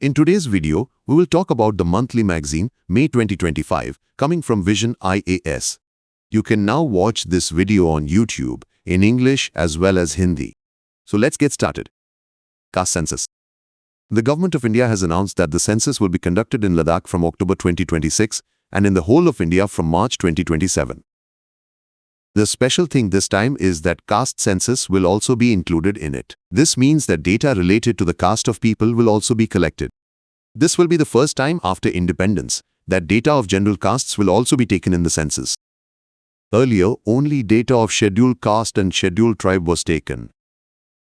In today's video, we will talk about the monthly magazine May 2025 coming from Vision IAS. You can now watch this video on YouTube in English as well as Hindi. So let's get started. Caste Census. The Government of India has announced that the census will be conducted in Ladakh from October 2026 and in the whole of India from March 2027. The special thing this time is that caste census will also be included in it. This means that data related to the caste of people will also be collected. This will be the first time after independence that data of general castes will also be taken in the census. Earlier, only data of scheduled caste and scheduled tribe was taken.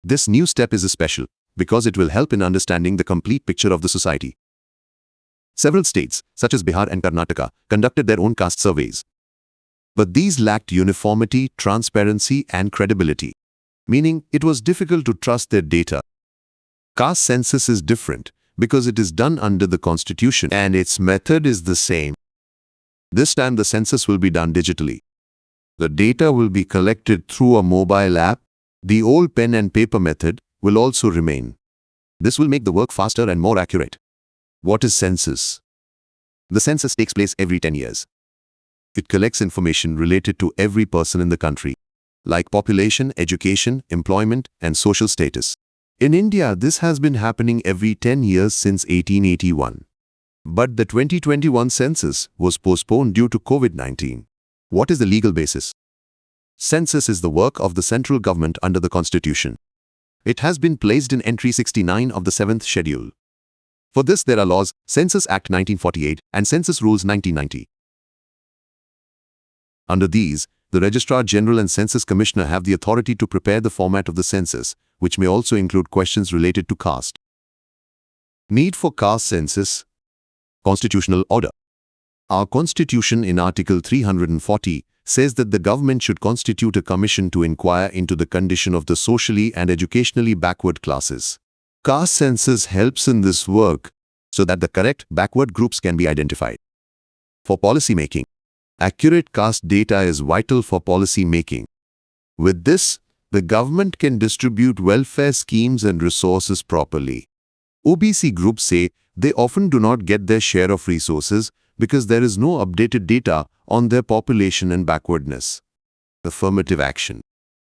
This new step is special because it will help in understanding the complete picture of the society. Several states, such as Bihar and Karnataka, conducted their own caste surveys. But these lacked uniformity, transparency, and credibility, meaning it was difficult to trust their data. Caste census is different because it is done under the Constitution and its method is the same. This time the census will be done digitally. The data will be collected through a mobile app. The old pen and paper method will also remain. This will make the work faster and more accurate. What is census? The census takes place every 10 years. It collects information related to every person in the country, like population, education, employment, and social status. In India, this has been happening every 10 years since 1881. But the 2021 census was postponed due to COVID-19. What is the legal basis? Census is the work of the central government under the Constitution. It has been placed in Entry 69 of the 7th Schedule. For this, there are laws, Census Act 1948 and Census Rules 1990. Under these, the Registrar General and Census Commissioner have the authority to prepare the format of the census, which may also include questions related to caste. Need for caste census. Constitutional order. Our Constitution in Article 340 says that the government should constitute a commission to inquire into the condition of the socially and educationally backward classes. Caste census helps in this work so that the correct backward groups can be identified. For policy making. Accurate caste data is vital for policy making. With this, the government can distribute welfare schemes and resources properly. OBC groups say they often do not get their share of resources because there is no updated data on their population and backwardness. Affirmative action.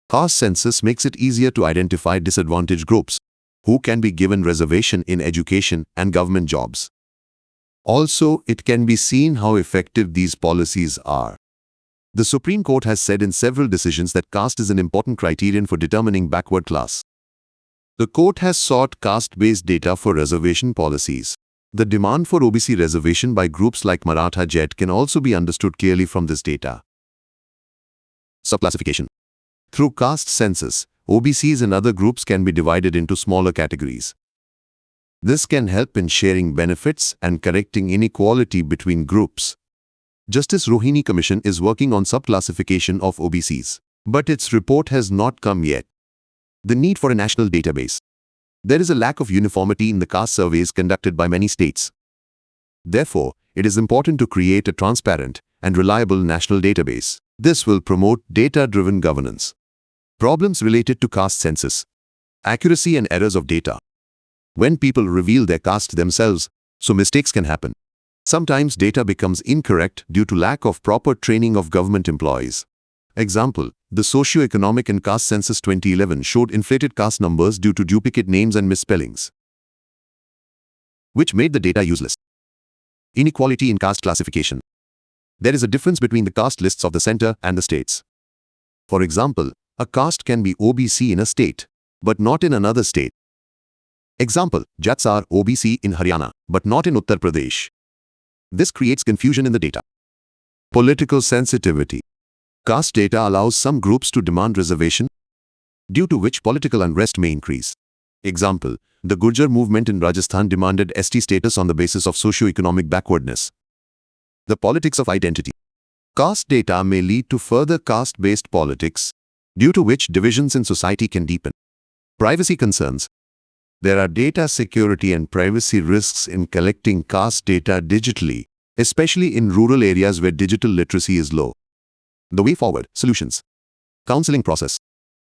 Caste census makes it easier to identify disadvantaged groups who can be given reservation in education and government jobs. Also, it can be seen how effective these policies are. The Supreme Court has said in several decisions that caste is an important criterion for determining backward class. The court has sought caste-based data for reservation policies. The demand for OBC reservation by groups like Maratha Jet can also be understood clearly from this data. Subclassification. Through caste census, OBCs and other groups can be divided into smaller categories. This can help in sharing benefits and correcting inequality between groups. Justice Rohini Commission is working on subclassification of OBCs, but its report has not come yet. The need for a national database. There is a lack of uniformity in the caste surveys conducted by many states. Therefore, it is important to create a transparent and reliable national database. This will promote data-driven governance. Problems related to caste census. Accuracy and errors of data. When people reveal their caste themselves, so mistakes can happen. Sometimes data becomes incorrect due to lack of proper training of government employees. Example, the Socio-Economic and Caste Census 2011 showed inflated caste numbers due to duplicate names and misspellings, which made the data useless. Inequality in caste classification. There is a difference between the caste lists of the center and the states. For example, a caste can be OBC in a state, but not in another state. Example, Jats are OBC in Haryana, but not in Uttar Pradesh. This creates confusion in the data. Political sensitivity. Caste data allows some groups to demand reservation, due to which political unrest may increase. Example, the Gurjar movement in Rajasthan demanded ST status on the basis of socio-economic backwardness. The politics of identity. Caste data may lead to further caste-based politics, due to which divisions in society can deepen. Privacy concerns. There are data security and privacy risks in collecting caste data digitally, especially in rural areas where digital literacy is low. The way forward, solutions. Counseling process.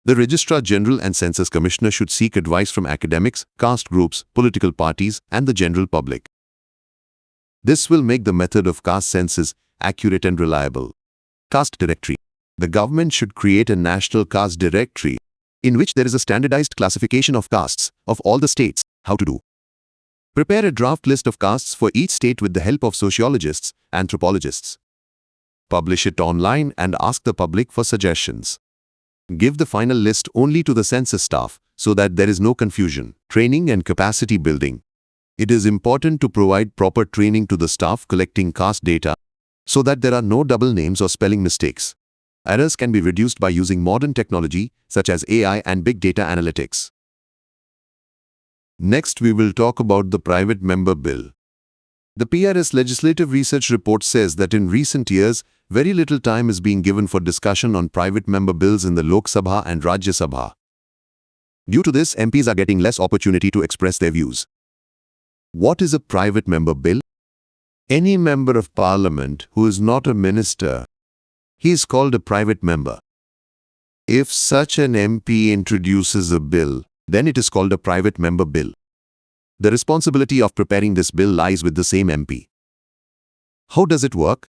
The Registrar General and Census Commissioner should seek advice from academics, caste groups, political parties, and the general public. This will make the method of caste census accurate and reliable. Caste Directory. The government should create a national caste directory in which there is a standardized classification of castes of all the states. How to do? Prepare a draft list of castes for each state with the help of sociologists, anthropologists. Publish it online and ask the public for suggestions. Give the final list only to the census staff so that there is no confusion. Training and capacity building. It is important to provide proper training to the staff collecting caste data so that there are no double names or spelling mistakes. Errors can be reduced by using modern technology such as AI and big data analytics. Next, we will talk about the Private Member Bill. The PRS Legislative Research Report says that in recent years, very little time is being given for discussion on private member bills in the Lok Sabha and Rajya Sabha. Due to this, MPs are getting less opportunity to express their views. What is a private member bill? Any member of parliament who is not a minister, he is called a private member. If such an MP introduces a bill, then it is called a private member bill. The responsibility of preparing this bill lies with the same MP. How does it work?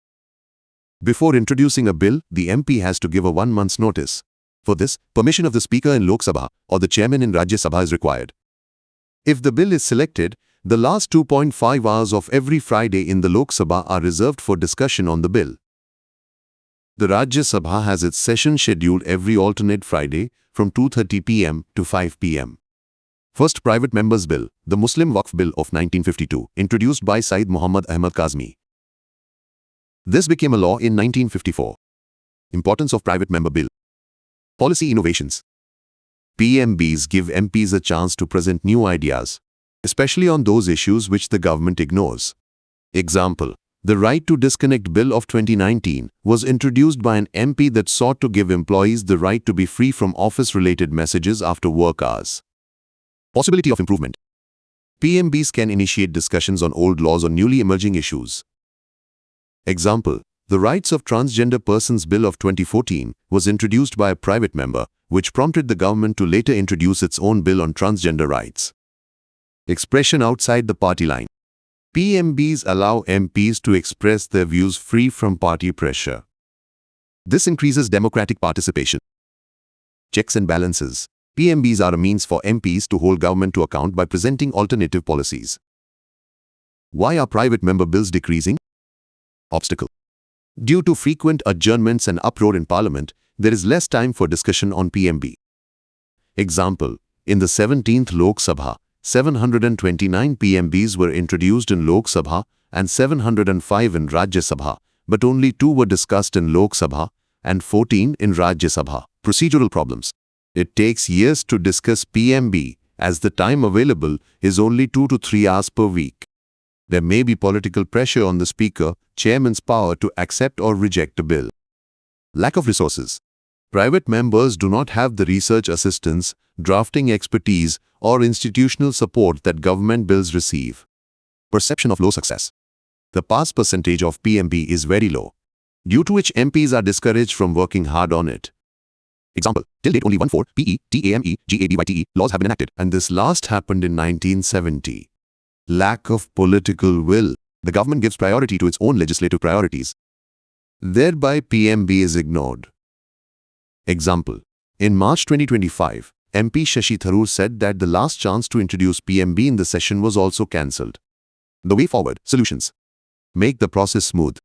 Before introducing a bill, the MP has to give a 1 month's notice. For this, permission of the Speaker in Lok Sabha or the Chairman in Rajya Sabha is required. If the bill is selected, the last 2.5 hours of every Friday in the Lok Sabha are reserved for discussion on the bill. The Rajya Sabha has its session scheduled every alternate Friday from 2:30 p.m. to 5 p.m. First Private Members Bill, the Muslim Waqf Bill of 1952, introduced by Syed Muhammad Ahmad Kazmi. This became a law in 1954. Importance of Private Member Bill. Policy innovations. PMBs give MPs a chance to present new ideas, especially on those issues which the government ignores. Example, the Right to Disconnect Bill of 2019 was introduced by an MP that sought to give employees the right to be free from office-related messages after work hours. Possibility of improvement. PMBs can initiate discussions on old laws or newly emerging issues. Example, the Rights of Transgender Persons Bill of 2014 was introduced by a private member, which prompted the government to later introduce its own bill on transgender rights. Expression outside the party line. PMBs allow MPs to express their views free from party pressure. This increases democratic participation. Checks and balances. PMBs are a means for MPs to hold government to account by presenting alternative policies. Why are private member bills decreasing? Obstacle. Due to frequent adjournments and uproar in Parliament, there is less time for discussion on PMB. Example, in the 17th Lok Sabha, 729 PMBs were introduced in Lok Sabha and 705 in Rajya Sabha, but only 2 were discussed in Lok Sabha and 14 in Rajya Sabha. Procedural problems. It takes years to discuss PMB as the time available is only 2 to 3 hours per week. There may be political pressure on the Speaker, Chairman's power to accept or reject a bill. Lack of resources. Private members do not have the research assistance, drafting expertise, or institutional support that government bills receive. Perception of low success. The pass percentage of PMB is very low, due to which MPs are discouraged from working hard on it. Example, till date only 1/4 PE, TAME, GABYTE laws have been enacted, and this last happened in 1970. Lack of political will. The government gives priority to its own legislative priorities. Thereby PMB is ignored. Example, in March 2025, MP Shashi Tharoor said that the last chance to introduce PMB in the session was also cancelled. The way forward. Solutions. Make the process smooth.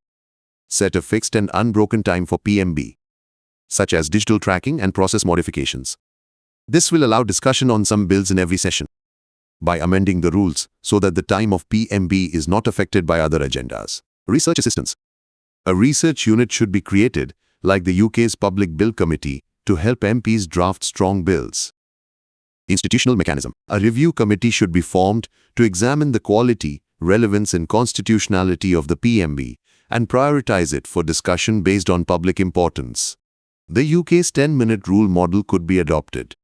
Set a fixed and unbroken time for PMB, such as digital tracking and process modifications. This will allow discussion on some bills in every session. By amending the rules so that the time of PMB is not affected by other agendas. Research assistance. A research unit should be created, like the UK's Public Bill Committee, to help MPs draft strong bills. Institutional mechanism. A review committee should be formed to examine the quality, relevance and constitutionality of the PMB and prioritize it for discussion based on public importance. The UK's 10-minute rule model could be adopted,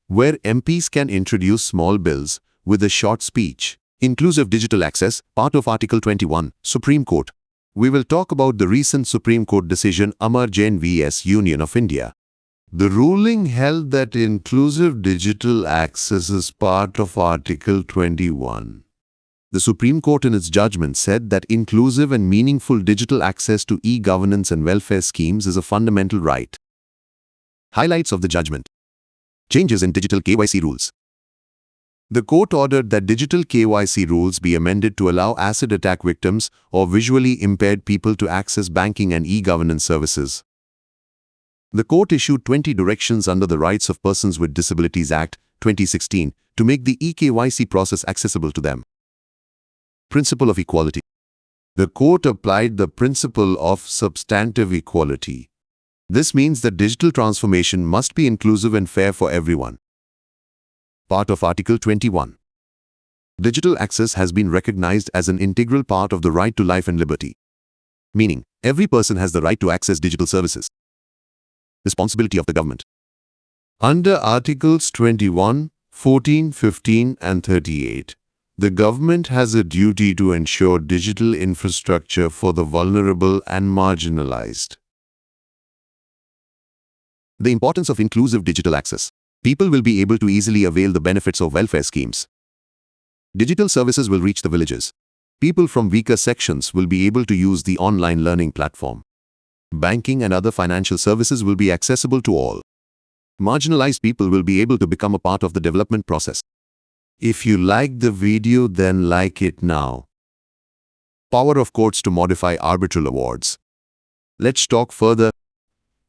where MPs can introduce small bills with a short speech. Inclusive digital access, part of Article 21, Supreme Court. We will talk about the recent Supreme Court decision Amar Jain vs. Union of India. The ruling held that inclusive digital access is part of Article 21. The Supreme Court in its judgment said that inclusive and meaningful digital access to e-governance and welfare schemes is a fundamental right. Highlights of the judgment. Changes in digital KYC rules. The court ordered that digital KYC rules be amended to allow acid attack victims or visually impaired people to access banking and e-governance services. The court issued 20 directions under the Rights of Persons with Disabilities Act, 2016, to make the eKYC process accessible to them. Principle of equality. The court applied the principle of substantive equality. This means that digital transformation must be inclusive and fair for everyone. Part of Article 21. Digital access has been recognized as an integral part of the right to life and liberty. Meaning, every person has the right to access digital services. Responsibility of the government. Under Articles 21, 14, 15, and 38, the government has a duty to ensure digital infrastructure for the vulnerable and marginalized. The importance of inclusive digital access. People will be able to easily avail the benefits of welfare schemes. Digital services will reach the villages. People from weaker sections will be able to use the online learning platform. Banking and other financial services will be accessible to all. Marginalized people will be able to become a part of the development process. If you like the video, then like it now. Power of courts to modify arbitral awards. Let's talk further.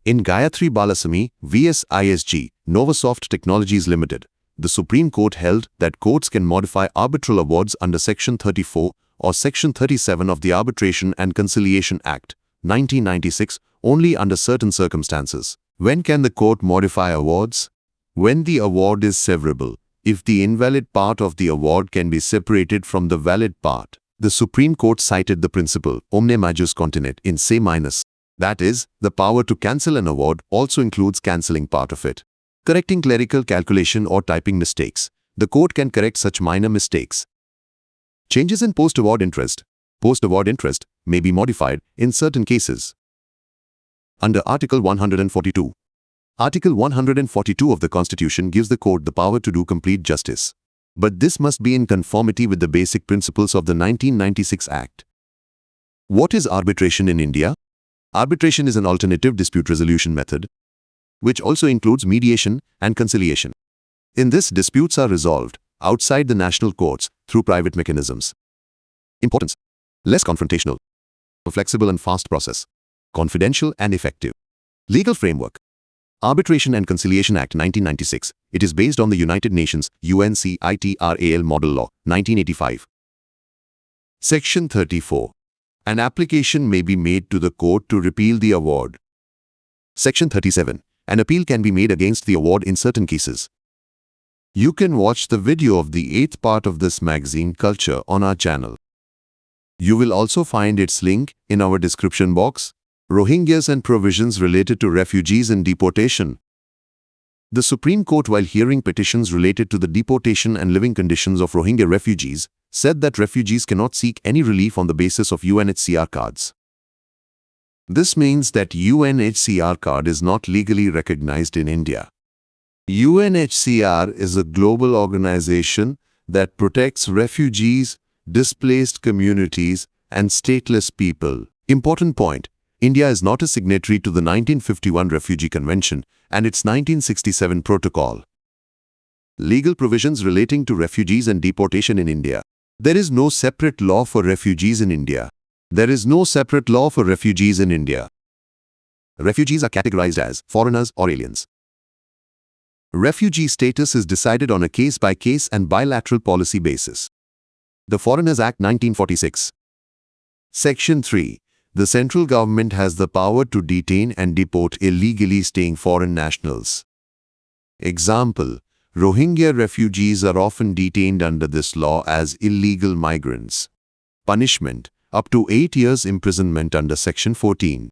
In Gayatri Balasamy vs. ISG, Novasoft Technologies Limited, the Supreme Court held that courts can modify arbitral awards under Section 34 or Section 37 of the Arbitration and Conciliation Act, 1996, only under certain circumstances. When can the court modify awards? When the award is severable, if the invalid part of the award can be separated from the valid part. The Supreme Court cited the principle omne majus continet in se minus. That is, the power to cancel an award also includes cancelling part of it. Correcting clerical calculation or typing mistakes. The court can correct such minor mistakes. Changes in post-award interest. Post-award interest may be modified in certain cases. Under Article 142. Article 142 of the Constitution gives the court the power to do complete justice. But this must be in conformity with the basic principles of the 1996 Act. What is arbitration in India? Arbitration is an alternative dispute resolution method, which also includes mediation and conciliation. In this, disputes are resolved outside the national courts through private mechanisms. Importance. Less confrontational. A flexible and fast process. Confidential and effective. Legal framework. Arbitration and Conciliation Act 1996. It is based on the United Nations UNCITRAL Model Law 1985. Section 34. An application may be made to the court to repeal the award. Section 37. An appeal can be made against the award in certain cases. You can watch the video of the 8th part of this magazine Culture on our channel. You will also find its link in our description box. Rohingyas and provisions related to refugees and deportation. The Supreme Court, while hearing petitions related to the deportation and living conditions of Rohingya refugees, said that refugees cannot seek any relief on the basis of UNHCR cards. This means that UNHCR card is not legally recognized in India. UNHCR is a global organization that protects refugees, displaced communities, and stateless people. Important point. India is not a signatory to the 1951 Refugee Convention and its 1967 Protocol. Legal provisions relating to refugees and deportation in India. There is no separate law for refugees in India. There is no separate law for refugees in India. Refugees are categorized as foreigners or aliens. Refugee status is decided on a case-by-case and bilateral policy basis. The Foreigners Act 1946. Section 3. The central government has the power to detain and deport illegally staying foreign nationals. Example: Rohingya refugees are often detained under this law as illegal migrants. Punishment: up to 8 years imprisonment under Section 14.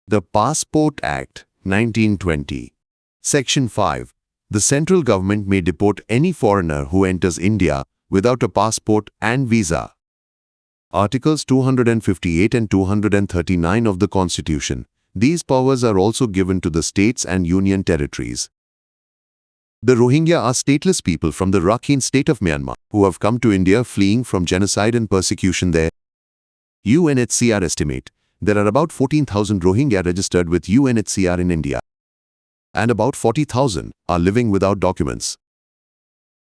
The Passport Act 1920. Section 5. The central government may deport any foreigner who enters India without a passport and visa. Articles 258 and 239 of the Constitution. these powers are also given to the states and union territories. The Rohingya are stateless people from the Rakhine state of Myanmar who have come to India fleeing from genocide and persecution there. UNHCR estimate there are about 14,000 Rohingya registered with UNHCR in India, and about 40,000 are living without documents.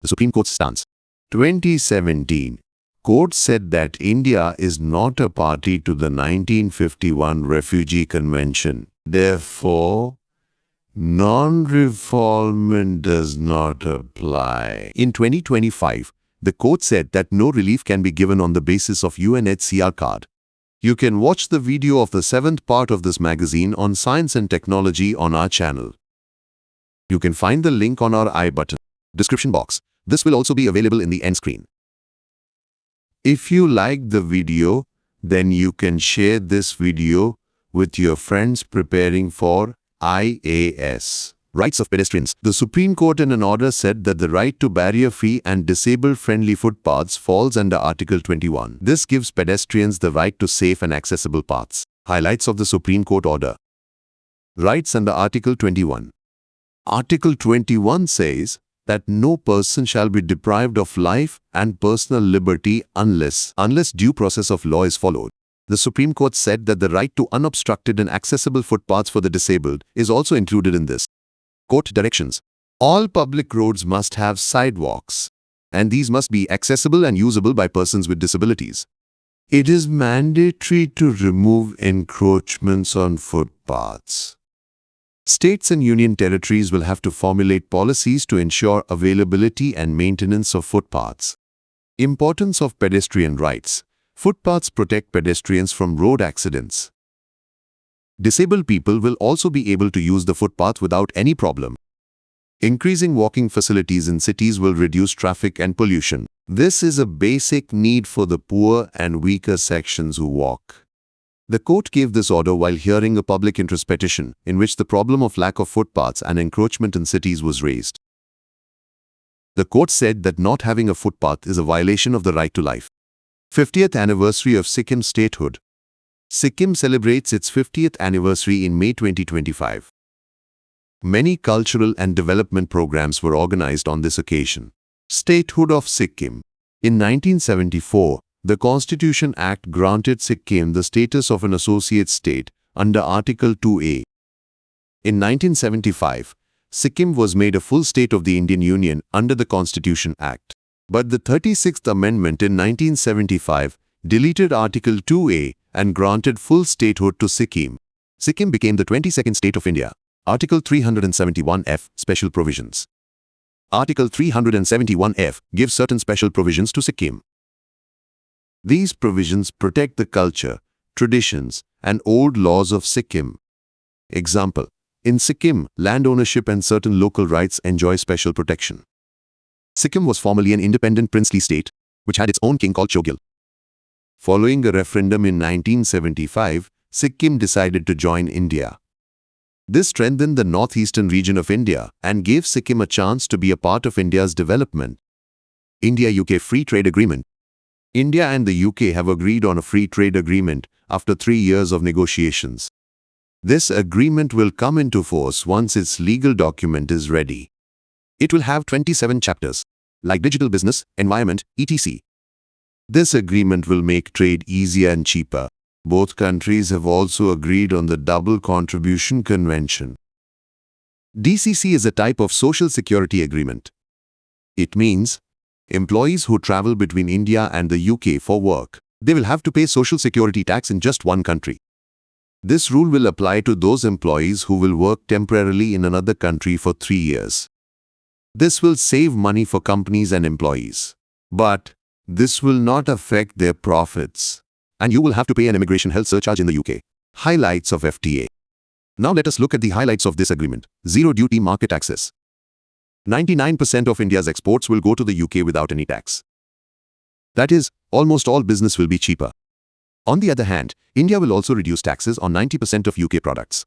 The Supreme Court's stance. 2017. Court said that India is not a party to the 1951 Refugee Convention. Therefore, non-refoulement does not apply. In 2025, the court said that no relief can be given on the basis of UNHCR card. You can watch the video of the 7th part of this magazine on science and technology on our channel. You can find the link on our I button, description box. This will also be available in the end screen. If you like the video, then you can share this video with your friends preparing for IAS. Rights of pedestrians. The Supreme Court in an order said that the right to barrier-free and disabled-friendly footpaths falls under Article 21. This gives pedestrians the right to safe and accessible paths. Highlights of the Supreme Court order. Rights under Article 21. Article 21 says that no person shall be deprived of life and personal liberty unless due process of law is followed. The Supreme Court said that the right to unobstructed and accessible footpaths for the disabled is also included in this. Court directions. All public roads must have sidewalks, and these must be accessible and usable by persons with disabilities. It is mandatory to remove encroachments on footpaths. States and union territories will have to formulate policies to ensure availability and maintenance of footpaths. Importance of pedestrian rights. Footpaths protect pedestrians from road accidents. Disabled people will also be able to use the footpath without any problem. Increasing walking facilities in cities will reduce traffic and pollution. This is a basic need for the poor and weaker sections who walk. The court gave this order while hearing a public interest petition in which the problem of lack of footpaths and encroachment in cities was raised. The court said that not having a footpath is a violation of the right to life. 50th anniversary of Sikkim statehood. Sikkim celebrates its 50th anniversary in May 2025. Many cultural and development programs were organized on this occasion. Statehood of Sikkim. In 1974, the Constitution Act granted Sikkim the status of an associate state under Article 2A. In 1975, Sikkim was made a full state of the Indian Union under the Constitution Act. But the 36th Amendment in 1975 deleted Article 2A and granted full statehood to Sikkim. Sikkim became the 22nd state of India. Article 371F, Special Provisions. Article 371F gives certain special provisions to Sikkim. These provisions protect the culture, traditions, and old laws of Sikkim. Example: in Sikkim, land ownership and certain local rights enjoy special protection. Sikkim was formerly an independent princely state, which had its own king called Chogyal. Following a referendum in 1975, Sikkim decided to join India. This strengthened the northeastern region of India and gave Sikkim a chance to be a part of India's development. India-UK Free Trade Agreement. India and the UK have agreed on a free trade agreement after 3 years of negotiations. This agreement will come into force once its legal document is ready. It will have 27 chapters, like digital business, environment, etc. This agreement will make trade easier and cheaper. Both countries have also agreed on the Double Contribution Convention. DCC is a type of social security agreement. It means employees who travel between India and the UK for work, they will have to pay social security tax in just one country. This rule will apply to those employees who will work temporarily in another country for 3 years. This will save money for companies and employees. But this will not affect their profits, and you will have to pay an immigration health surcharge in the UK. Highlights of FTA. Now let us look at the highlights of this agreement. Zero duty market access. 99% of India's exports will go to the UK without any tax. That is, almost all business will be cheaper. On the other hand, India will also reduce taxes on 90% of UK products.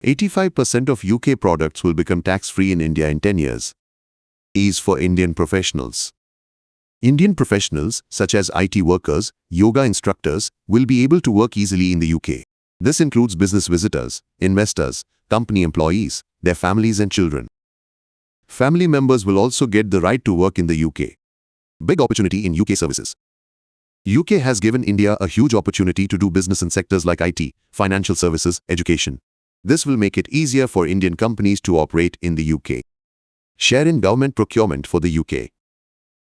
85% of UK products will become tax-free in India in 10 years. Ease for Indian professionals. Indian professionals, such as IT workers, yoga instructors, will be able to work easily in the UK. This includes business visitors, investors, company employees, their families and children. Family members will also get the right to work in the UK. Big opportunity in UK services. UK has given India a huge opportunity to do business in sectors like IT, financial services, education. This will make it easier for Indian companies to operate in the UK. Share in government procurement for the UK.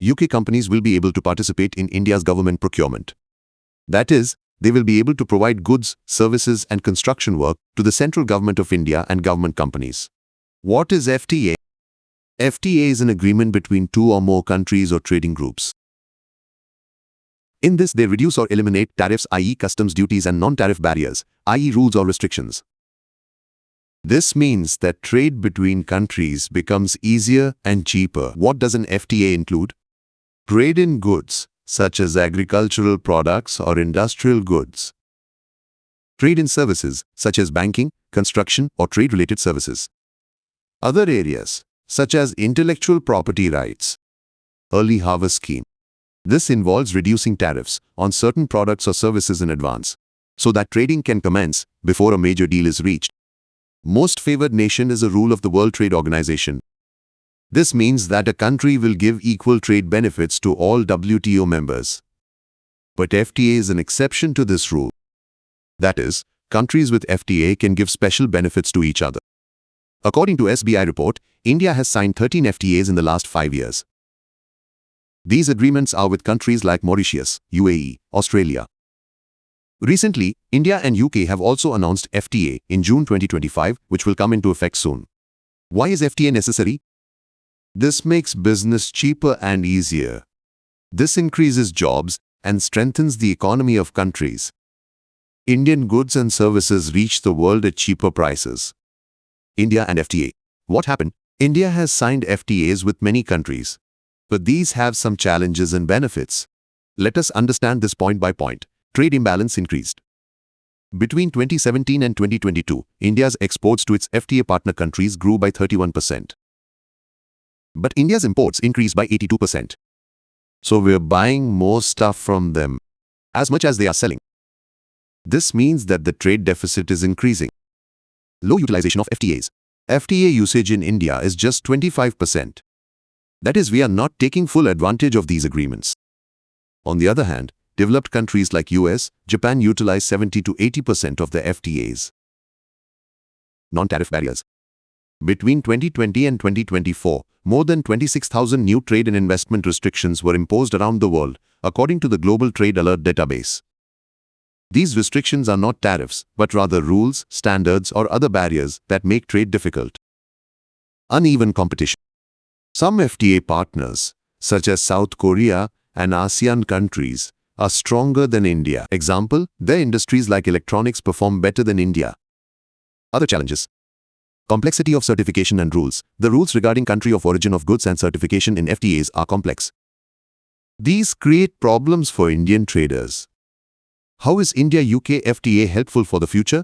UK companies will be able to participate in India's government procurement. That is, they will be able to provide goods, services and construction work to the central government of India and government companies. What is FTA? FTA is an agreement between two or more countries or trading groups. In this, they reduce or eliminate tariffs, i.e. customs duties and non-tariff barriers, i.e. rules or restrictions. This means that trade between countries becomes easier and cheaper. What does an FTA include? Trade in goods, such as agricultural products or industrial goods. Trade in services, such as banking, construction, or trade-related services. Other areas, such as intellectual property rights. Early harvest scheme. This involves reducing tariffs on certain products or services in advance, so that trading can commence before a major deal is reached. Most favored nation is a rule of the World Trade Organization. This means that a country will give equal trade benefits to all WTO members. But FTA is an exception to this rule. That is, countries with FTA can give special benefits to each other. According to SBI report, India has signed 13 FTAs in the last 5 years. These agreements are with countries like Mauritius, UAE, Australia. Recently, India and UK have also announced FTA in June 2025, which will come into effect soon. Why is FTA necessary? This makes business cheaper and easier. This increases jobs and strengthens the economy of countries. Indian goods and services reach the world at cheaper prices. India and FTA. What happened? India has signed FTAs with many countries. But these have some challenges and benefits. Let us understand this point by point. Trade imbalance increased. Between 2017 and 2022, India's exports to its FTA partner countries grew by 31%. But India's imports increased by 82%. So we're buying more stuff from them, as much as they are selling. This means that the trade deficit is increasing. Low utilization of FTAs. FTA usage in India is just 25%. That is, we are not taking full advantage of these agreements. On the other hand, developed countries like US, Japan utilize 70 to 80% of the FTAs. Non-tariff barriers. Between 2020 and 2024, more than 26,000 new trade and investment restrictions were imposed around the world, according to the Global Trade Alert database. These restrictions are not tariffs, but rather rules, standards, or other barriers that make trade difficult. Uneven competition. Some FTA partners, such as South Korea and ASEAN countries, are stronger than India. Example, their industries like electronics perform better than India. Other challenges. Complexity of certification and rules. The rules regarding country of origin of goods and certification in FTAs are complex. These create problems for Indian traders. How is India-UK FTA helpful for the future?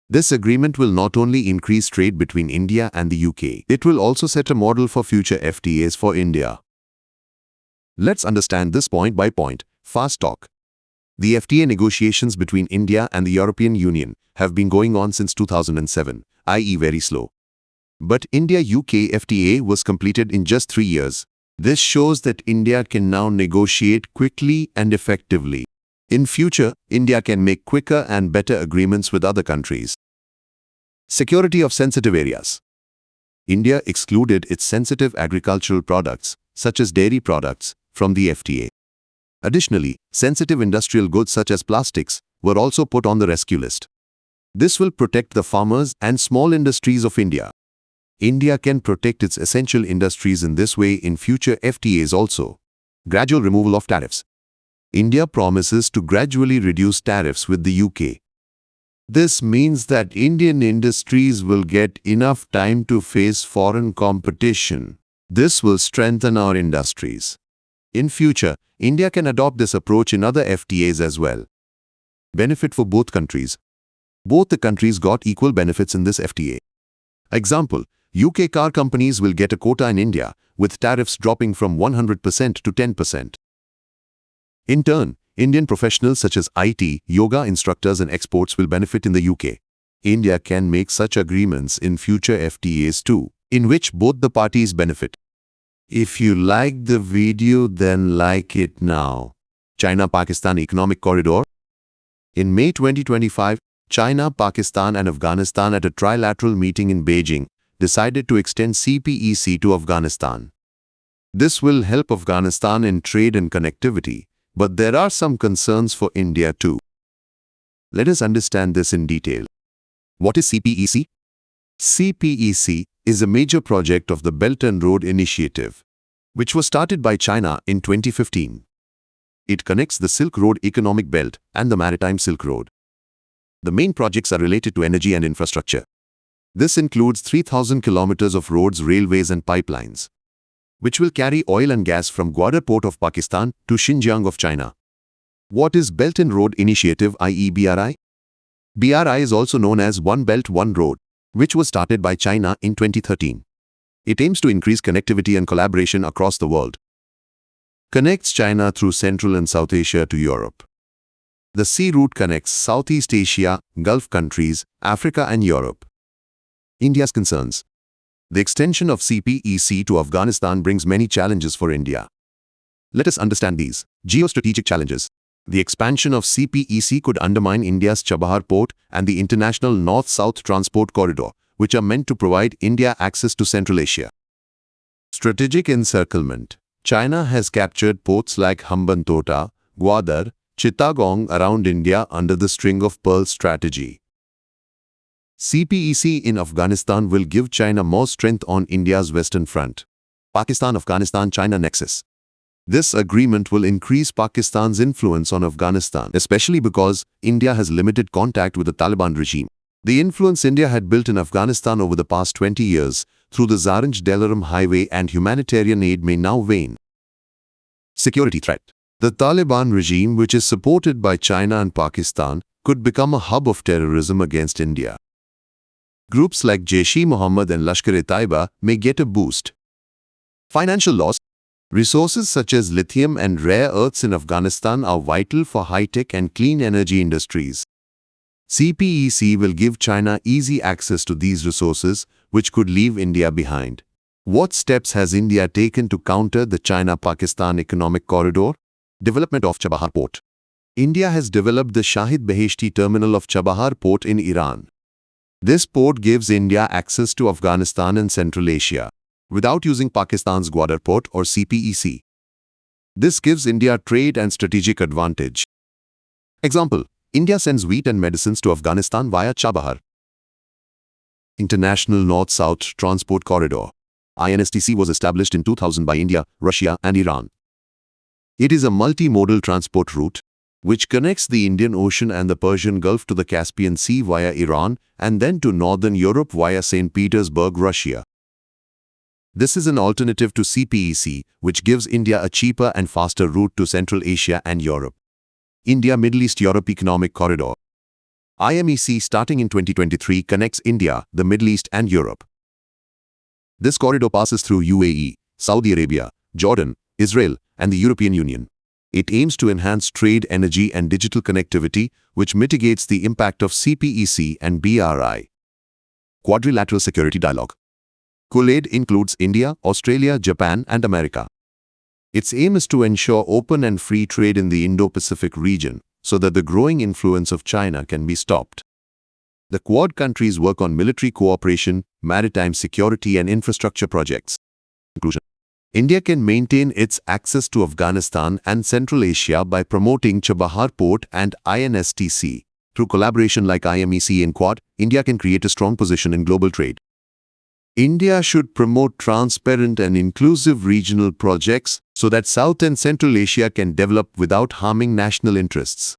This agreement will not only increase trade between India and the UK, it will also set a model for future FTAs for India. Let's understand this point by point. Fast talk. The FTA negotiations between India and the European Union have been going on since 2007, i.e. very slow. But India-UK FTA was completed in just 3 years. This shows that India can now negotiate quickly and effectively. In future, India can make quicker and better agreements with other countries. Security of sensitive areas. India excluded its sensitive agricultural products, such as dairy products, from the FTA. Additionally, sensitive industrial goods such as plastics were also put on the rescue list. This will protect the farmers and small industries of India. India can protect its essential industries in this way in future FTAs also. Gradual removal of tariffs. India promises to gradually reduce tariffs with the UK. This means that Indian industries will get enough time to face foreign competition. This will strengthen our industries. In future, India can adopt this approach in other FTAs as well. Benefit for both countries. Both the countries got equal benefits in this FTA. Example, UK car companies will get a quota in India, with tariffs dropping from 100% to 10%. In turn, Indian professionals such as IT, yoga instructors and exports will benefit in the UK. India can make such agreements in future FTAs too, in which both the parties benefit. If you liked the video, then like it now. China-Pakistan Economic Corridor. In May 2025, China, Pakistan and Afghanistan at a trilateral meeting in Beijing decided to extend CPEC to Afghanistan. This will help Afghanistan in trade and connectivity, but there are some concerns for India too. Let us understand this in detail. What is CPEC? CPEC is a major project of the Belt and Road Initiative, which was started by China in 2015. It connects the Silk Road Economic Belt and the Maritime Silk Road. The main projects are related to energy and infrastructure. This includes 3,000 kilometers of roads, railways and pipelines, which will carry oil and gas from Gwadar Port of Pakistan to Xinjiang of China. What is Belt and Road Initiative, i.e. BRI? BRI is also known as One Belt, One Road, which was started by China in 2013. It aims to increase connectivity and collaboration across the world. Connects China through Central and South Asia to Europe. The sea route connects Southeast Asia, Gulf countries, Africa and Europe. India's concerns. The extension of CPEC to Afghanistan brings many challenges for India. Let us understand these. Geostrategic challenges. The expansion of CPEC could undermine India's Chabahar port and the international North-South transport corridor, which are meant to provide India access to Central Asia. Strategic encirclement. China has captured ports like Hambantota, Gwadar, Chittagong around India under the String of Pearls strategy. CPEC in Afghanistan will give China more strength on India's western front. Pakistan-Afghanistan-China Nexus. This agreement will increase Pakistan's influence on Afghanistan, especially because India has limited contact with the Taliban regime. The influence India had built in Afghanistan over the past 20 years through the Zaranj-Delaram highway and humanitarian aid may now wane. Security threat. The Taliban regime, which is supported by China and Pakistan, could become a hub of terrorism against India. Groups like Jaish-e-Mohammed and Lashkar-e-Taiba may get a boost. Financial loss. Resources such as lithium and rare earths in Afghanistan are vital for high-tech and clean energy industries. CPEC will give China easy access to these resources, which could leave India behind. What steps has India taken to counter the China-Pakistan Economic Corridor? Development of Chabahar Port. India has developed the Shahid Beheshti terminal of Chabahar Port in Iran. This port gives India access to Afghanistan and Central Asia, without using Pakistan's Gwadar Port or CPEC. This gives India trade and strategic advantage. Example, India sends wheat and medicines to Afghanistan via Chabahar. International North-South Transport Corridor. INSTC was established in 2000 by India, Russia and Iran. It is a multimodal transport route, which connects the Indian Ocean and the Persian Gulf to the Caspian Sea via Iran and then to Northern Europe via St. Petersburg, Russia. This is an alternative to CPEC, which gives India a cheaper and faster route to Central Asia and Europe. India-Middle East-Europe Economic Corridor. IMEC starting in 2023 connects India, the Middle East and Europe. This corridor passes through UAE, Saudi Arabia, Jordan, Israel and the European Union. It aims to enhance trade, energy and digital connectivity, which mitigates the impact of CPEC and BRI. Quadrilateral Security Dialogue. QUAD includes India, Australia, Japan and America. Its aim is to ensure open and free trade in the Indo-Pacific region so that the growing influence of China can be stopped. The Quad countries work on military cooperation, maritime security and infrastructure projects. Conclusion. India can maintain its access to Afghanistan and Central Asia by promoting Chabahar Port and INSTC. Through collaboration like IMEC and Quad, India can create a strong position in global trade. India should promote transparent and inclusive regional projects so that South and Central Asia can develop without harming national interests.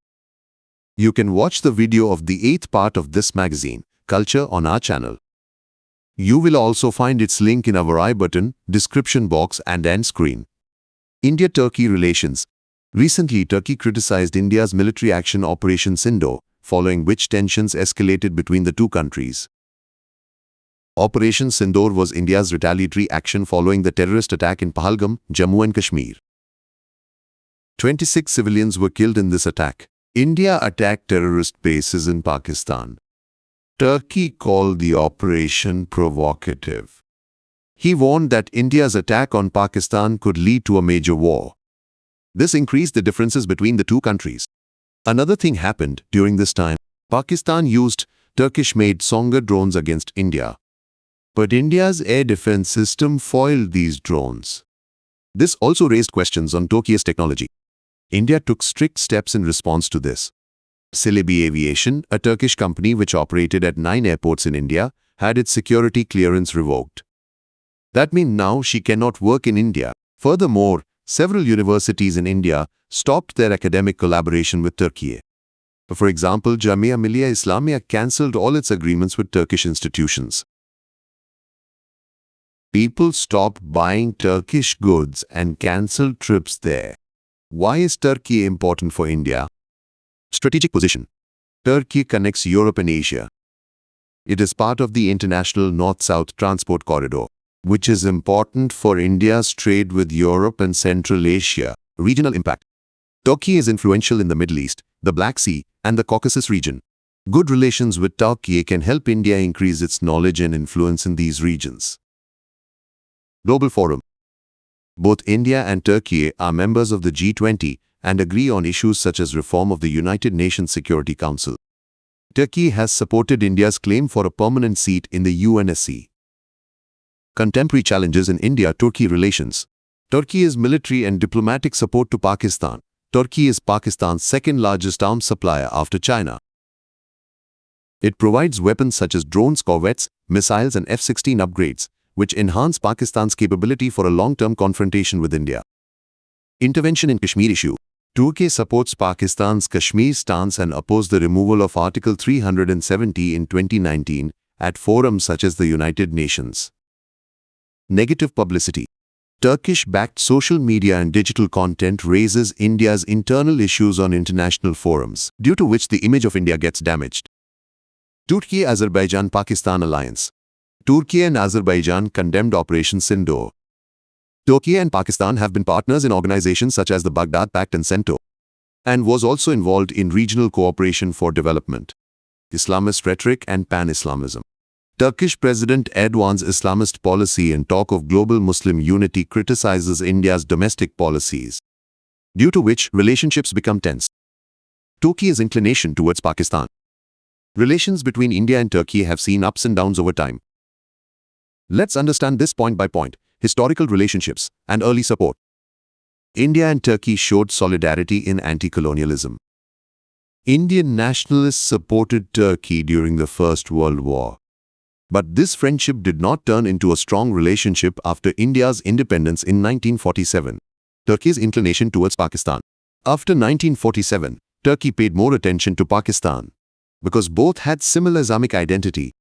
You can watch the video of the 8th part of this magazine, Culture, on our channel. You will also find its link in our I button, description box and end screen. India-Turkey relations. Recently, Turkey criticized India's military action Operation Sindoor, following which tensions escalated between the two countries. Operation Sindoor was India's retaliatory action following the terrorist attack in Pahalgam, Jammu and Kashmir. 26 civilians were killed in this attack. India attacked terrorist bases in Pakistan. Turkey called the operation provocative. He warned that India's attack on Pakistan could lead to a major war. This increased the differences between the two countries. Another thing happened during this time. Pakistan used Turkish-made Songa drones against India. But India's air defense system foiled these drones. This also raised questions on Turkey's technology. India took strict steps in response to this. Celebi Aviation, a Turkish company which operated at 9 airports in India, had its security clearance revoked. That means now she cannot work in India. Furthermore, several universities in India stopped their academic collaboration with Turkey. For example, Jamia Millia Islamia cancelled all its agreements with Turkish institutions. People stopped buying Turkish goods and cancelled trips there. Why is Turkey important for India? Strategic position. Turkey connects Europe and Asia. It is part of the international North-South transport corridor, which is important for India's trade with Europe and Central Asia. Regional impact. Turkey is influential in the Middle East, the Black Sea, and the Caucasus region. Good relations with Turkey can help India increase its knowledge and influence in these regions. Global Forum. Both India and Turkey are members of the G20 and agree on issues such as reform of the United Nations Security Council. Turkey has supported India's claim for a permanent seat in the UNSC. Contemporary challenges in India-Turkey relations. Turkey's military and diplomatic support to Pakistan. Turkey is Pakistan's second-largest arms supplier after China. It provides weapons such as drones, corvettes, missiles and F-16 upgrades, which enhance Pakistan's capability for a long-term confrontation with India. Intervention in Kashmir issue. Turkey supports Pakistan's Kashmir stance and opposed the removal of Article 370 in 2019 at forums such as the United Nations. Negative publicity. Turkish-backed social media and digital content raises India's internal issues on international forums, due to which the image of India gets damaged. Turkey-Azerbaijan-Pakistan alliance. Turkey and Azerbaijan condemned Operation Sindoor. Turkey and Pakistan have been partners in organizations such as the Baghdad Pact and CENTO, and was also involved in regional cooperation for development. Islamist rhetoric and pan-Islamism. Turkish President Erdogan's Islamist policy and talk of global Muslim unity criticizes India's domestic policies, due to which relationships become tense. Turkey's inclination towards Pakistan. Relations between India and Turkey have seen ups and downs over time. Let's understand this point by point. Historical relationships and early support. India and Turkey showed solidarity in anti-colonialism. Indian nationalists supported Turkey during the First World War. But this friendship did not turn into a strong relationship after India's independence in 1947. Turkey's inclination towards Pakistan. After 1947, Turkey paid more attention to Pakistan because both had similar Islamic identity.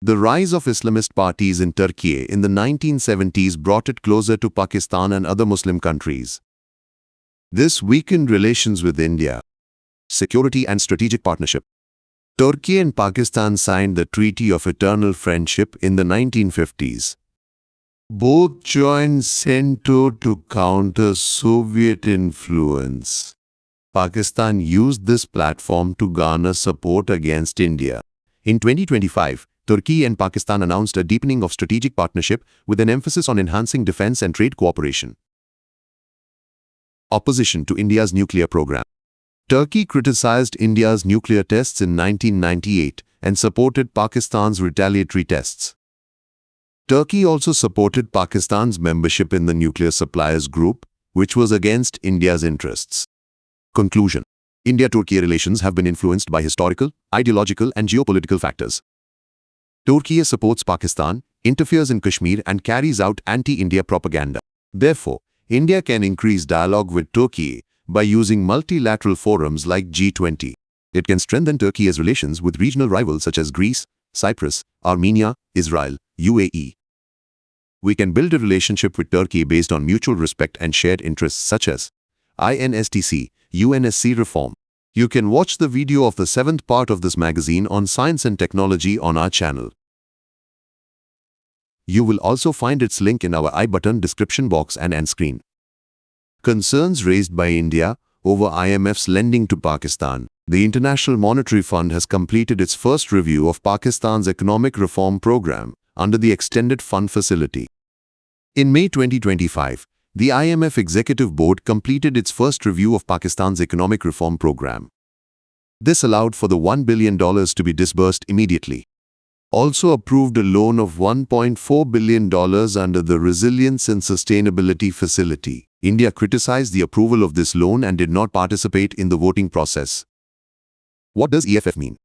The rise of Islamist parties in Turkey in the 1970s brought it closer to Pakistan and other Muslim countries. This weakened relations with India. Security and strategic partnership. Turkey and Pakistan signed the Treaty of Eternal Friendship in the 1950s. Both joined CENTO to counter Soviet influence. Pakistan used this platform to garner support against India. In 2025, Turkey and Pakistan announced a deepening of strategic partnership with an emphasis on enhancing defense and trade cooperation. Opposition to India's nuclear program. Turkey criticized India's nuclear tests in 1998 and supported Pakistan's retaliatory tests. Turkey also supported Pakistan's membership in the Nuclear Suppliers Group, which was against India's interests. Conclusion. India-Turkey relations have been influenced by historical, ideological and geopolitical factors. Turkey supports Pakistan, interferes in Kashmir and carries out anti-India propaganda. Therefore, India can increase dialogue with Turkey by using multilateral forums like G20. It can strengthen Turkey's relations with regional rivals such as Greece, Cyprus, Armenia, Israel, UAE. We can build a relationship with Turkey based on mutual respect and shared interests such as INSTC, UNSC reform. You can watch the video of the 7th part of this magazine on science and technology on our channel. You will also find its link in our I button description box and end screen. Concerns raised by India over IMF's lending to Pakistan. The International Monetary Fund has completed its first review of Pakistan's economic reform program under the Extended Fund Facility. In May 2025, the IMF Executive Board completed its first review of Pakistan's economic reform program. This allowed for the $1 billion to be disbursed immediately. Also approved a loan of $1.4 billion under the Resilience and Sustainability Facility. India criticized the approval of this loan and did not participate in the voting process. What does EFF mean?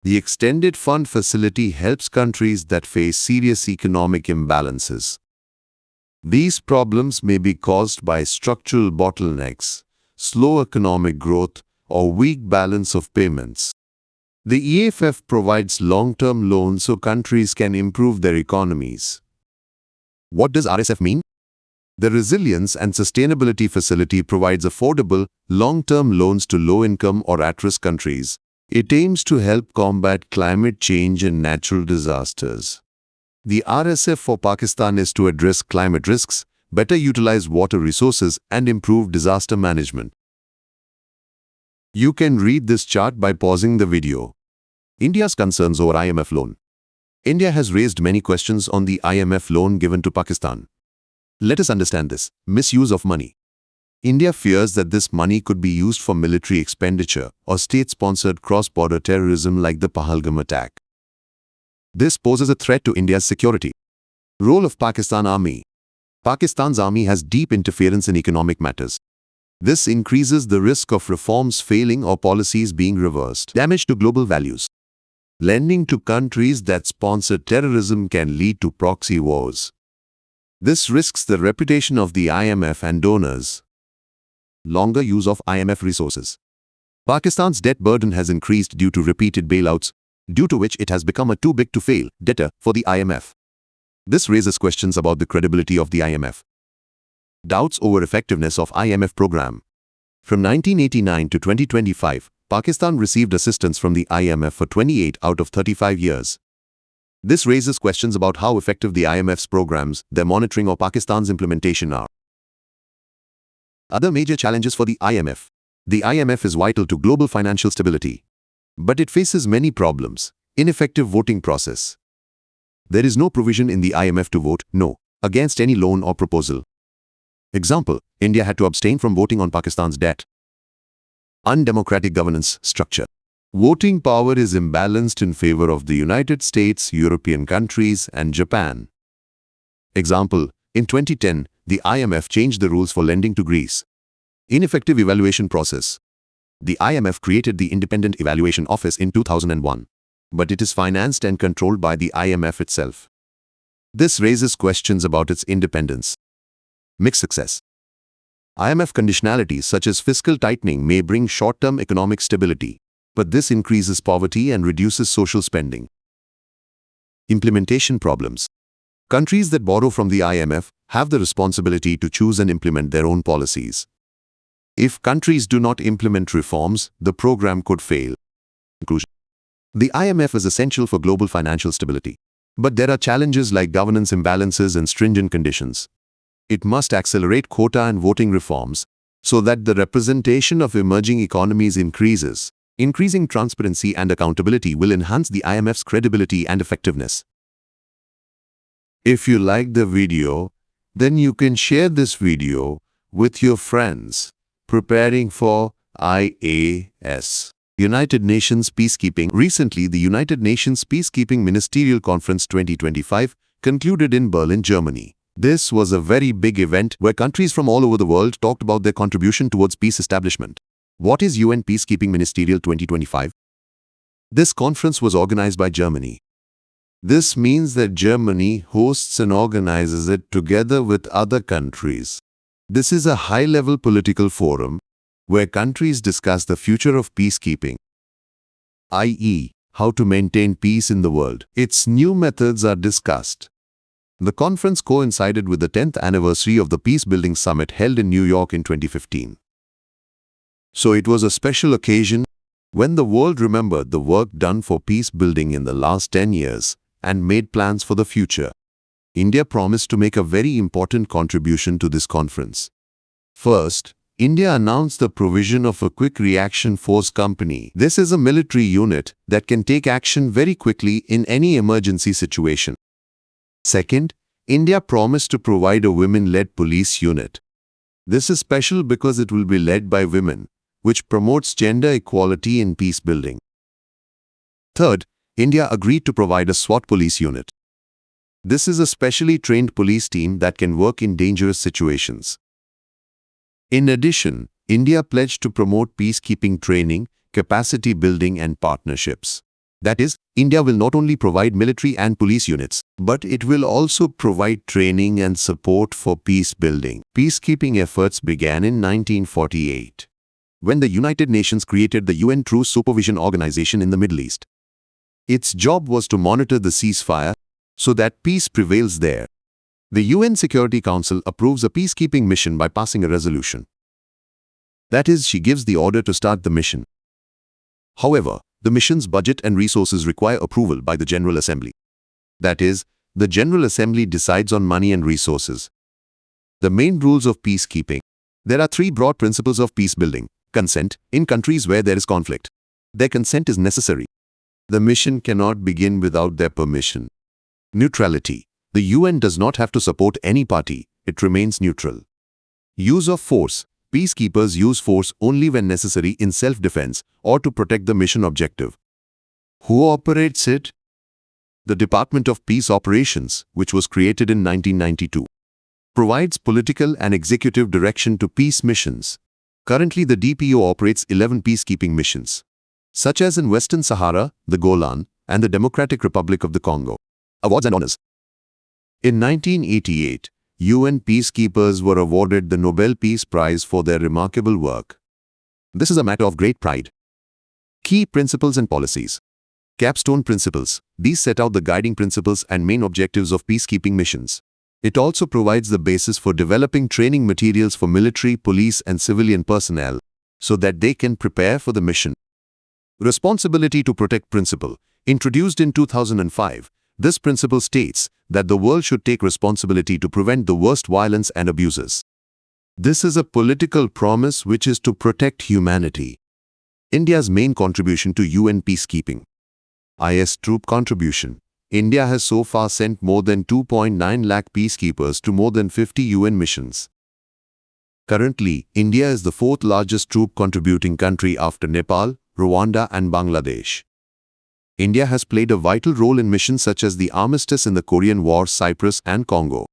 The Extended Fund Facility helps countries that face serious economic imbalances. These problems may be caused by structural bottlenecks, slow economic growth, or weak balance of payments. The EFF provides long-term loans so countries can improve their economies. What does RSF mean? The Resilience and Sustainability Facility provides affordable, long-term loans to low-income or at-risk countries. It aims to help combat climate change and natural disasters. The RSF for Pakistan is to address climate risks, better utilize water resources, and improve disaster management. You can read this chart by pausing the video. India's concerns over IMF loan. India has raised many questions on the IMF loan given to Pakistan. Let us understand this. Misuse of money. India fears that this money could be used for military expenditure or state-sponsored cross-border terrorism like the Pahalgam attack. This poses a threat to India's security. Role of Pakistan Army. Pakistan's army has deep interference in economic matters. This increases the risk of reforms failing or policies being reversed. Damage to global values. Lending to countries that sponsor terrorism can lead to proxy wars. This risks the reputation of the IMF and donors. Longer use of IMF resources. Pakistan's debt burden has increased due to repeated bailouts, due to which it has become a too-big-to-fail debtor for the IMF. This raises questions about the credibility of the IMF. Doubts over effectiveness of IMF program. From 1989 to 2025, Pakistan received assistance from the IMF for 28 out of 35 years. This raises questions about how effective the IMF's programs, their monitoring or Pakistan's implementation are. Other major challenges for the IMF. The IMF is vital to global financial stability. But it faces many problems. Ineffective voting process. There is no provision in the IMF to vote no against any loan or proposal. Example, India had to abstain from voting on Pakistan's debt. Undemocratic governance structure. Voting power is imbalanced in favor of the United States, European countries, and Japan. Example, in 2010, the IMF changed the rules for lending to Greece. Ineffective evaluation process. The IMF created the Independent Evaluation Office in 2001, but it is financed and controlled by the IMF itself. This raises questions about its independence. Mixed success. IMF conditionalities such as fiscal tightening may bring short-term economic stability, but this increases poverty and reduces social spending. Implementation problems. Countries that borrow from the IMF have the responsibility to choose and implement their own policies. If countries do not implement reforms, the program could fail. Conclusion. The IMF is essential for global financial stability, but there are challenges like governance imbalances and stringent conditions. It must accelerate quota and voting reforms so that the representation of emerging economies increases. Increasing transparency and accountability will enhance the IMF's credibility and effectiveness. If you like the video, then you can share this video with your friends. Preparing for IAS. United Nations Peacekeeping. Recently, the United Nations Peacekeeping Ministerial Conference 2025 concluded in Berlin, Germany. This was a very big event where countries from all over the world talked about their contribution towards peace establishment. What is UN Peacekeeping Ministerial 2025? This conference was organized by Germany. This means that Germany hosts and organizes it together with other countries. This is a high-level political forum where countries discuss the future of peacekeeping, i.e., how to maintain peace in the world. Its new methods are discussed. The conference coincided with the 10th anniversary of the Peacebuilding Summit held in New York in 2015. So it was a special occasion when the world remembered the work done for peace building in the last 10 years and made plans for the future. India promised to make a very important contribution to this conference. First, India announced the provision of a Quick Reaction Force Company. This is a military unit that can take action very quickly in any emergency situation. Second, India promised to provide a women-led police unit. This is special because it will be led by women, which promotes gender equality in peace building. Third, India agreed to provide a SWAT police unit. This is a specially trained police team that can work in dangerous situations. In addition, India pledged to promote peacekeeping training, capacity building and partnerships. That is, India will not only provide military and police units, but it will also provide training and support for peace building. Peacekeeping efforts began in 1948, when the United Nations created the UN Truce Supervision Organization in the Middle East. Its job was to monitor the ceasefire so that peace prevails there. The UN Security Council approves a peacekeeping mission by passing a resolution. That is, she gives the order to start the mission. However, the mission's budget and resources require approval by the General Assembly. That is, the General Assembly decides on money and resources. The main rules of peacekeeping. There are three broad principles of peace building. Consent, in countries where there is conflict. Their consent is necessary. The mission cannot begin without their permission. Neutrality. The UN does not have to support any party, it remains neutral. Use of force. Peacekeepers use force only when necessary in self-defense or to protect the mission objective. Who operates it? The Department of Peace Operations, which was created in 1992, provides political and executive direction to peace missions. Currently, the DPO operates 11 peacekeeping missions, such as in Western Sahara, the Golan, and the Democratic Republic of the Congo. Awards and honors. In 1988, UN peacekeepers were awarded the Nobel Peace Prize for their remarkable work. This is a matter of great pride. Key principles and policies. Capstone principles. These set out the guiding principles and main objectives of peacekeeping missions. It also provides the basis for developing training materials for military, police, and civilian personnel so that they can prepare for the mission. Responsibility to protect principle. Introduced in 2005, this principle states that the world should take responsibility to prevent the worst violence and abuses. This is a political promise which is to protect humanity. India's main contribution to UN peacekeeping. IS troop contribution. India has so far sent more than 2.9 lakh peacekeepers to more than 50 UN missions. Currently, India is the fourth largest troop contributing country after Nepal, Rwanda and Bangladesh. India has played a vital role in missions such as the Armistice in the Korean War, Cyprus and Congo.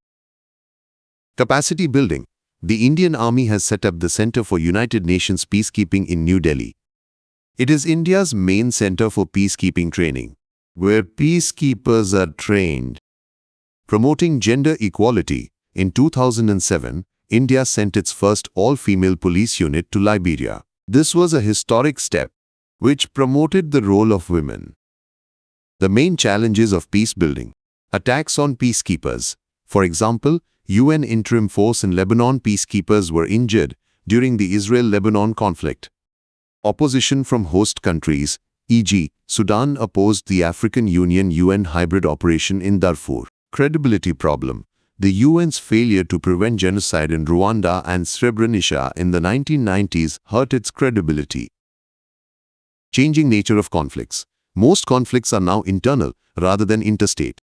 Capacity building. The Indian Army has set up the Center for United Nations Peacekeeping in New Delhi. It is India's main center for peacekeeping training, where peacekeepers are trained. Promoting gender equality. In 2007, India sent its first all-female police unit to Liberia. This was a historic step, which promoted the role of women. The main challenges of peace building. Attacks on peacekeepers. For example, UN interim force in Lebanon peacekeepers were injured during the Israel-Lebanon conflict. Opposition from host countries, e.g., Sudan opposed the African Union UN hybrid operation in Darfur. Credibility problem. The UN's failure to prevent genocide in Rwanda and Srebrenica in the 1990s hurt its credibility. Changing nature of conflicts. Most conflicts are now internal rather than interstate.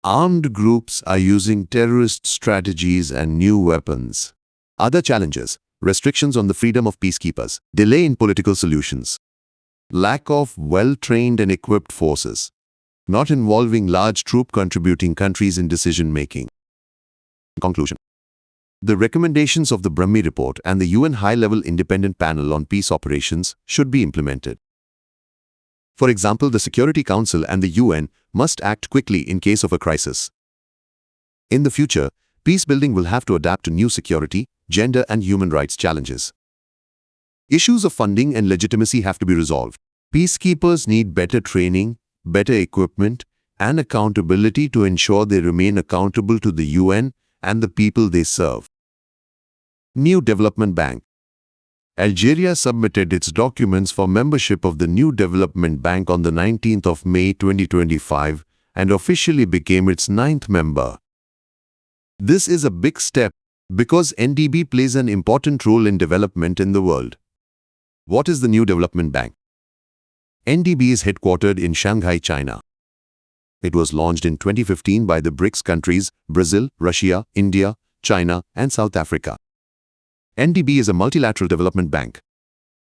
Armed groups are using terrorist strategies and new weapons. Other challenges. Restrictions on the freedom of peacekeepers. Delay in political solutions. Lack of well-trained and equipped forces. Not involving large troop-contributing countries in decision-making. Conclusion. The recommendations of the Brahmi Report and the UN High-Level Independent Panel on Peace Operations should be implemented. For example, the Security Council and the UN must act quickly in case of a crisis. In the future, peace building will have to adapt to new security, gender and human rights challenges. Issues of funding and legitimacy have to be resolved. Peacekeepers need better training, better equipment, and accountability to ensure they remain accountable to the UN and the people they serve. New Development Bank. Algeria submitted its documents for membership of the New Development Bank on the 19th of May 2025 and officially became its 9th member. This is a big step Because NDB plays an important role in development in the world. What is the New Development Bank? NDB is headquartered in Shanghai, China. It was launched in 2015 by the BRICS countries Brazil, Russia, India, China, and South Africa. NDB is a multilateral development bank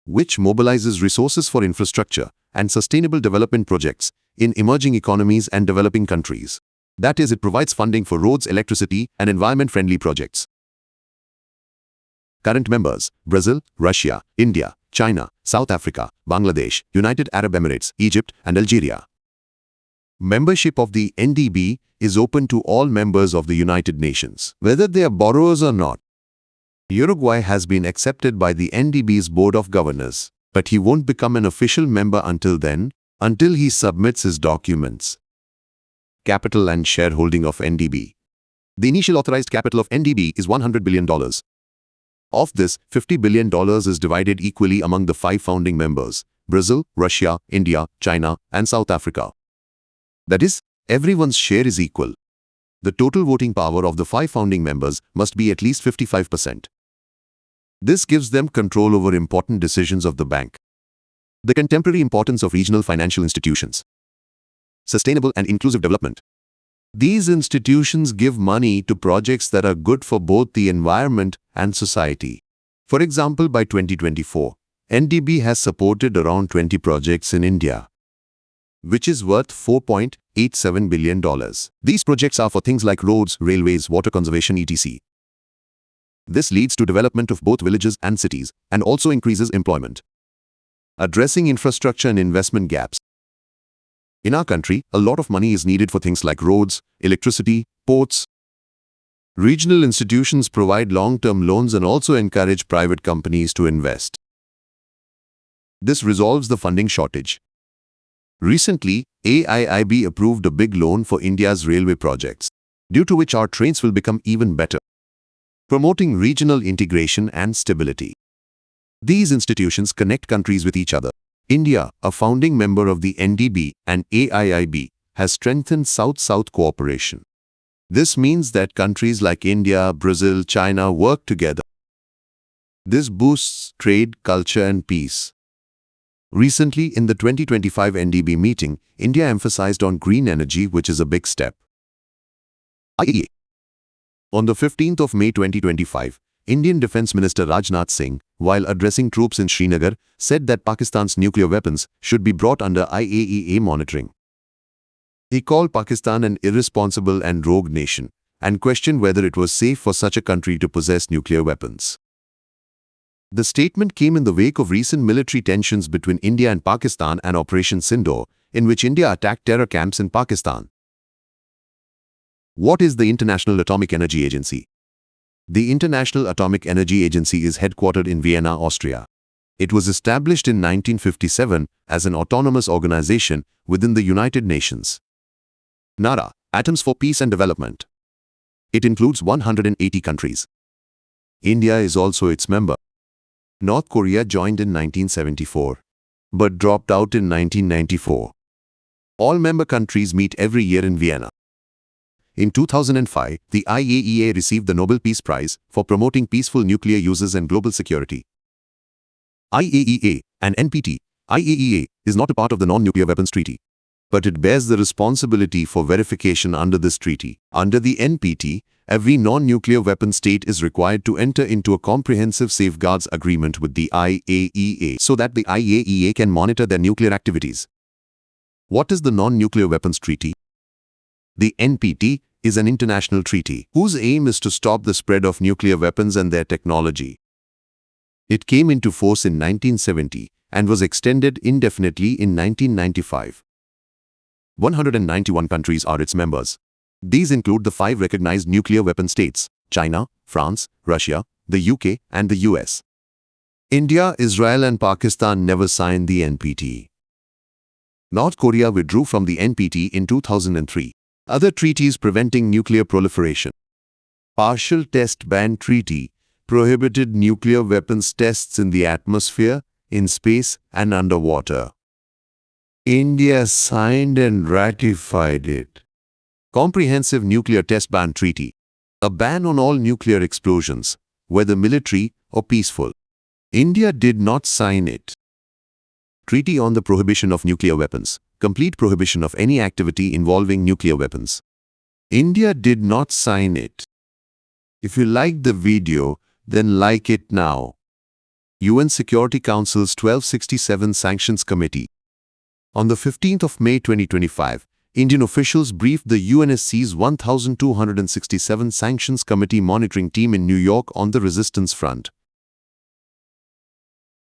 which mobilizes resources for infrastructure and sustainable development projects in emerging economies and developing countries. That is, it provides funding for roads, electricity, and environment-friendly projects. Current members: Brazil, Russia, India, China, South Africa, Bangladesh, United Arab Emirates, Egypt, and Algeria. Membership of the NDB is open to all members of the United Nations, whether they are borrowers or not. Uruguay has been accepted by the NDB's Board of Governors, but he won't become an official member until he submits his documents. Capital and shareholding of NDB. The initial authorized capital of NDB is $100 billion. Of this, $50 billion is divided equally among the 5 founding members: Brazil, Russia, India, China, and South Africa. That is, everyone's share is equal. The total voting power of the 5 founding members must be at least 55%. This gives them control over important decisions of the bank. The contemporary importance of regional financial institutions. Sustainable and inclusive development. These institutions give money to projects that are good for both the environment and society. For example, by 2024, NDB has supported around 20 projects in India, which is worth $4.87 billion. These projects are for things like roads, railways, water conservation, etc. This leads to development of both villages and cities, and also increases employment. Addressing infrastructure and investment gaps. In our country, a lot of money is needed for things like roads, electricity, ports. Regional institutions provide long-term loans and also encourage private companies to invest. This resolves the funding shortage. Recently, AIIB approved a big loan for India's railway projects, due to which our trains will become even better, promoting regional integration and stability. These institutions connect countries with each other. India, a founding member of the NDB and AIIB, has strengthened South-South cooperation. This means that countries like India, Brazil, China work together. This boosts trade, culture, and peace. Recently, in the 2025 NDB meeting, India emphasized on green energy, which is a big step. IAEA. On the 15th of May 2025, Indian Defence Minister Rajnath Singh, while addressing troops in Srinagar, said that Pakistan's nuclear weapons should be brought under IAEA monitoring. He called Pakistan an irresponsible and rogue nation and questioned whether it was safe for such a country to possess nuclear weapons. The statement came in the wake of recent military tensions between India and Pakistan and Operation Sindoor, in which India attacked terror camps in Pakistan. What is the International Atomic Energy Agency? The International Atomic Energy Agency is headquartered in Vienna, Austria. It was established in 1957 as an autonomous organization within the United Nations. NARA, Atoms for Peace and Development. It includes 180 countries. India is also its member. North Korea joined in 1974, but dropped out in 1994. All member countries meet every year in Vienna. In 2005, the IAEA received the Nobel Peace Prize for promoting peaceful nuclear uses and global security. IAEA and NPT. IAEA is not a part of the Non-Nuclear Weapons Treaty, but it bears the responsibility for verification under this treaty. Under the NPT, every non-nuclear weapon state is required to enter into a comprehensive safeguards agreement with the IAEA so that the IAEA can monitor their nuclear activities. What is the Non-Nuclear Weapons Treaty? The NPT is an international treaty whose aim is to stop the spread of nuclear weapons and their technology. It came into force in 1970 and was extended indefinitely in 1995. 191 countries are its members. These include the 5 recognized nuclear weapon states: China, France, Russia, the UK, and the US. India, Israel, and Pakistan never signed the NPT. North Korea withdrew from the NPT in 2003. Other treaties preventing nuclear proliferation. Partial Test Ban Treaty prohibited nuclear weapons tests in the atmosphere, in space, and underwater. India signed and ratified it. Comprehensive Nuclear Test Ban Treaty. a ban on all nuclear explosions, whether military or peaceful. India did not sign it. Treaty on the Prohibition of Nuclear Weapons, complete prohibition of any activity involving nuclear weapons. India did not sign it. If you liked the video, then like it now. UN Security Council's 1267 Sanctions Committee. On the 15th of May 2025, Indian officials briefed the UNSC's 1267 Sanctions Committee monitoring team in New York on the resistance front.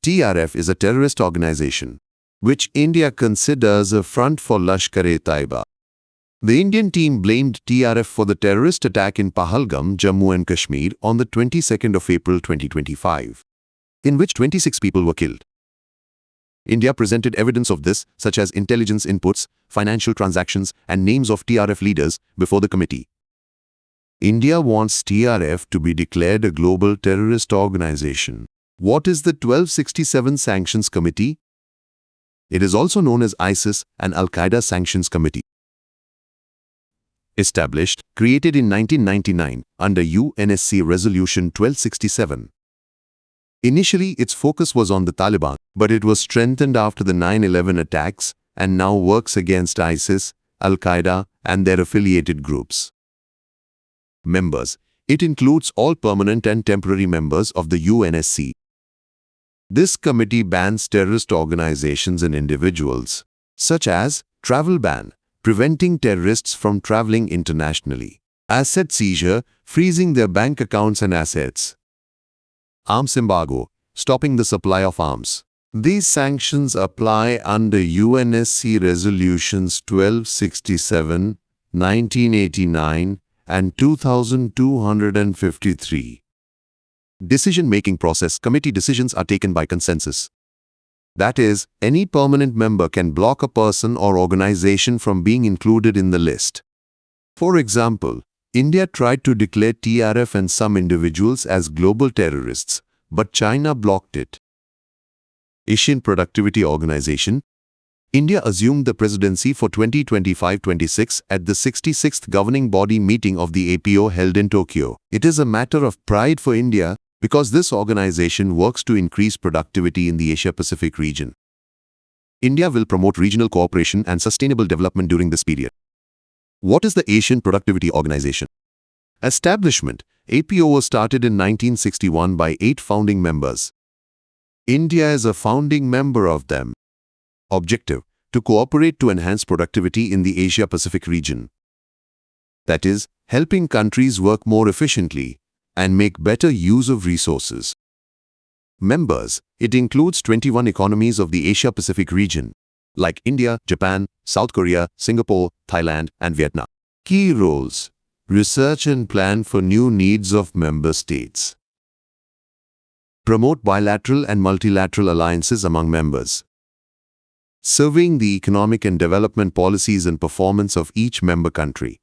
TRF is a terrorist organization, which India considers a front for Lashkar-e-Taiba. The Indian team blamed TRF for the terrorist attack in Pahalgam, Jammu and Kashmir on the 22nd of April 2025, in which 26 people were killed. India presented evidence of this, such as intelligence inputs, financial transactions, and names of TRF leaders, before the committee. India wants TRF to be declared a global terrorist organization. What is the 1267 Sanctions Committee? It is also known as ISIS and Al-Qaeda Sanctions Committee. Established, created in 1999 under UNSC Resolution 1267. Initially, its focus was on the Taliban, but it was strengthened after the 9/11 attacks and now works against ISIS, Al-Qaeda, and their affiliated groups. Members. It includes all permanent and temporary members of the UNSC. This committee bans terrorist organizations and individuals, such as travel ban, preventing terrorists from traveling internationally, asset seizure, freezing their bank accounts and assets, arms embargo, stopping the supply of arms. These sanctions apply under UNSC Resolutions 1267, 1989, and 2253. Decision-making process. Committee decisions are taken by consensus. That is, any permanent member can block a person or organization from being included in the list. For example, India tried to declare TRF and some individuals as global terrorists, but China blocked it. Asian Productivity Organization. India assumed the presidency for 2025-26 at the 66th governing body meeting of the APO held in Tokyo. It is a matter of pride for India because this organization works to increase productivity in the Asia-Pacific region. India will promote regional cooperation and sustainable development during this period. What is the Asian Productivity Organization? Establishment. APO was started in 1961 by 8 founding members. India is a founding member of them. Objective: to cooperate to enhance productivity in the Asia-Pacific region. That is, helping countries work more efficiently and make better use of resources. Members. It includes 21 economies of the Asia-Pacific region, like India, Japan, South Korea, Singapore, Thailand, and Vietnam. Key roles: research and plan for new needs of member states. Promote bilateral and multilateral alliances among members. Surveying the economic and development policies and performance of each member country.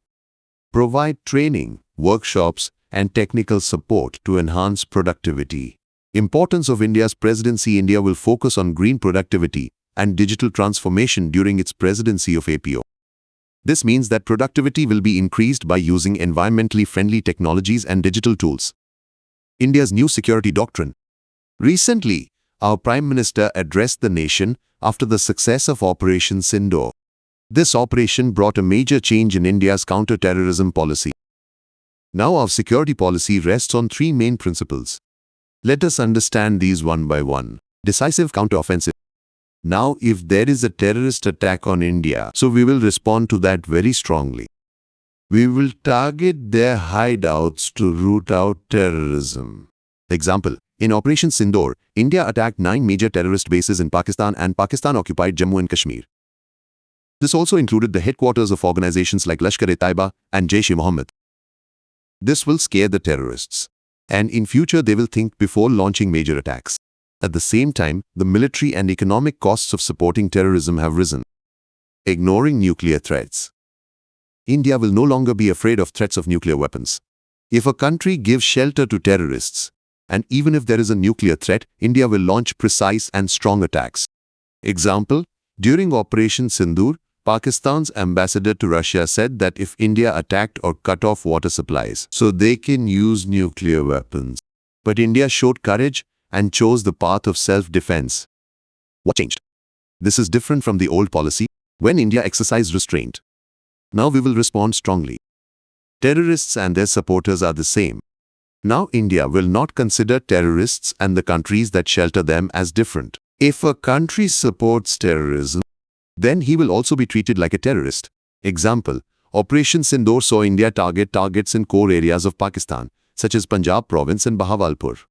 Provide training, workshops, and technical support to enhance productivity. Importance of India's presidency. India will focus on green productivity and digital transformation during its presidency of APO. This means that productivity will be increased by using environmentally friendly technologies and digital tools. India's new security doctrine. Recently, our Prime Minister addressed the nation after the success of Operation Sindoor. This operation brought a major change in India's counter-terrorism policy. Now our security policy rests on 3 main principles. Let us understand these one by one. Decisive counter-offensive. Now, if there is a terrorist attack on India, so we will respond to that very strongly. We will target their hideouts to root out terrorism. Example: in Operation Sindoor, India attacked 9 major terrorist bases in Pakistan and Pakistan-occupied Jammu and Kashmir. This also included the headquarters of organizations like Lashkar-e-Taiba and Jaish-e-Mohammed. This will scare the terrorists, and in future they will think before launching major attacks. At the same time, the military and economic costs of supporting terrorism have risen. Ignoring nuclear threats. India will no longer be afraid of threats of nuclear weapons. If a country gives shelter to terrorists, and even if there is a nuclear threat, India will launch precise and strong attacks. Example: during Operation Sindoor, Pakistan's ambassador to Russia said that if India attacked or cut off water supplies, so they can use nuclear weapons. But India showed courage and chose the path of self-defense. What changed? This is different from the old policy, when India exercised restraint. Now we will respond strongly. Terrorists and their supporters are the same. Now India will not consider terrorists and the countries that shelter them as different. If a country supports terrorism, then he will also be treated like a terrorist. Example, Operation Sindoor saw India target targets in core areas of Pakistan, such as Punjab province and Bahawalpur.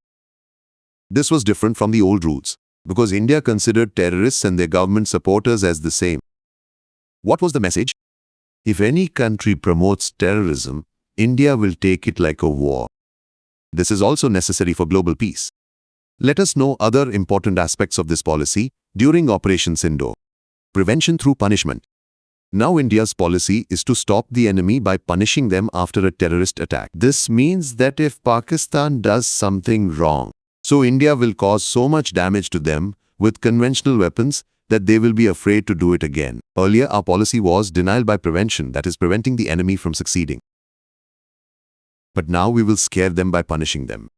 This was different from the old rules, because India considered terrorists and their government supporters as the same. What was the message? If any country promotes terrorism, India will take it like a war. This is also necessary for global peace. Let us know other important aspects of this policy during Operation Sindoor. Prevention through punishment. Now India's policy is to stop the enemy by punishing them after a terrorist attack. This means that if Pakistan does something wrong, so India will cause so much damage to them with conventional weapons that they will be afraid to do it again. Earlier, our policy was denial by prevention, that is, preventing the enemy from succeeding. But now we will scare them by punishing them.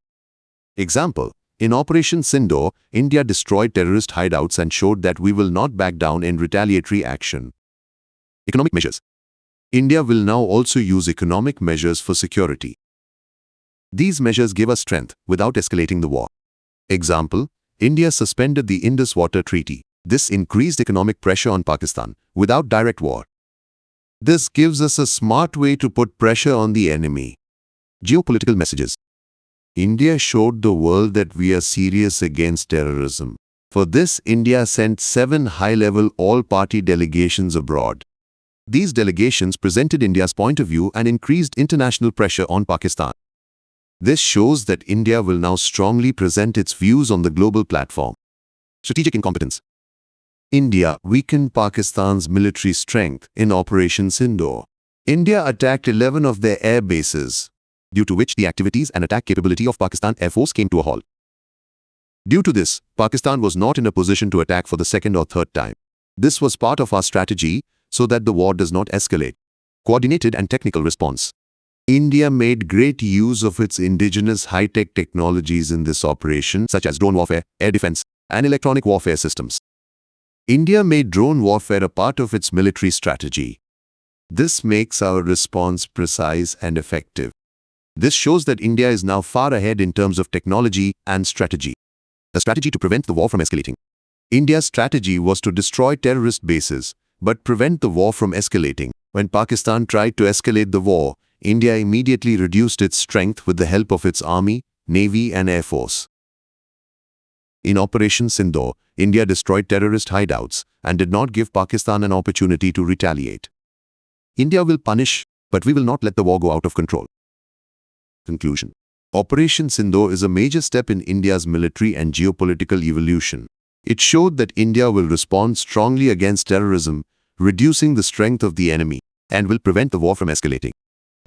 Example, in Operation Sindoor, India destroyed terrorist hideouts and showed that we will not back down in retaliatory action. Economic measures. India will now also use economic measures for security. These measures give us strength without escalating the war. Example, India suspended the Indus Water Treaty. This increased economic pressure on Pakistan without direct war. This gives us a smart way to put pressure on the enemy. Geopolitical messages. India showed the world that we are serious against terrorism. For this, India sent 7 high-level all-party delegations abroad. These delegations presented India's point of view and increased international pressure on Pakistan. This shows that India will now strongly present its views on the global platform. Strategic incompetence. India weakened Pakistan's military strength in Operation Sindoor. India attacked 11 of their air bases, due to which the activities and attack capability of Pakistan Air Force came to a halt. Due to this, Pakistan was not in a position to attack for the second or third time. This was part of our strategy so that the war does not escalate. Coordinated and technical response. India made great use of its indigenous high-tech technologies in this operation, such as drone warfare, air defense, and electronic warfare systems. India made drone warfare a part of its military strategy. This makes our response precise and effective. This shows that India is now far ahead in terms of technology and strategy. A strategy to prevent the war from escalating. India's strategy was to destroy terrorist bases, but prevent the war from escalating. When Pakistan tried to escalate the war, India immediately reduced its strength with the help of its army, navy, and air force. In Operation Sindoor, India destroyed terrorist hideouts and did not give Pakistan an opportunity to retaliate. India will punish, but we will not let the war go out of control. Conclusion. Operation Sindoor is a major step in India's military and geopolitical evolution. It showed that India will respond strongly against terrorism, reducing the strength of the enemy, and will prevent the war from escalating.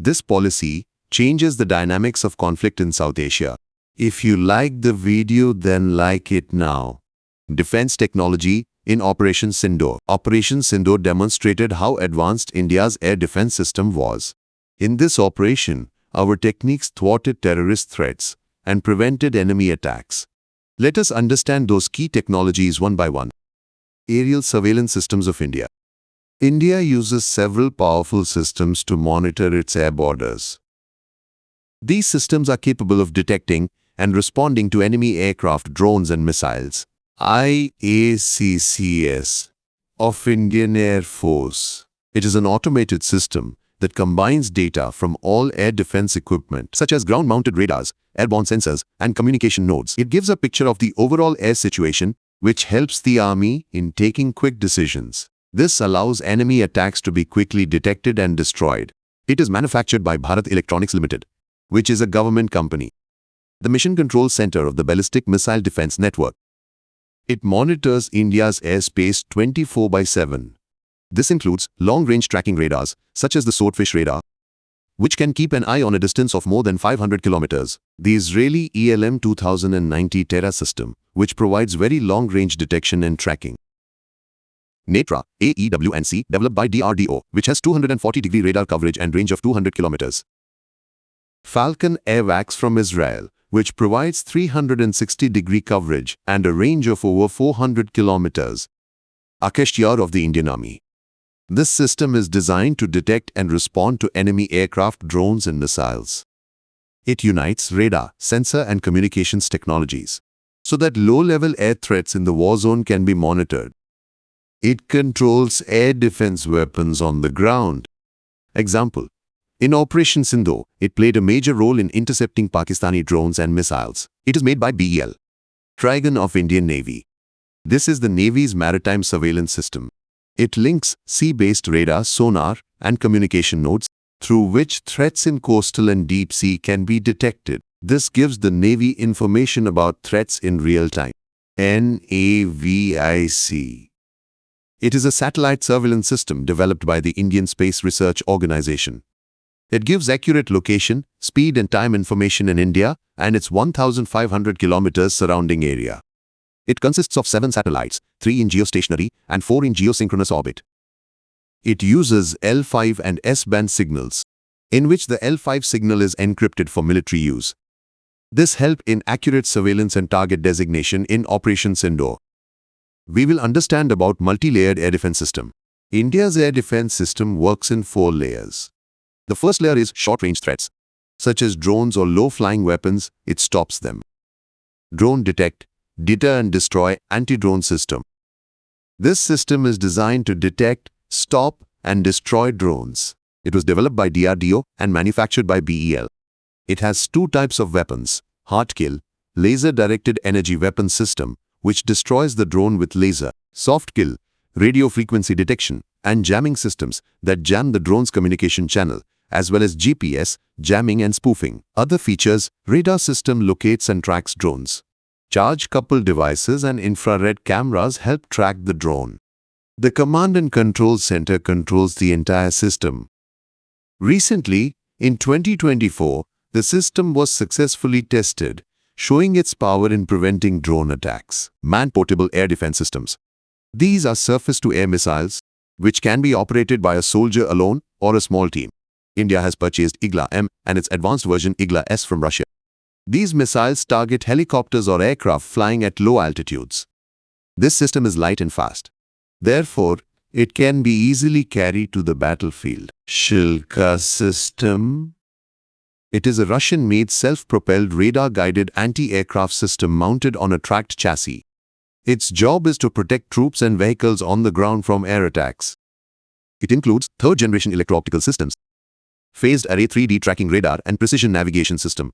This policy changes the dynamics of conflict in South Asia. If you like the video, then like it now. Defense technology in Operation Sindoor. Operation Sindoor demonstrated how advanced India's air defense system was. In this operation, our techniques thwarted terrorist threats and prevented enemy attacks. Let us understand those key technologies one by one. Aerial surveillance systems of India. India uses several powerful systems to monitor its air borders. These systems are capable of detecting and responding to enemy aircraft, drones, and missiles. IACCS of Indian Air Force. It is an automated system that combines data from all air defense equipment, such as ground-mounted radars, airborne sensors, and communication nodes. It gives a picture of the overall air situation, which helps the army in taking quick decisions. This allows enemy attacks to be quickly detected and destroyed. It is manufactured by Bharat Electronics Limited, which is a government company. The Mission Control Center of the Ballistic Missile Defense Network. It monitors India's airspace 24/7. This includes long-range tracking radars, such as the Swordfish radar, which can keep an eye on a distance of more than 500 kilometers. The Israeli ELM 2090 Terra system, which provides very long-range detection and tracking. Netra, AEWNC, developed by DRDO, which has 240-degree radar coverage and range of 200 kilometers. Falcon AWACS from Israel, which provides 360-degree coverage and a range of over 400 kilometers. HAWKEYE of the Indian Army. This system is designed to detect and respond to enemy aircraft, drones and missiles. It unites radar, sensor and communications technologies so that low-level air threats in the war zone can be monitored. It controls air defense weapons on the ground. Example: in Operation Sindoor, it played a major role in intercepting Pakistani drones and missiles. It is made by BEL. Trigon of Indian Navy. This is the Navy's maritime surveillance system. It links sea-based radar, sonar, and communication nodes through which threats in coastal and deep sea can be detected. This gives the Navy information about threats in real time. NAVIC. It is a satellite surveillance system developed by the Indian Space Research Organization. It gives accurate location, speed and time information in India and its 1,500 kilometers surrounding area. It consists of 7 satellites, 3 in geostationary and 4 in geosynchronous orbit. It uses L5 and S-band signals, in which the L5 signal is encrypted for military use. This helped in accurate surveillance and target designation in Operation Sindoor. We will understand about multi-layered air defense system. India's air defense system works in 4 layers. The first layer is short-range threats, such as drones or low-flying weapons. It stops them. Drone detect, deter and destroy anti-drone system. This system is designed to detect, stop and destroy drones. It was developed by DRDO and manufactured by BEL. It has 2 types of weapons: hard kill, laser-directed energy weapon system, which destroys the drone with laser; soft kill, radio frequency detection, and jamming systems that jam the drone's communication channel, as well as GPS, jamming and spoofing. Other features: radar system locates and tracks drones. Charge-coupled devices and infrared cameras help track the drone. The command and control center controls the entire system. Recently, in 2024, the system was successfully tested, showing its power in preventing drone attacks. Man-portable air defense systems. These are surface-to-air missiles, which can be operated by a soldier alone or a small team. India has purchased IGLA-M and its advanced version IGLA-S from Russia. These missiles target helicopters or aircraft flying at low altitudes. This system is light and fast. Therefore, it can be easily carried to the battlefield. Shilka system. It is a Russian-made self-propelled radar-guided anti-aircraft system mounted on a tracked chassis. Its job is to protect troops and vehicles on the ground from air attacks. It includes third-generation electro-optical systems, phased array 3D tracking radar and precision navigation system.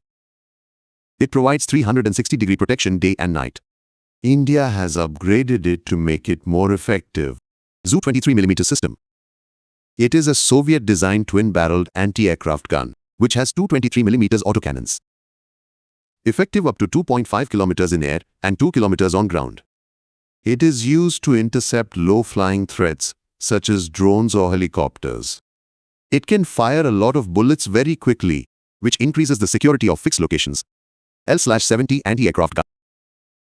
It provides 360-degree protection day and night. India has upgraded it to make it more effective. Zu 23mm system. It is a Soviet-designed twin-barreled anti-aircraft gun, which has 223mm autocannons. Effective up to 2.5 kilometers in air and 2 kilometers on ground. It is used to intercept low-flying threats, such as drones or helicopters. It can fire a lot of bullets very quickly, which increases the security of fixed locations. L/70 anti-aircraft gun.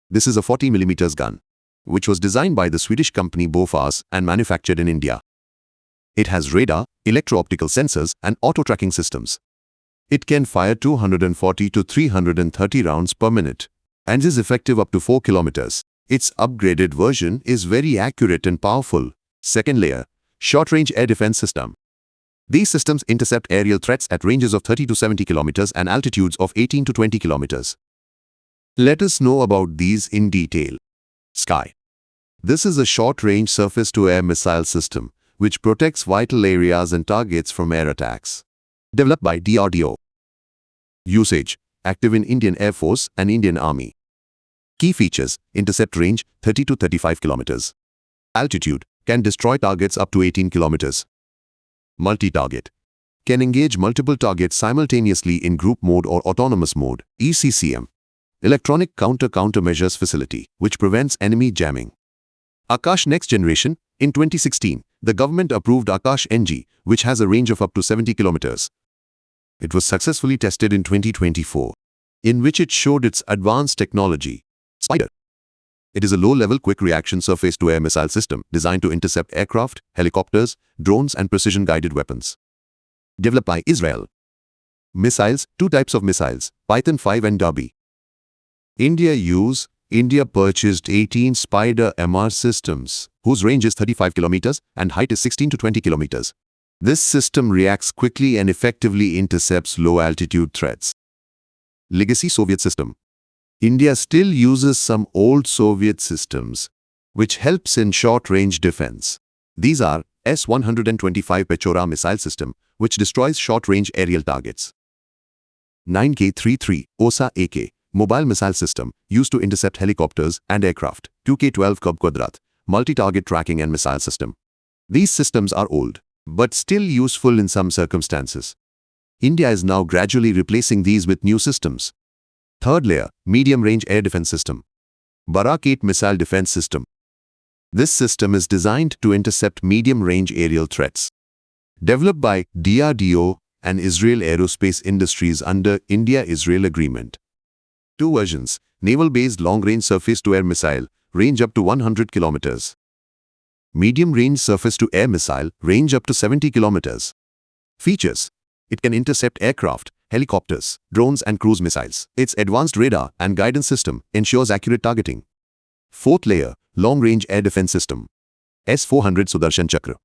This is a 40mm gun, which was designed by the Swedish company Bofors and manufactured in India. It has radar, electro-optical sensors, and auto-tracking systems. It can fire 240 to 330 rounds per minute and is effective up to 4 kilometers. Its upgraded version is very accurate and powerful. Second layer, short-range air defense system. These systems intercept aerial threats at ranges of 30 to 70 kilometers and altitudes of 18 to 20 kilometers. Let us know about these in detail. Sky. This is a short-range surface-to-air missile system which protects vital areas and targets from air attacks. Developed by DRDO. Usage: active in Indian Air Force and Indian Army. Key features: intercept range 30 to 35 kilometers. Altitude: can destroy targets up to 18 kilometers. Multi-target: can engage multiple targets simultaneously in group mode or autonomous mode. ECCM: electronic countermeasures facility, which prevents enemy jamming. Akash Next Generation. In 2016, the government approved Akash NG, which has a range of up to 70 kilometers. It was successfully tested in 2024, in which it showed its advanced technology. Spider. It is a low-level quick-reaction surface-to-air missile system designed to intercept aircraft, helicopters, drones and precision-guided weapons. Developed by Israel. Missiles, two types of missiles, Python 5 and Derby. India purchased 18 Spider MR systems, whose range is 35 kilometers and height is 16 to 20 kilometers. This system reacts quickly and effectively intercepts low-altitude threats. Legacy Soviet system. India still uses some old Soviet systems, which helps in short-range defense. These are S-125 Pechora missile system, which destroys short-range aerial targets. 9K-33 OSA-AK mobile missile system used to intercept helicopters and aircraft. 2K-12 Cub Quadrat multi-target tracking and missile system. These systems are old, but still useful in some circumstances. India is now gradually replacing these with new systems. Third layer, medium-range air defense system. Barak-8 missile defense system. This system is designed to intercept medium-range aerial threats. Developed by DRDO and Israel Aerospace Industries under India-Israel Agreement. Two versions, naval-based long-range surface-to-air missile, range up to 100 kilometers. Medium-range surface-to-air missile, range up to 70 kilometers. Features: it can intercept aircraft, helicopters, drones and cruise missiles. Its advanced radar and guidance system ensures accurate targeting. Fourth layer, long-range air defense system. S-400 Sudarshan Chakra.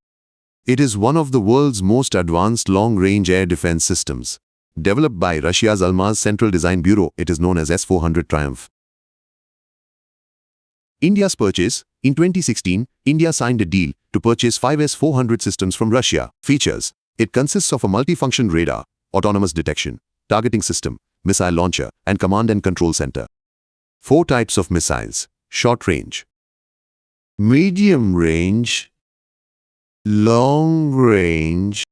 It is one of the world's most advanced long-range air defense systems. Developed by Russia's Almaz Central Design Bureau, it is known as S-400 Triumph. India's purchase. In 2016, India signed a deal to purchase 5 S-400 systems from Russia. Features: it consists of a multi-function radar, autonomous detection, targeting system, missile launcher, and command and control center. 4 types of missiles: short range, medium range, long range,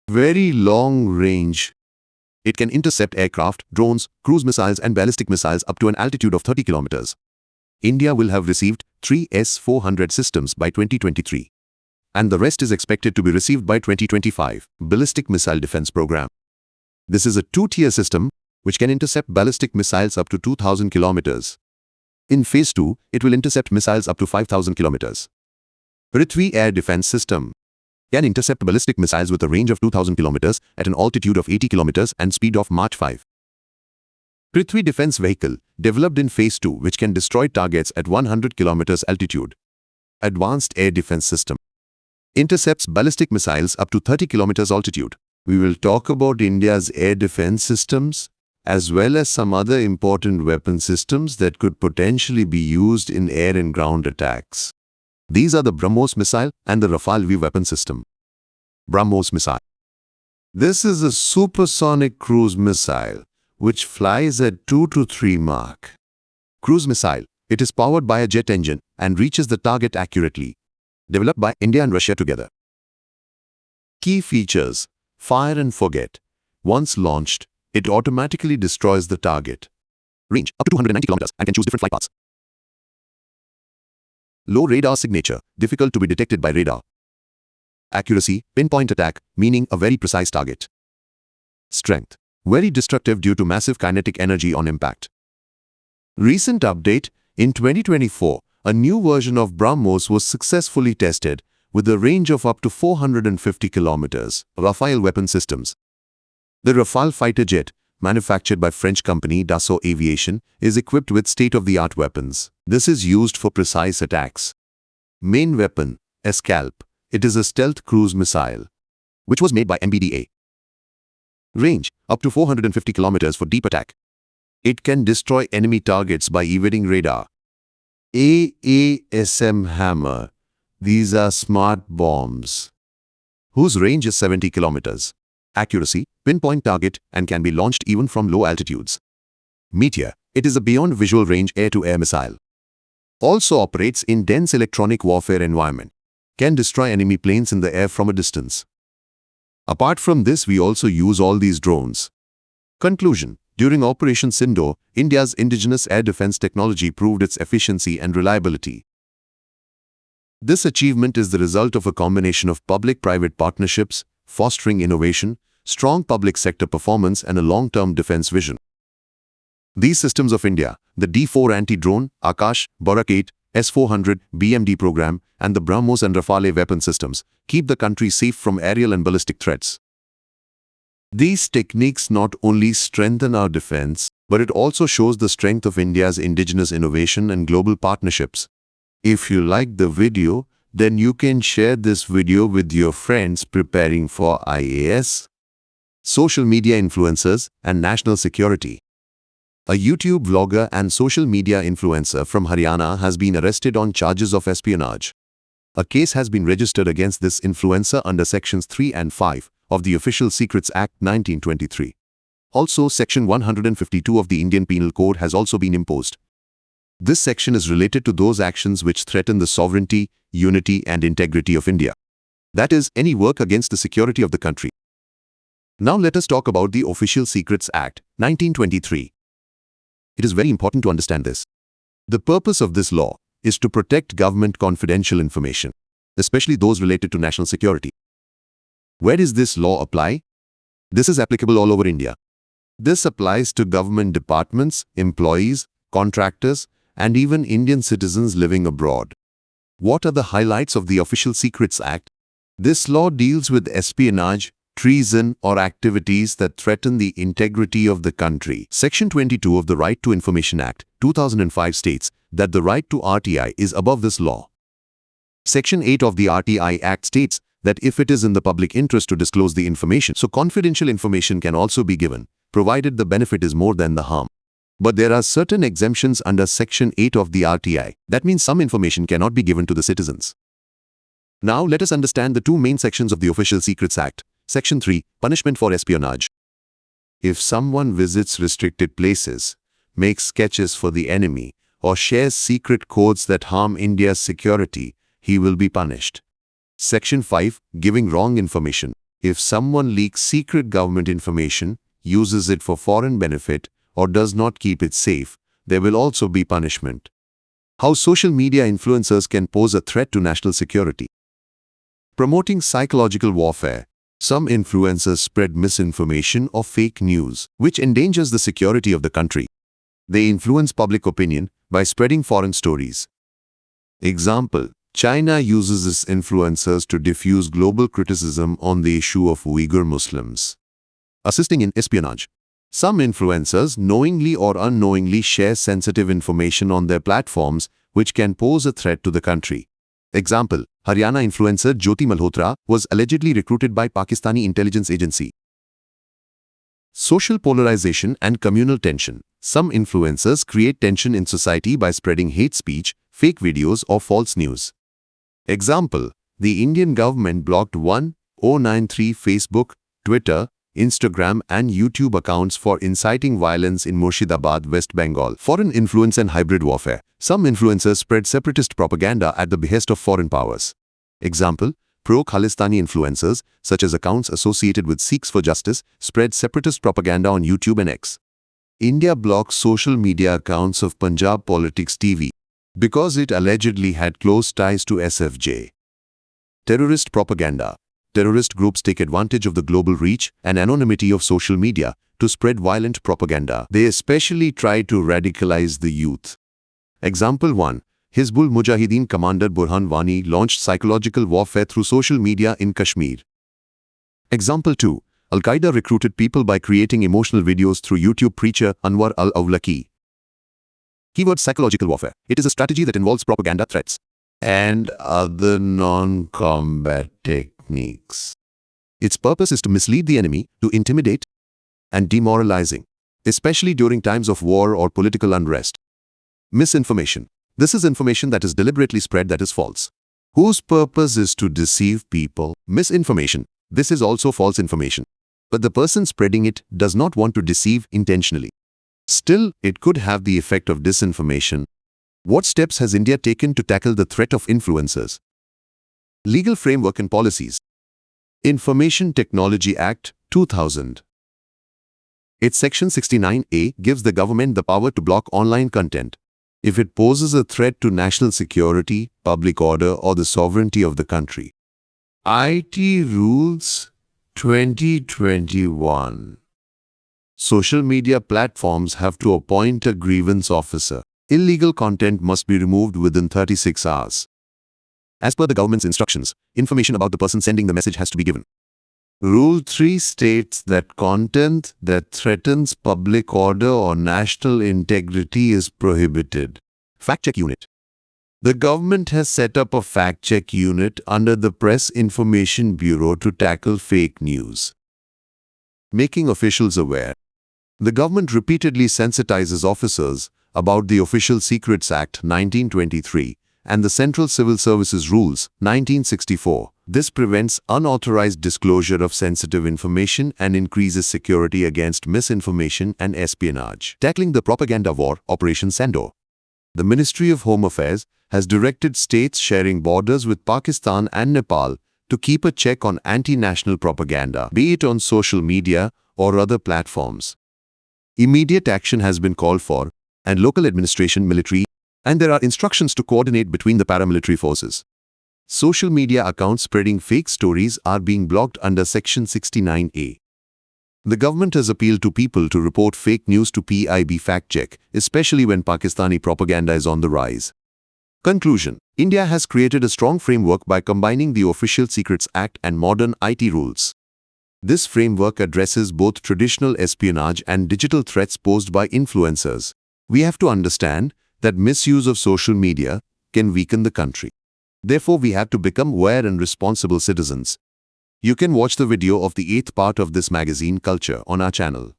very long range. It can intercept aircraft, drones, cruise missiles and ballistic missiles up to an altitude of 30 kilometers. India will have received 3 S-400 systems by 2023. And the rest is expected to be received by 2025. Ballistic Missile Defense Program. This is a 2-tier system which can intercept ballistic missiles up to 2,000 kilometers. In Phase 2, it will intercept missiles up to 5,000 kilometers. Prithvi Air Defense System can intercept ballistic missiles with a range of 2,000 kilometers at an altitude of 80 kilometers and speed of Mach 5. Prithvi Defense Vehicle, developed in Phase 2, which can destroy targets at 100 kilometers altitude. Advanced Air Defense System intercepts ballistic missiles up to 30 kilometers altitude. We will talk about India's air defense systems, as well as some other important weapon systems that could potentially be used in air and ground attacks. These are the BrahMos missile and the Rafale V weapon system. BrahMos missile. This is a supersonic cruise missile, which flies at 2 to 3 Mach. Cruise missile. It is powered by a jet engine and reaches the target accurately. Developed by India and Russia together. Key features: fire and forget. Once launched, it automatically destroys the target. Range up to 290 kilometers and can choose different flight paths. Low radar signature, difficult to be detected by radar. Accuracy, pinpoint attack, meaning a very precise target. Strength, very destructive due to massive kinetic energy on impact. Recent update: in 2024, a new version of BrahMos was successfully tested with a range of up to 450 kilometers. Rafale weapon systems. The Rafale fighter jet, manufactured by French company Dassault Aviation, is equipped with state-of-the-art weapons. This is used for precise attacks. Main weapon, Escalp. It is a stealth cruise missile, which was made by MBDA. Range, up to 450 kilometers for deep attack. It can destroy enemy targets by evading radar. AASM Hammer. These are smart bombs, whose range is 70 kilometers. Accuracy, pinpoint target, and can be launched even from low altitudes. Meteor. It is a beyond visual range air-to-air missile. Also operates in dense electronic warfare environment. Can destroy enemy planes in the air from a distance. Apart from this, we also use all these drones. Conclusion. During Operation Sindoor, India's indigenous air defense technology proved its efficiency and reliability. This achievement is the result of a combination of public-private partnerships, fostering innovation, strong public sector performance, and a long-term defense vision. These systems of India, the D4 anti-drone, Akash, Barak-8, S-400, BMD program, and the BrahMos and Rafale weapon systems, keep the country safe from aerial and ballistic threats. These techniques not only strengthen our defense, but it also shows the strength of India's indigenous innovation and global partnerships. If you like the video, then you can share this video with your friends preparing for IAS, social media influencers, and national security. A YouTube vlogger and social media influencer from Haryana has been arrested on charges of espionage. A case has been registered against this influencer under Sections 3 and 5 of the Official Secrets Act 1923. Also, Section 152 of the Indian Penal Code has also been imposed. This section is related to those actions which threaten the sovereignty, unity, and integrity of India. That is, any work against the security of the country. Now let us talk about the Official Secrets Act 1923. It is very important to understand this. The purpose of this law is to protect government confidential information, especially those related to national security. Where does this law apply? This is applicable all over India. This applies to government departments, employees, contractors, and even Indian citizens living abroad. What are the highlights of the Official Secrets Act? This law deals with espionage, treason, or activities that threaten the integrity of the country. Section 22 of the Right to Information Act, 2005 states that the right to RTI is above this law. Section 8 of the RTI Act states that if it is in the public interest to disclose the information, so confidential information can also be given, provided the benefit is more than the harm. But there are certain exemptions under Section 8 of the RTI. That means some information cannot be given to the citizens. Now let us understand the two main sections of the Official Secrets Act. Section 3, Punishment for Espionage. If someone visits restricted places, makes sketches for the enemy, or shares secret codes that harm India's security, he will be punished. Section 5, Giving wrong information. If someone leaks secret government information, uses it for foreign benefit, or does not keep it safe, there will also be punishment. How social media influencers can pose a threat to national security. Promoting psychological warfare. Some influencers spread misinformation or fake news, which endangers the security of the country. They influence public opinion by spreading foreign stories. Example: China uses its influencers to diffuse global criticism on the issue of Uyghur Muslims. Assisting in espionage. Some influencers knowingly or unknowingly share sensitive information on their platforms which can pose a threat to the country. Example: Haryana influencer Jyoti Malhotra was allegedly recruited by Pakistani intelligence agency. Social polarization and communal tension. Some influencers create tension in society by spreading hate speech, fake videos, or false news. Example: the Indian government blocked 1093 Facebook, Twitter, Instagram, and YouTube accounts for inciting violence in Murshidabad, West Bengal. Foreign influence and hybrid warfare. Some influencers spread separatist propaganda at the behest of foreign powers. Example: pro-Khalistani influencers, such as accounts associated with Sikhs for Justice, spread separatist propaganda on YouTube and X. India blocks social media accounts of Punjab Politics TV because it allegedly had close ties to SFJ. Terrorist propaganda. Terrorist groups take advantage of the global reach and anonymity of social media to spread violent propaganda. They especially try to radicalize the youth. Example 1. Hizbul Mujahideen commander Burhan Wani launched psychological warfare through social media in Kashmir. Example 2. Al-Qaeda recruited people by creating emotional videos through YouTube preacher Anwar al-Awlaki. Keyword: psychological warfare. It is a strategy that involves propaganda, threats, and other non-combat techniques. Its purpose is to mislead the enemy, to intimidate and demoralizing, especially during times of war or political unrest. Misinformation. This is information that is deliberately spread that is false, whose purpose is to deceive people. Misinformation. This is also false information, but the person spreading it does not want to deceive intentionally. Still, it could have the effect of disinformation. What steps has India taken to tackle the threat of influencers? Legal framework and policies. Information Technology Act, 2000. Its Section 69A gives the government the power to block online content if it poses a threat to national security, public order, or the sovereignty of the country. IT Rules 2021. Social media platforms have to appoint a grievance officer. Illegal content must be removed within 36 hours. As per the government's instructions, information about the person sending the message has to be given. Rule 3 states that content that threatens public order or national integrity is prohibited. Fact-check unit. The government has set up a fact-check unit under the Press Information Bureau to tackle fake news. Making officials aware. The government repeatedly sensitizes officers about the Official Secrets Act 1923 and the Central Civil Services Rules 1964. This prevents unauthorized disclosure of sensitive information and increases security against misinformation and espionage. Tackling the propaganda war, Operation Sindoor. The Ministry of Home Affairs has directed states sharing borders with Pakistan and Nepal to keep a check on anti-national propaganda, be it on social media or other platforms. Immediate action has been called for, and local administration, military, and there are instructions to coordinate between the paramilitary forces. Social media accounts spreading fake stories are being blocked under Section 69A. The government has appealed to people to report fake news to PIB fact-check, especially when Pakistani propaganda is on the rise. Conclusion. India has created a strong framework by combining the Official Secrets Act and modern IT rules. This framework addresses both traditional espionage and digital threats posed by influencers. We have to understand that misuse of social media can weaken the country. Therefore, we have to become aware and responsible citizens. You can watch the video of the 8th part of this magazine Culture on our channel.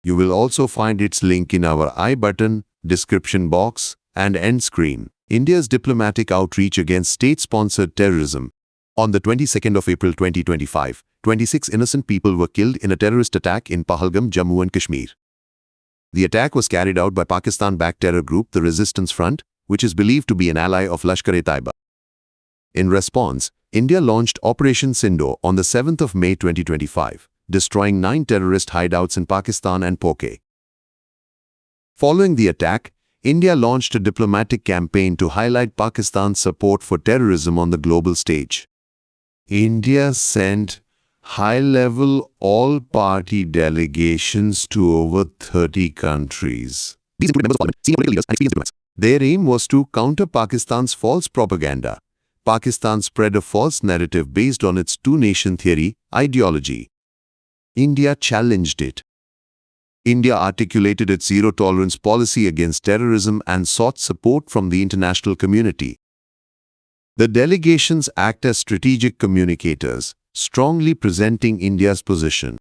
You will also find its link in our I button, description box, and end screen. India's diplomatic outreach against state-sponsored terrorism. On the 22nd of April 2025, 26 innocent people were killed in a terrorist attack in Pahalgam, Jammu and Kashmir. The attack was carried out by Pakistan-backed terror group the Resistance Front, which is believed to be an ally of Lashkar-e-Taiba. In response, India launched Operation Sindoor on the 7th of May 2025, destroying 9 terrorist hideouts in Pakistan and HAWKEYE. Following the attack, India launched a diplomatic campaign to highlight Pakistan's support for terrorism on the global stage. India sent high-level all-party delegations to over 30 countries. These include members of parliament, senior political leaders, and experienced diplomats. Their aim was to counter Pakistan's false propaganda. Pakistan spread a false narrative based on its two-nation theory ideology. India challenged it. India articulated its zero-tolerance policy against terrorism and sought support from the international community. The delegations act as strategic communicators, strongly presenting India's position.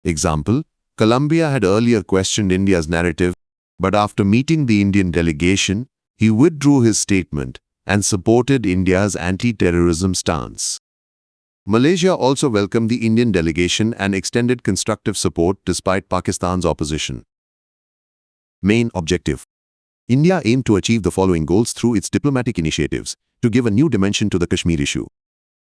Example, Colombia had earlier questioned India's narrative, but after meeting the Indian delegation, he withdrew his statement and supported India's anti-terrorism stance. Malaysia also welcomed the Indian delegation and extended constructive support despite Pakistan's opposition. Main objective. India aimed to achieve the following goals through its diplomatic initiatives to give a new dimension to the Kashmir issue.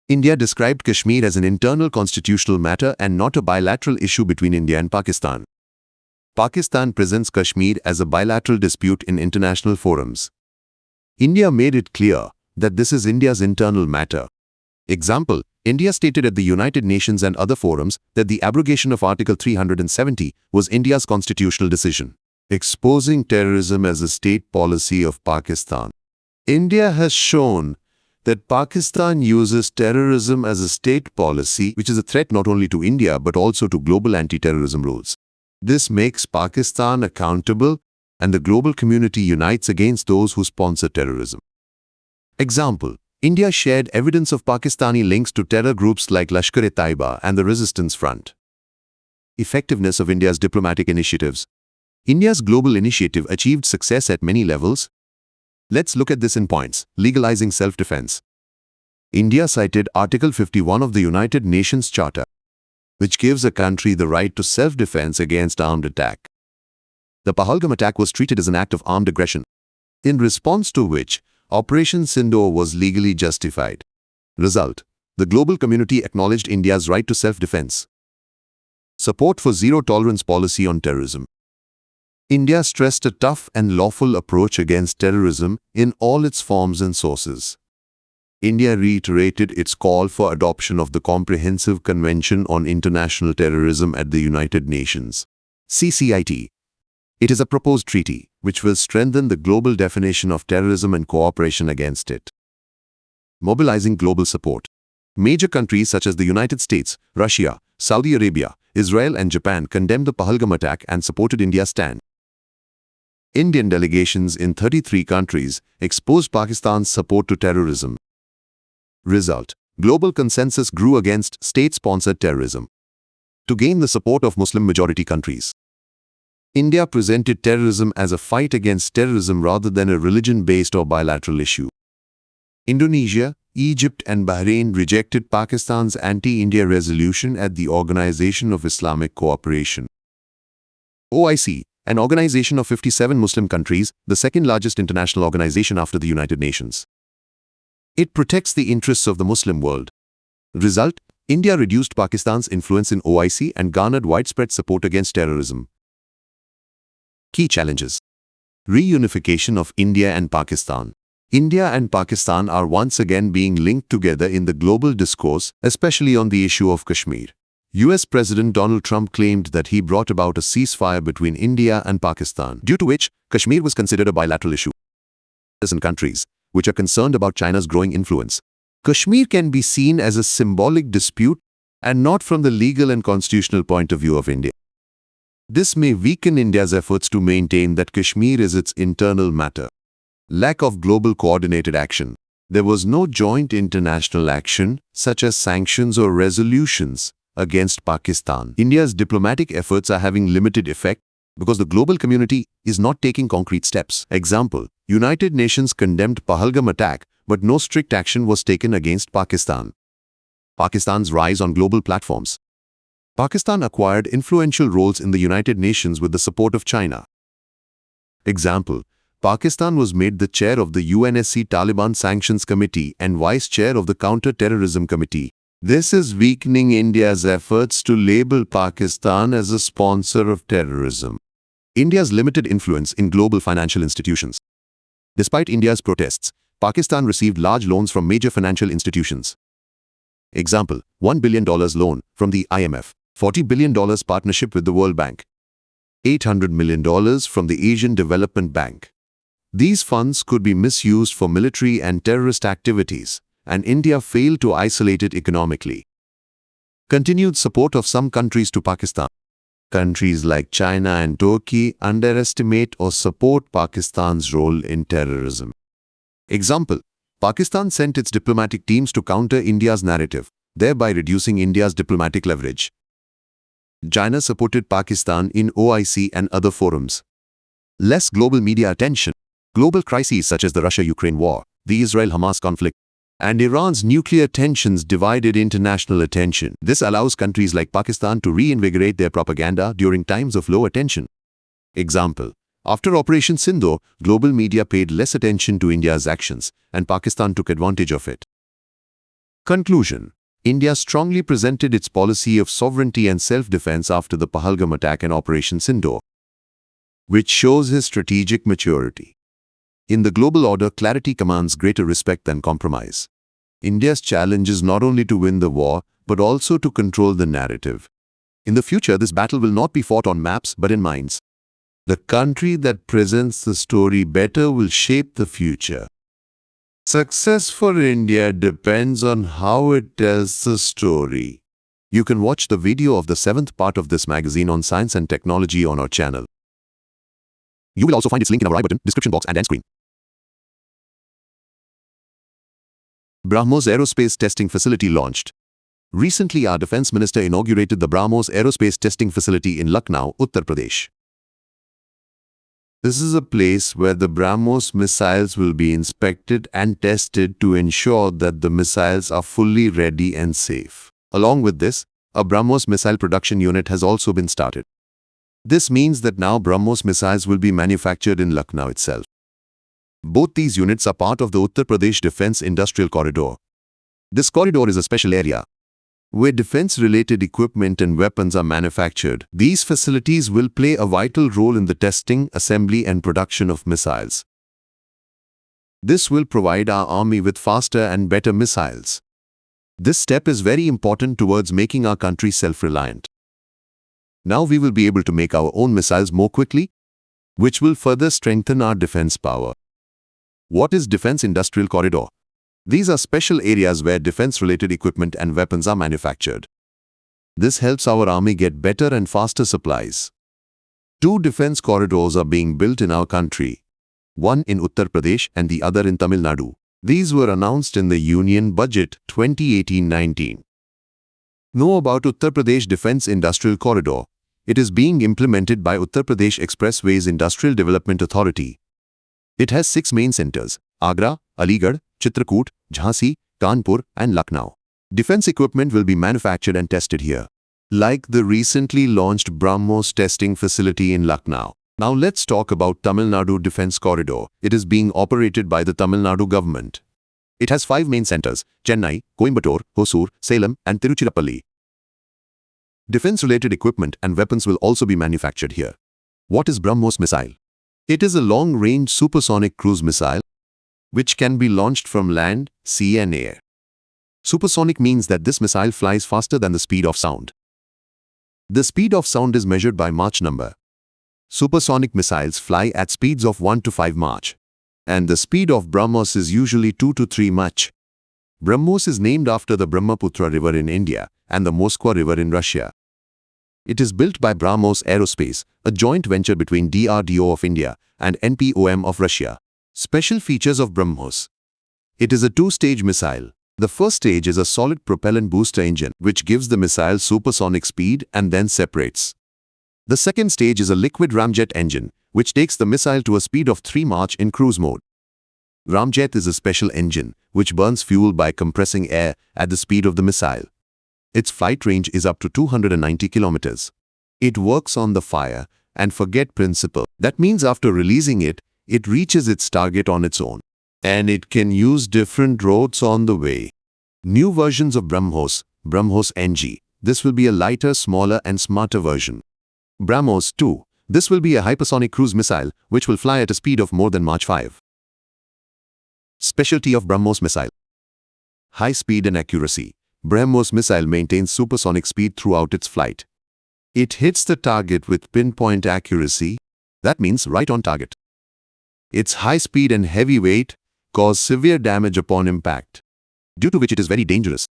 India described Kashmir as an internal constitutional matter and not a bilateral issue between India and Pakistan. Pakistan presents Kashmir as a bilateral dispute in international forums. India made it clear that this is India's internal matter. Example, India stated at the United Nations and other forums that the abrogation of Article 370 was India's constitutional decision. Exposing terrorism as a state policy of Pakistan. India has shown that Pakistan uses terrorism as a state policy, which is a threat not only to India but also to global anti-terrorism rules. This makes Pakistan accountable, and the global community unites against those who sponsor terrorism. Example, India shared evidence of Pakistani links to terror groups like Lashkar-e-Taiba and the Resistance Front. Effectiveness of India's diplomatic initiatives. India's global initiative achieved success at many levels. Let's look at this in points. Legalizing self-defense. India cited Article 51 of the United Nations Charter, which gives a country the right to self-defense against armed attack. The Pahalgam attack was treated as an act of armed aggression, in response to which Operation Sindoor was legally justified. Result: the global community acknowledged India's right to self-defense. Support for zero-tolerance policy on terrorism. India stressed a tough and lawful approach against terrorism in all its forms and sources. India reiterated its call for adoption of the Comprehensive Convention on International Terrorism at the United Nations. CCIT. It is a proposed treaty which will strengthen the global definition of terrorism and cooperation against it. Mobilizing global support. Major countries such as the United States, Russia, Saudi Arabia, Israel and Japan condemned the Pahalgam attack and supported India's stand. Indian delegations in 33 countries exposed Pakistan's support to terrorism. Result: global consensus grew against state-sponsored terrorism. To gain the support of Muslim-majority countries, India presented terrorism as a fight against terrorism rather than a religion-based or bilateral issue. Indonesia, Egypt and Bahrain rejected Pakistan's anti-India resolution at the Organization of Islamic Cooperation. OIC, an organization of 57 Muslim countries, the second-largest international organization after the United Nations. It protects the interests of the Muslim world. Result: India reduced Pakistan's influence in OIC and garnered widespread support against terrorism. Key challenges. Reunification of India and Pakistan. India and Pakistan are once again being linked together in the global discourse, especially on the issue of Kashmir. US President Donald Trump claimed that he brought about a ceasefire between India and Pakistan, due to which Kashmir was considered a bilateral issue. In countries which are concerned about China's growing influence, Kashmir can be seen as a symbolic dispute and not from the legal and constitutional point of view of India. This may weaken India's efforts to maintain that Kashmir is its internal matter. Lack of global coordinated action. There was no joint international action, such as sanctions or resolutions, against Pakistan. India's diplomatic efforts are having limited effect because the global community is not taking concrete steps. Example: United Nations condemned Pahalgam attack, but no strict action was taken against Pakistan. Pakistan's rise on global platforms. Pakistan acquired influential roles in the United Nations with the support of China. Example: Pakistan was made the chair of the UNSC Taliban Sanctions Committee and vice chair of the Counter-Terrorism Committee. This is weakening India's efforts to label Pakistan as a sponsor of terrorism. India's limited influence in global financial institutions. Despite India's protests, Pakistan received large loans from major financial institutions. Example: $1 billion loan from the IMF, $40 billion partnership with the World Bank, $800 million from the Asian Development Bank. These funds could be misused for military and terrorist activities, and India failed to isolate it economically. Continued support of some countries to Pakistan. Countries like China and Turkey underestimate or support Pakistan's role in terrorism. Example: Pakistan sent its diplomatic teams to counter India's narrative, thereby reducing India's diplomatic leverage. China supported Pakistan in OIC and other forums. Less global media attention. Global crises such as the Russia-Ukraine war, the Israel-Hamas conflict, and Iran's nuclear tensions divided international attention. This allows countries like Pakistan to reinvigorate their propaganda during times of low attention. Example: after Operation Sindoor, global media paid less attention to India's actions, and Pakistan took advantage of it. Conclusion: India strongly presented its policy of sovereignty and self-defense after the Pahalgam attack and Operation Sindoor, which shows his strategic maturity. In the global order, clarity commands greater respect than compromise. India's challenge is not only to win the war, but also to control the narrative. In the future, this battle will not be fought on maps, but in minds. The country that presents the story better will shape the future. Success for India depends on how it tells the story. You can watch the video of the 7th part of this magazine on science and technology on our channel. You will also find its link in our I button, description box and end screen. BrahMos Aerospace Testing Facility launched. Recently, our Defense Minister inaugurated the BrahMos Aerospace Testing Facility in Lucknow, Uttar Pradesh. This is a place where the BrahMos missiles will be inspected and tested to ensure that the missiles are fully ready and safe. Along with this, a BrahMos missile production unit has also been started. This means that now BrahMos missiles will be manufactured in Lucknow itself. Both these units are part of the Uttar Pradesh Defense Industrial Corridor. This corridor is a special area where defense-related equipment and weapons are manufactured. These facilities will play a vital role in the testing, assembly and production of missiles. This will provide our army with faster and better missiles. This step is very important towards making our country self-reliant. Now we will be able to make our own missiles more quickly, which will further strengthen our defense power. What is Defense Industrial Corridor? These are special areas where defense-related equipment and weapons are manufactured. This helps our army get better and faster supplies. 2 defense corridors are being built in our country, one in Uttar Pradesh and the other in Tamil Nadu. These were announced in the Union Budget 2018-19. Know about Uttar Pradesh Defense Industrial Corridor. It is being implemented by Uttar Pradesh Expressways Industrial Development Authority. It has 6 main centers: Agra, Aligarh, Chitrakoot, Jhansi, Kanpur and Lucknow. Defense equipment will be manufactured and tested here, like the recently launched BrahMos testing facility in Lucknow. Now let's talk about Tamil Nadu Defense Corridor. It is being operated by the Tamil Nadu government. It has 5 main centers: Chennai, Coimbatore, Hosur, Salem and Tiruchirappalli. Defense-related equipment and weapons will also be manufactured here. What is BrahMos missile? It is a long-range supersonic cruise missile which can be launched from land, sea and air. Supersonic means that this missile flies faster than the speed of sound. The speed of sound is measured by Mach number. Supersonic missiles fly at speeds of 1 to 5 Mach, and the speed of BrahMos is usually 2 to 3 Mach. BrahMos is named after the Brahmaputra River in India and the Moskva River in Russia. It is built by BrahMos Aerospace, a joint venture between DRDO of India and NPOM of Russia. Special features of BrahMos. It is a 2-stage missile. The first stage is a solid propellant booster engine, which gives the missile supersonic speed and then separates. The second stage is a liquid ramjet engine, which takes the missile to a speed of 3 Mach in cruise mode. Ramjet is a special engine, which burns fuel by compressing air at the speed of the missile. Its flight range is up to 290 kilometers. It works on the fire and forget principle. That means after releasing it, it reaches its target on its own. And it can use different routes on the way. New versions of BrahMos, BrahMos NG. This will be a lighter, smaller and smarter version. BrahMos 2. This will be a hypersonic cruise missile which will fly at a speed of more than Mach 5. Specialty of BrahMos missile. High speed and accuracy. BrahMos missile maintains supersonic speed throughout its flight. It hits the target with pinpoint accuracy. That means right on target. Its high speed and heavy weight cause severe damage upon impact, due to which it is very dangerous.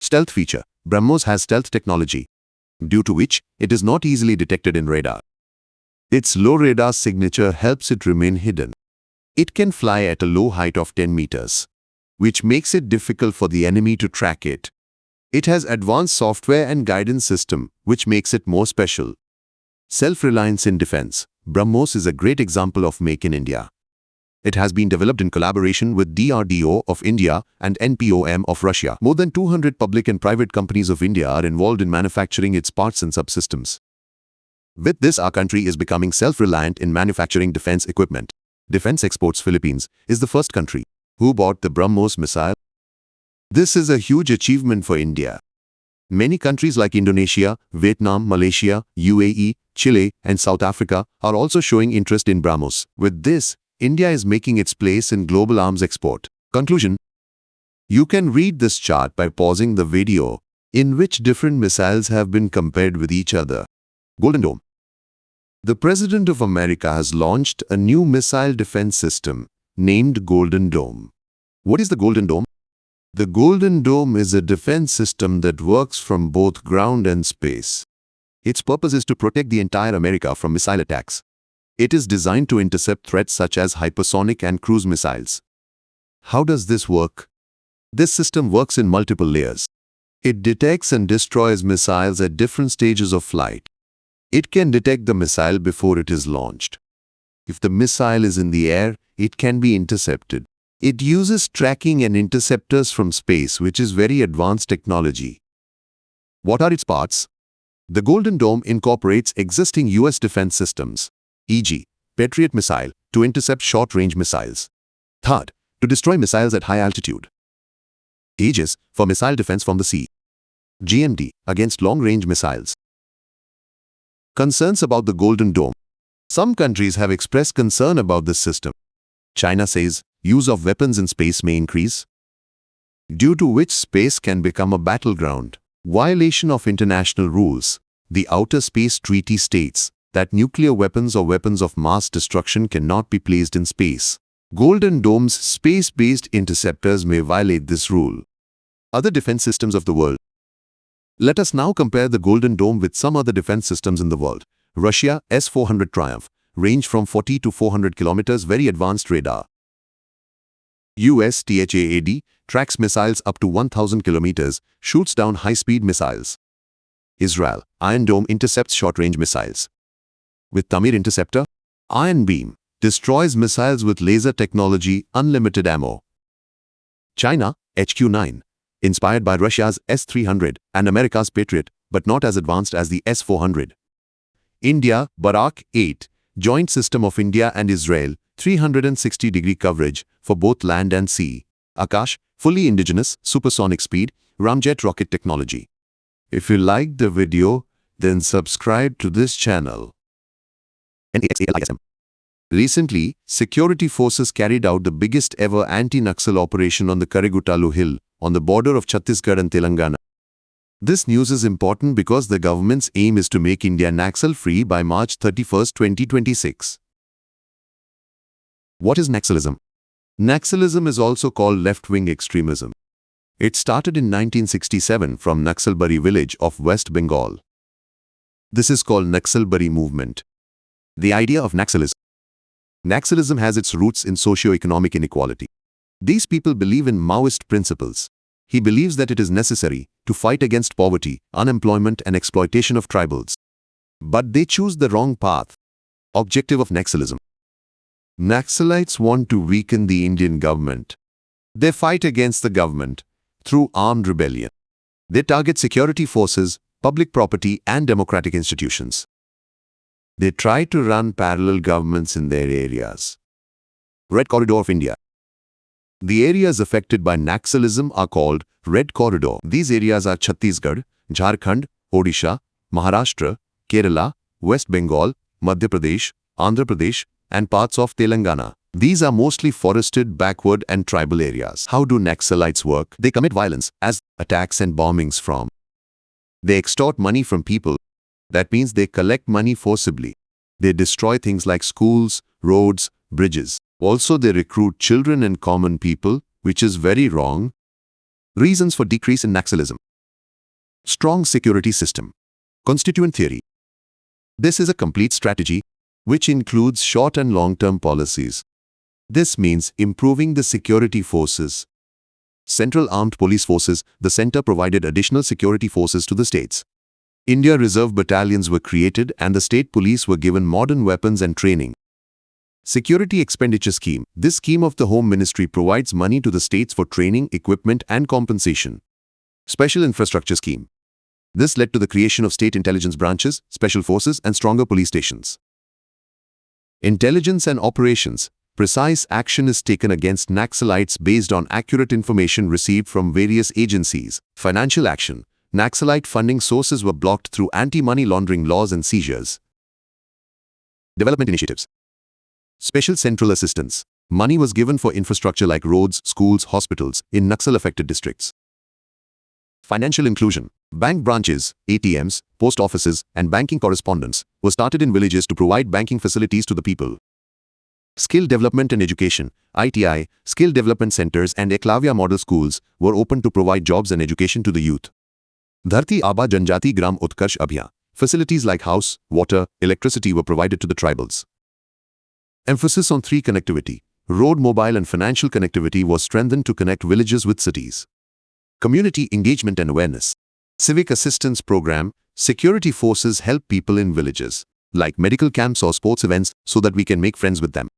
Stealth feature. BrahMos has stealth technology, due to which it is not easily detected in radar. Its low radar signature helps it remain hidden. It can fly at a low height of 10 meters, which makes it difficult for the enemy to track it. It has advanced software and guidance system, which makes it more special. Self-reliance in defense. BrahMos is a great example of Make in India. It has been developed in collaboration with DRDO of India and NPOM of Russia. More than 200 public and private companies of India are involved in manufacturing its parts and subsystems. With this, our country is becoming self-reliant in manufacturing defense equipment. Defense Exports Philippines is the first country who bought the BrahMos missile. This is a huge achievement for India. Many countries like Indonesia, Vietnam, Malaysia, UAE, Chile, and South Africa are also showing interest in BrahMos. With this, India is making its place in global arms export. Conclusion. You can read this chart by pausing the video, in which different missiles have been compared with each other. Golden Dome. The President of America has launched a new missile defense system named Golden Dome. What is the Golden Dome? The Golden Dome is a defense system that works from both ground and space. Its purpose is to protect the entire America from missile attacks. It is designed to intercept threats such as hypersonic and cruise missiles. How does this work? This system works in multiple layers. It detects and destroys missiles at different stages of flight. It can detect the missile before it is launched. If the missile is in the air, it can be intercepted. It uses tracking and interceptors from space, which is very advanced technology. What are its parts? The Golden Dome incorporates existing US defense systems, e.g., Patriot missile to intercept short-range missiles. Third, to destroy missiles at high altitude. Aegis for missile defense from the sea. GMD against long-range missiles. Concerns about the Golden Dome. Some countries have expressed concern about this system. China says use of weapons in space may increase, due to which space can become a battleground. Violation of international rules. The Outer Space Treaty states that nuclear weapons or weapons of mass destruction cannot be placed in space. Golden Dome's space-based interceptors may violate this rule. Other defense systems of the world. Let us now compare the Golden Dome with some other defense systems in the world. Russia S-400 Triumph, range from 40 to 400 kilometers, very advanced radar. US THAAD, tracks missiles up to 1,000 kilometers, shoots down high-speed missiles. Israel, Iron Dome intercepts short-range missiles. With Tamir Interceptor, Iron Beam, destroys missiles with laser technology, unlimited ammo. China, HQ-9, inspired by Russia's S-300 and America's Patriot, but not as advanced as the S-400. India, Barak-8, joint system of India and Israel, 360-degree coverage for both land and sea. Akash, fully indigenous, supersonic speed, ramjet rocket technology. If you liked the video, then subscribe to this channel. NAXALISM. Recently, security forces carried out the biggest ever anti-Naxal operation on the Karigutalu Hill, on the border of Chhattisgarh and Telangana. This news is important because the government's aim is to make India Naxal-free by March 31, 2026. What is Naxalism? Naxalism is also called left-wing extremism. It started in 1967 from Naxalbari village of West Bengal. This is called Naxalbari movement. The idea of Naxalism. Naxalism has its roots in socio-economic inequality. These people believe in Maoist principles. He believes that it is necessary to fight against poverty, unemployment and exploitation of tribals. But they choose the wrong path. Objective of Naxalism. Naxalites want to weaken the Indian government. They fight against the government through armed rebellion. They target security forces, public property and democratic institutions. They try to run parallel governments in their areas. Red Corridor of India. The areas affected by Naxalism are called Red Corridor. These areas are Chhattisgarh, Jharkhand, Odisha, Maharashtra, Kerala, West Bengal, Madhya Pradesh, Andhra Pradesh, and parts of Telangana. These are mostly forested, backward and tribal areas. How do Naxalites work? They commit violence as attacks and bombings from. They extort money from people. That means they collect money forcibly. They destroy things like schools, roads, bridges. Also, they recruit children and common people, which is very wrong. Reasons for decrease in Naxalism. Strong security system. Constituent theory. This is a complete strategy, which includes short and long-term policies. This means improving the security forces. Central Armed Police Forces, the center provided additional security forces to the states. India Reserve battalions were created and the state police were given modern weapons and training. Security Expenditure Scheme. This scheme of the Home Ministry provides money to the states for training, equipment and compensation. Special Infrastructure Scheme. This led to the creation of state intelligence branches, special forces and stronger police stations. Intelligence and operations. Precise action is taken against Naxalites based on accurate information received from various agencies. Financial action. Naxalite funding sources were blocked through anti-money laundering laws and seizures. Development initiatives. Special central assistance. Money was given for infrastructure like roads, schools, hospitals in Naxal-affected districts. Financial inclusion. Bank branches, ATMs, post offices, and banking correspondents were started in villages to provide banking facilities to the people. Skill development and education. ITI, skill development centers and Eklavya model schools were opened to provide jobs and education to the youth. Dharti Aba Janjati Gram Utkarsh Abhiyan. Facilities like house, water, electricity were provided to the tribals. Emphasis on 3 connectivity. Road, mobile and financial connectivity was strengthened to connect villages with cities. Community engagement and awareness. Civic assistance program. Security forces help people in villages, like medical camps or sports events, so that we can make friends with them.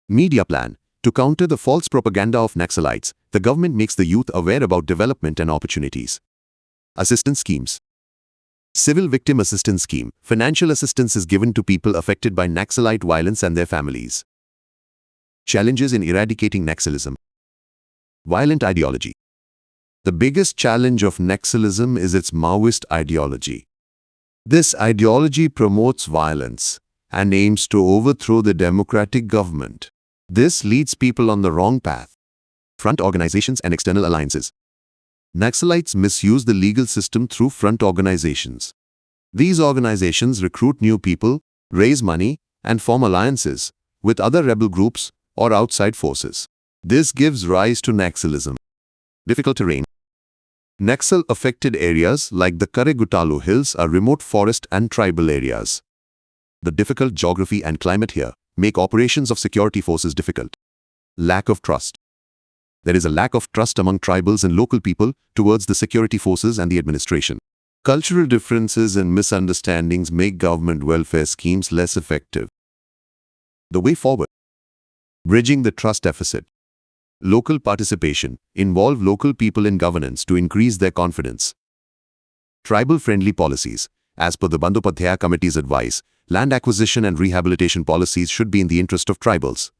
Media plan. To counter the false propaganda of Naxalites, the government makes the youth aware about development and opportunities. Assistance schemes. Civil Victim Assistance Scheme. Financial assistance is given to people affected by Naxalite violence and their families. Challenges in eradicating Naxalism. Violent ideology. The biggest challenge of Naxalism is its Maoist ideology. This ideology promotes violence and aims to overthrow the democratic government. This leads people on the wrong path. Front organizations and external alliances. Naxalites misuse the legal system through front organizations. These organizations recruit new people, raise money, and form alliances with other rebel groups or outside forces. This gives rise to Naxalism. Difficult terrain. Naxal-affected areas like the Karegutalu Hills are remote forest and tribal areas. The difficult geography and climate here make operations of security forces difficult. Lack of trust. There is a lack of trust among tribals and local people towards the security forces and the administration. Cultural differences and misunderstandings make government welfare schemes less effective. The way forward. Bridging the trust deficit. Local participation. Involve local people in governance to increase their confidence. Tribal-friendly policies. As per the Bandyopadhyaya Committee's advice, land acquisition and rehabilitation policies should be in the interest of tribals.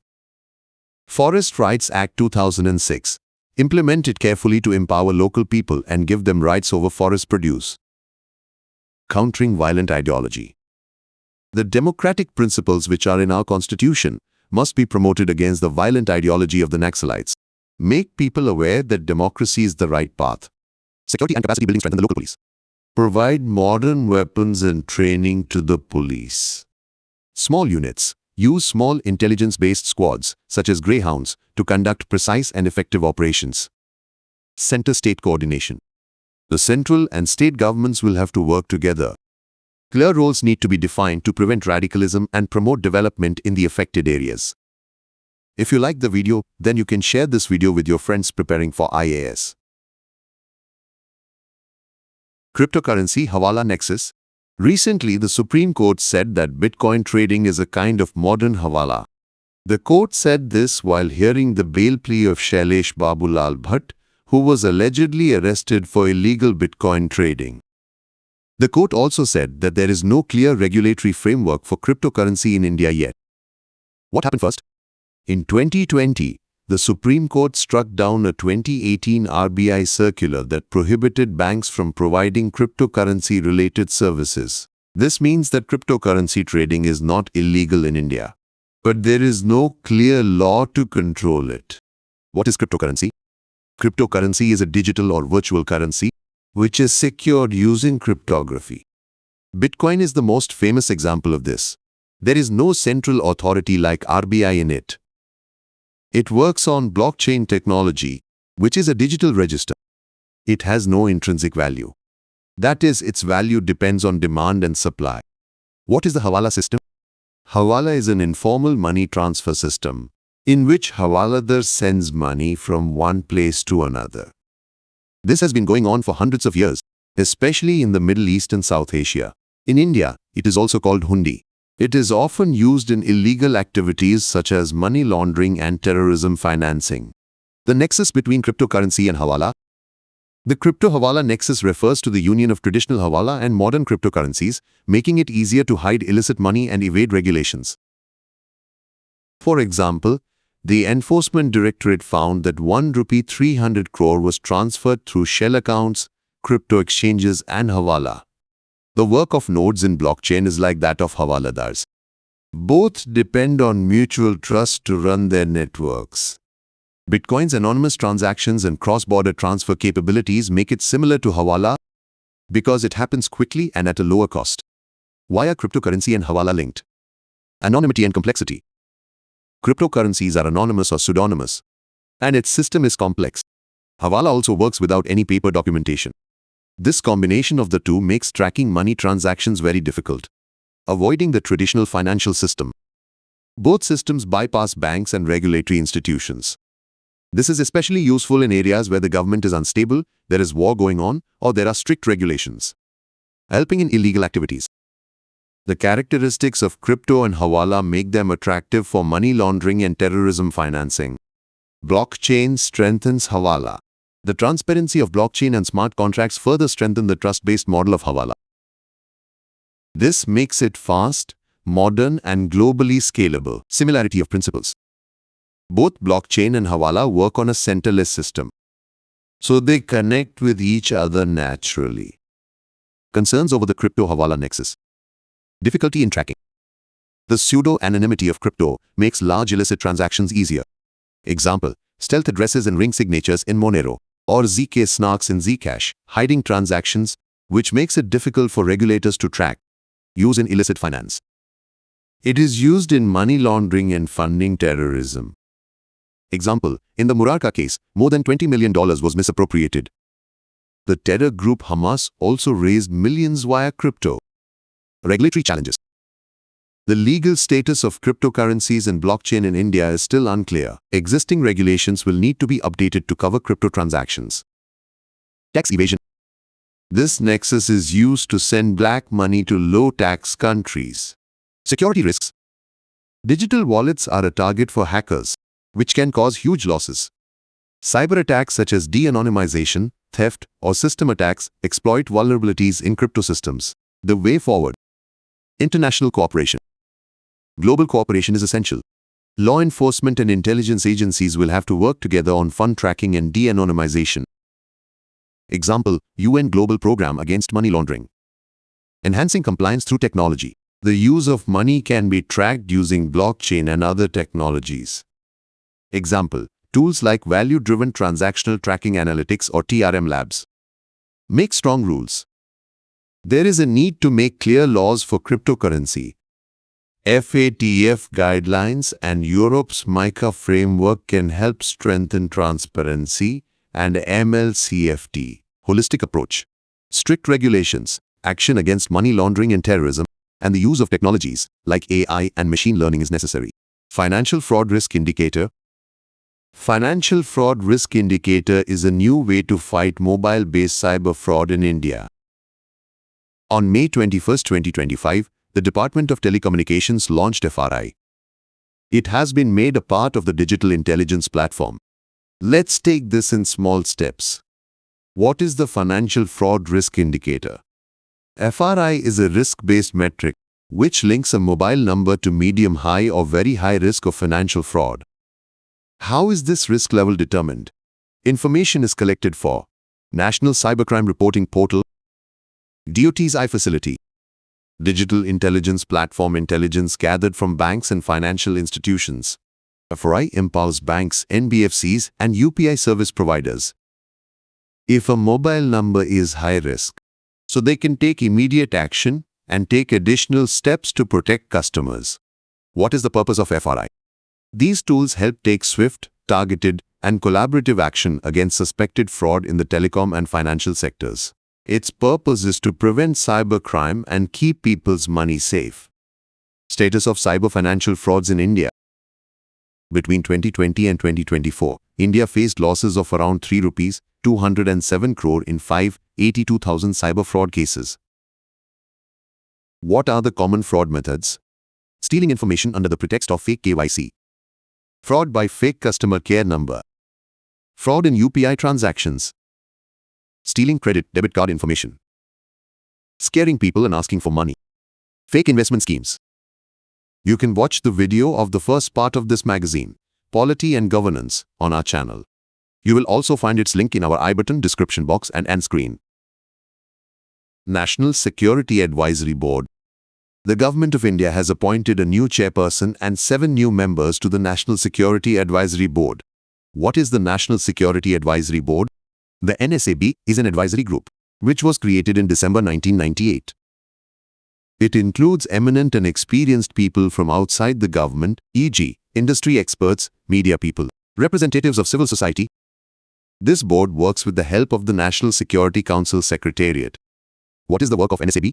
Forest Rights Act 2006. Implement it carefully to empower local people and give them rights over forest produce. Countering violent ideology. The democratic principles which are in our constitution must be promoted against the violent ideology of the Naxalites. Make people aware that democracy is the right path. Security and capacity building strengthen the local police. Provide modern weapons and training to the police. Small units. Use small intelligence-based squads, such as greyhounds, to conduct precise and effective operations. Center-state coordination. The central and state governments will have to work together. Clear roles need to be defined to prevent radicalism and promote development in the affected areas. If you like the video, then you can share this video with your friends preparing for IAS. Cryptocurrency Hawala Nexus. Recently, the Supreme Court said that Bitcoin trading is a kind of modern Hawala. The court said this while hearing the bail plea of Shailesh Babulal Bhatt, who was allegedly arrested for illegal Bitcoin trading. The court also said that there is no clear regulatory framework for cryptocurrency in India yet. What happened first? In 2020, the Supreme Court struck down a 2018 RBI circular that prohibited banks from providing cryptocurrency-related services. This means that cryptocurrency trading is not illegal in India, but there is no clear law to control it. What is cryptocurrency? Cryptocurrency is a digital or virtual currency which is secured using cryptography. Bitcoin is the most famous example of this. There is no central authority like RBI in it. It works on blockchain technology, which is a digital register. It has no intrinsic value. That is, its value depends on demand and supply. What is the Hawala system? Hawala is an informal money transfer system in which Hawaladar sends money from one place to another. This has been going on for hundreds of years, especially in the Middle East and South Asia. In India, it is also called hundi. It is often used in illegal activities such as money laundering and terrorism financing. The nexus between cryptocurrency and Hawala. The crypto-Hawala nexus refers to the union of traditional Hawala and modern cryptocurrencies, making it easier to hide illicit money and evade regulations. For example, the Enforcement Directorate found that 1,300 crore was transferred through shell accounts, crypto exchanges and Hawala. The work of nodes in blockchain is like that of Hawaladars. Both depend on mutual trust to run their networks. Bitcoin's anonymous transactions and cross-border transfer capabilities make it similar to Hawala because it happens quickly and at a lower cost. Why are cryptocurrency and Hawala linked? Anonymity and complexity. Cryptocurrencies are anonymous or pseudonymous, and its system is complex. Hawala also works without any paper documentation. This combination of the two makes tracking money transactions very difficult, avoiding the traditional financial system. Both systems bypass banks and regulatory institutions. This is especially useful in areas where the government is unstable, there is war going on, or there are strict regulations. Helping in illegal activities. The characteristics of crypto and Hawala make them attractive for money laundering and terrorism financing. Blockchain strengthens Hawala. The transparency of blockchain and smart contracts further strengthen the trust-based model of Hawala. This makes it fast, modern, and globally scalable. Similarity of principles. Both blockchain and Hawala work on a centerless system, so they connect with each other naturally. Concerns over the crypto-Hawala nexus. Difficulty in tracking. The pseudo-anonymity of crypto makes large illicit transactions easier. Example, stealth addresses and ring signatures in Monero, or ZK snarks in Zcash, hiding transactions, which makes it difficult for regulators to track. Use in illicit finance. It is used in money laundering and funding terrorism. Example, in the Murarka case, more than $20 million was misappropriated. The terror group Hamas also raised millions via crypto. Regulatory challenges. The legal status of cryptocurrencies and blockchain in India is still unclear. Existing regulations will need to be updated to cover crypto transactions. Tax evasion. This nexus is used to send black money to low-tax countries. Security risks. Digital wallets are a target for hackers, which can cause huge losses. Cyber attacks such as de-anonymization, theft, or system attacks exploit vulnerabilities in crypto systems. The way forward. International cooperation. Global cooperation is essential. Law enforcement and intelligence agencies will have to work together on fund tracking and de-anonymization. Example, UN Global Program Against Money Laundering. Enhancing compliance through technology. The use of money can be tracked using blockchain and other technologies. Example, tools like Value-Driven Transactional Tracking Analytics or TRM labs. Make strong rules. There is a need to make clear laws for cryptocurrency. FATF guidelines and Europe's MICA framework can help strengthen transparency and MLCFT. Holistic approach. Strict regulations, action against money laundering and terrorism, and the use of technologies like AI and machine learning is necessary. Financial Fraud Risk Indicator. Financial Fraud Risk Indicator is a new way to fight mobile-based cyber fraud in India. On May 21, 2025, the Department of Telecommunications launched FRI. It has been made a part of the digital intelligence platform. Let's take this in small steps. What is the Financial Fraud Risk Indicator? FRI is a risk-based metric which links a mobile number to medium-high or very high risk of financial fraud. How is this risk level determined? Information is collected for National Cybercrime Reporting Portal, DOT's iFacility, Digital Intelligence Platform intelligence gathered from banks and financial institutions. FRI empowers banks, NBFCs, and UPI service providers. If a mobile number is high risk, so they can take immediate action and take additional steps to protect customers. What is the purpose of FRI? These tools help take swift, targeted, and collaborative action against suspected fraud in the telecom and financial sectors. Its purpose is to prevent cybercrime and keep people's money safe. Status of cyber financial frauds in India. Between 2020 and 2024, India faced losses of around ₹207 crore in 582,000 cyber fraud cases. What are the common fraud methods? Stealing information under the pretext of fake KYC. Fraud by fake customer care number. Fraud in UPI transactions. Stealing credit, debit card information. Scaring people and asking for money. Fake investment schemes. You can watch the video of the first part of this magazine, Polity and Governance, on our channel. You will also find its link in our I button description box and end screen. National Security Advisory Board. The Government of India has appointed a new chairperson and 7 new members to the National Security Advisory Board. What is the National Security Advisory Board? The NSAB is an advisory group, which was created in December 1998. It includes eminent and experienced people from outside the government, e.g., industry experts, media people, representatives of civil society. This board works with the help of the National Security Council Secretariat. What is the work of NSAB?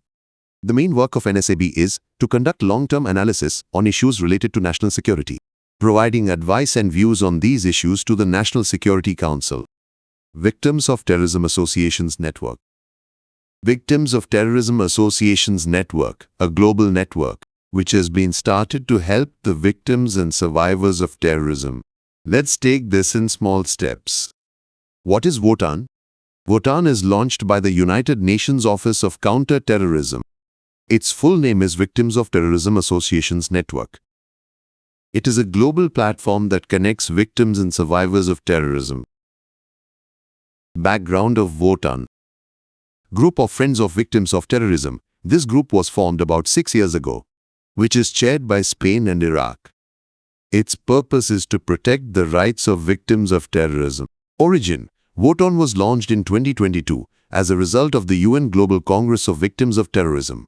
The main work of NSAB is to conduct long-term analysis on issues related to national security, providing advice and views on these issues to the National Security Council. Victims of Terrorism Associations Network. Victims of Terrorism Associations Network, a global network, which has been started to help the victims and survivors of terrorism. Let's take this in small steps. What is VOTAN? VOTAN is launched by the United Nations Office of Counter-Terrorism. Its full name is Victims of Terrorism Associations Network. It is a global platform that connects victims and survivors of terrorism. Background of VOTAN. Group of Friends of Victims of Terrorism. This group was formed about 6 years ago, which is chaired by Spain and Iraq. Its purpose is to protect the rights of victims of terrorism. Origin. VOTAN was launched in 2022 as a result of the UN Global Congress of Victims of Terrorism.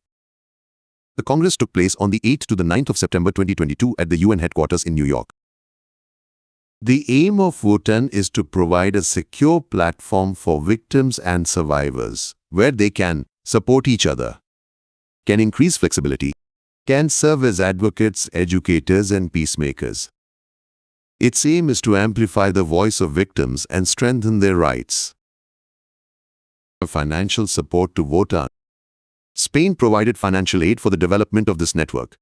The Congress took place on the 8th to the 9th of September 2022 at the UN headquarters in New York. The aim of VOTAN is to provide a secure platform for victims and survivors, where they can support each other, can increase flexibility, can serve as advocates, educators, and peacemakers. Its aim is to amplify the voice of victims and strengthen their rights. Financial support to VOTAN. Spain provided financial aid for the development of this network.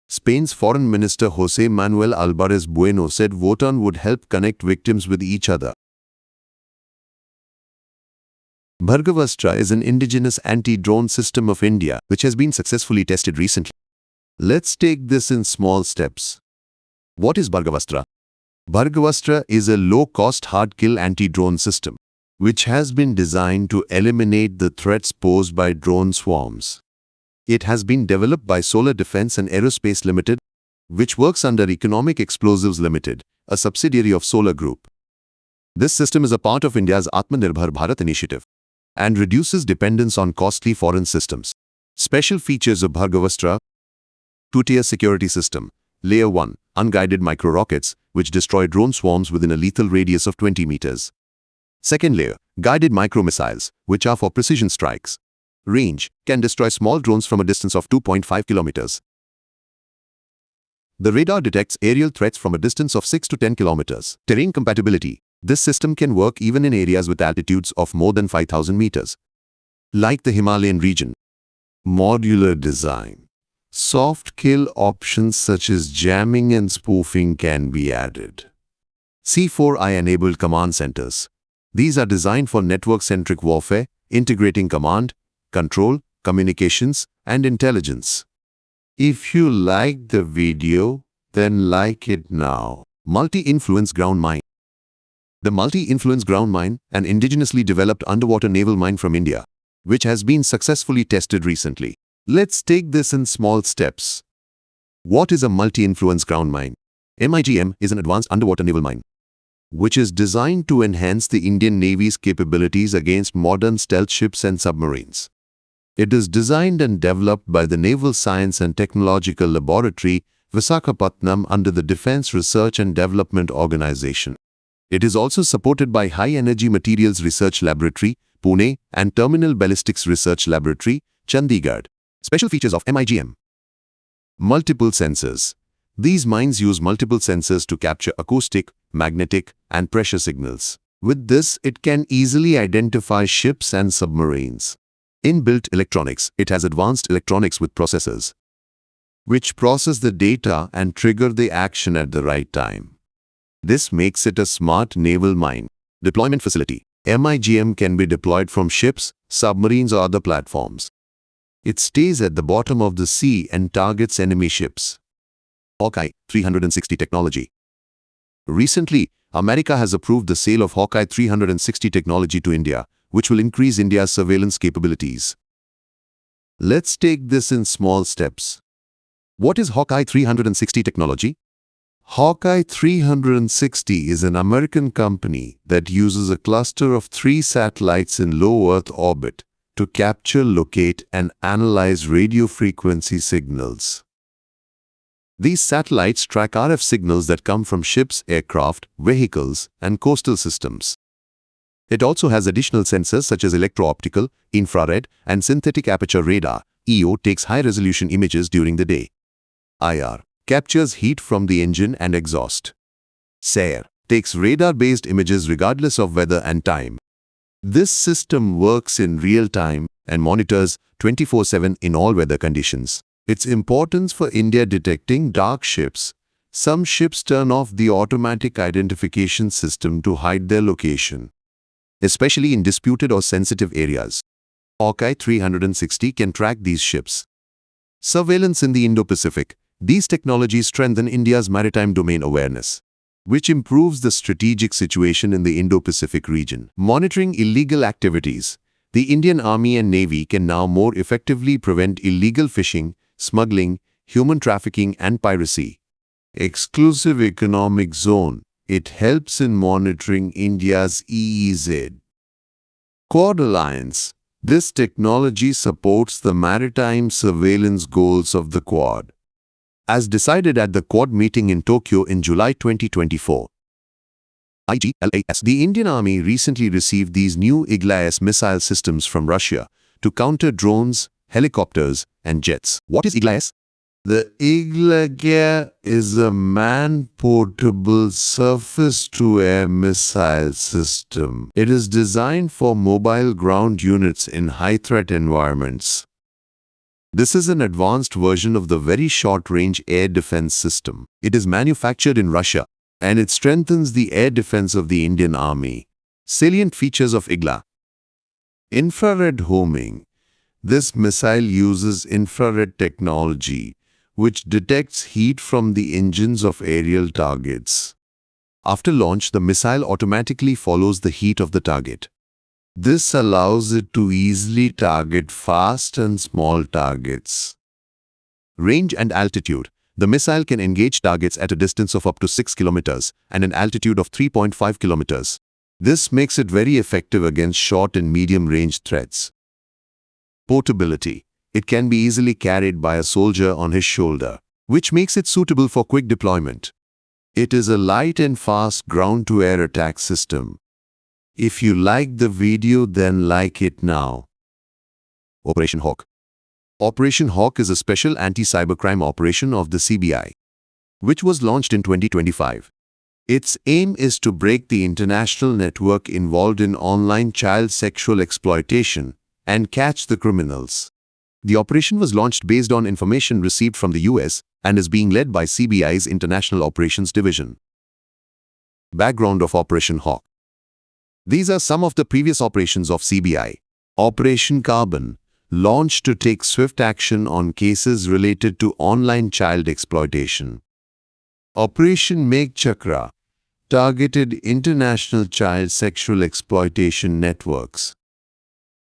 Spain's Foreign Minister José Manuel Álvarez Bueno said VOTAN would help connect victims with each other. BHARGAVASTRA is an indigenous anti-drone system of India which has been successfully tested recently. Let's take this in small steps. What is BHARGAVASTRA? BHARGAVASTRA is a low-cost hard-kill anti-drone system which has been designed to eliminate the threats posed by drone swarms. It has been developed by Solar Defense and Aerospace Limited, which works under Economic Explosives Limited, a subsidiary of Solar Group. This system is a part of India's Atmanirbhar Bharat initiative and reduces dependence on costly foreign systems. Special features of BHARGAVASTRA: two-tier security system. Layer 1, unguided micro-rockets, which destroy drone swarms within a lethal radius of 20 meters. Second layer, guided micro-missiles, which are for precision strikes. Range, can destroy small drones from a distance of 2.5 kilometers. The radar detects aerial threats from a distance of 6 to 10 kilometers. Terrain compatibility. This system can work even in areas with altitudes of more than 5,000 meters, like the Himalayan region. Modular design. Soft kill options such as jamming and spoofing can be added. C4I-enabled command centers. These are designed for network-centric warfare, integrating command, control, communications, and intelligence. If you liked the video, then like it now. Multi-influence ground mine. The multi-influence ground mine, an indigenously developed underwater naval mine from India, which has been successfully tested recently. Let's take this in small steps. What is a multi-influence ground mine? MIGM is an advanced underwater naval mine, which is designed to enhance the Indian Navy's capabilities against modern stealth ships and submarines. It is designed and developed by the Naval Science and Technological Laboratory, Visakhapatnam, under the Defense Research and Development Organization. It is also supported by High Energy Materials Research Laboratory, Pune, and Terminal Ballistics Research Laboratory, Chandigarh. Special features of MIGM. Multiple sensors. These mines use multiple sensors to capture acoustic, magnetic, and pressure signals. With this, it can easily identify ships and submarines. Inbuilt electronics. It has advanced electronics with processors, which process the data and trigger the action at the right time. This makes it a smart naval mine. Deployment facility. MIGM can be deployed from ships, submarines, or other platforms. It stays at the bottom of the sea and targets enemy ships. HAWKEYE 360 technology. Recently, America has approved the sale of HAWKEYE 360 technology to India, which will increase India's surveillance capabilities. Let's take this in small steps. What is HAWKEYE 360 technology? HAWKEYE 360 is an American company that uses a cluster of 3 satellites in low Earth orbit to capture, locate, and analyze radio frequency signals. These satellites track RF signals that come from ships, aircraft, vehicles, and coastal systems. It also has additional sensors such as electro-optical, infrared, and synthetic aperture radar. EO takes high-resolution images during the day. IR captures heat from the engine and exhaust. SAR takes radar-based images regardless of weather and time. This system works in real time and monitors 24/7 in all weather conditions. Its importance for India detecting dark ships. Some ships turn off the automatic identification system to hide their location, especially in disputed or sensitive areas. HAWKEYE 360 can track these ships. Surveillance in the Indo-Pacific. These technologies strengthen India's maritime domain awareness, which improves the strategic situation in the Indo-Pacific region. Monitoring illegal activities. The Indian Army and Navy can now more effectively prevent illegal fishing, smuggling, human trafficking, and piracy. Exclusive Economic Zone. It helps in monitoring India's EEZ. Quad Alliance. This technology supports the maritime surveillance goals of the Quad, as decided at the Quad meeting in Tokyo in July 2024. IGLA-S. The Indian Army recently received these new IGLA-S missile systems from Russia to counter drones, helicopters, and jets. What is IGLA-S? The IGLA-S is a man-portable surface-to-air missile system. It is designed for mobile ground units in high-threat environments. This is an advanced version of the very short-range air defense system. It is manufactured in Russia, and it strengthens the air defense of the Indian Army. Salient features of IGLA. Infrared homing. This missile uses infrared technology, which detects heat from the engines of aerial targets. After launch, the missile automatically follows the heat of the target. This allows it to easily target fast and small targets. Range and altitude. The missile can engage targets at a distance of up to 6 kilometers and an altitude of 3.5 kilometers. This makes it very effective against short and medium-range threats. Portability. It can be easily carried by a soldier on his shoulder, which makes it suitable for quick deployment. It is a light and fast ground-to-air attack system. If you like the video, then like it now. Operation Hawk. Operation Hawk is a special anti-cybercrime operation of the CBI, which was launched in 2025. Its aim is to break the international network involved in online child sexual exploitation and catch the criminals. The operation was launched based on information received from the US and is being led by CBI's International Operations Division. Background of Operation Hawk. These are some of the previous operations of CBI. Operation Carbon, launched to take swift action on cases related to online child exploitation. Operation Megh Chakra, targeted international child sexual exploitation networks.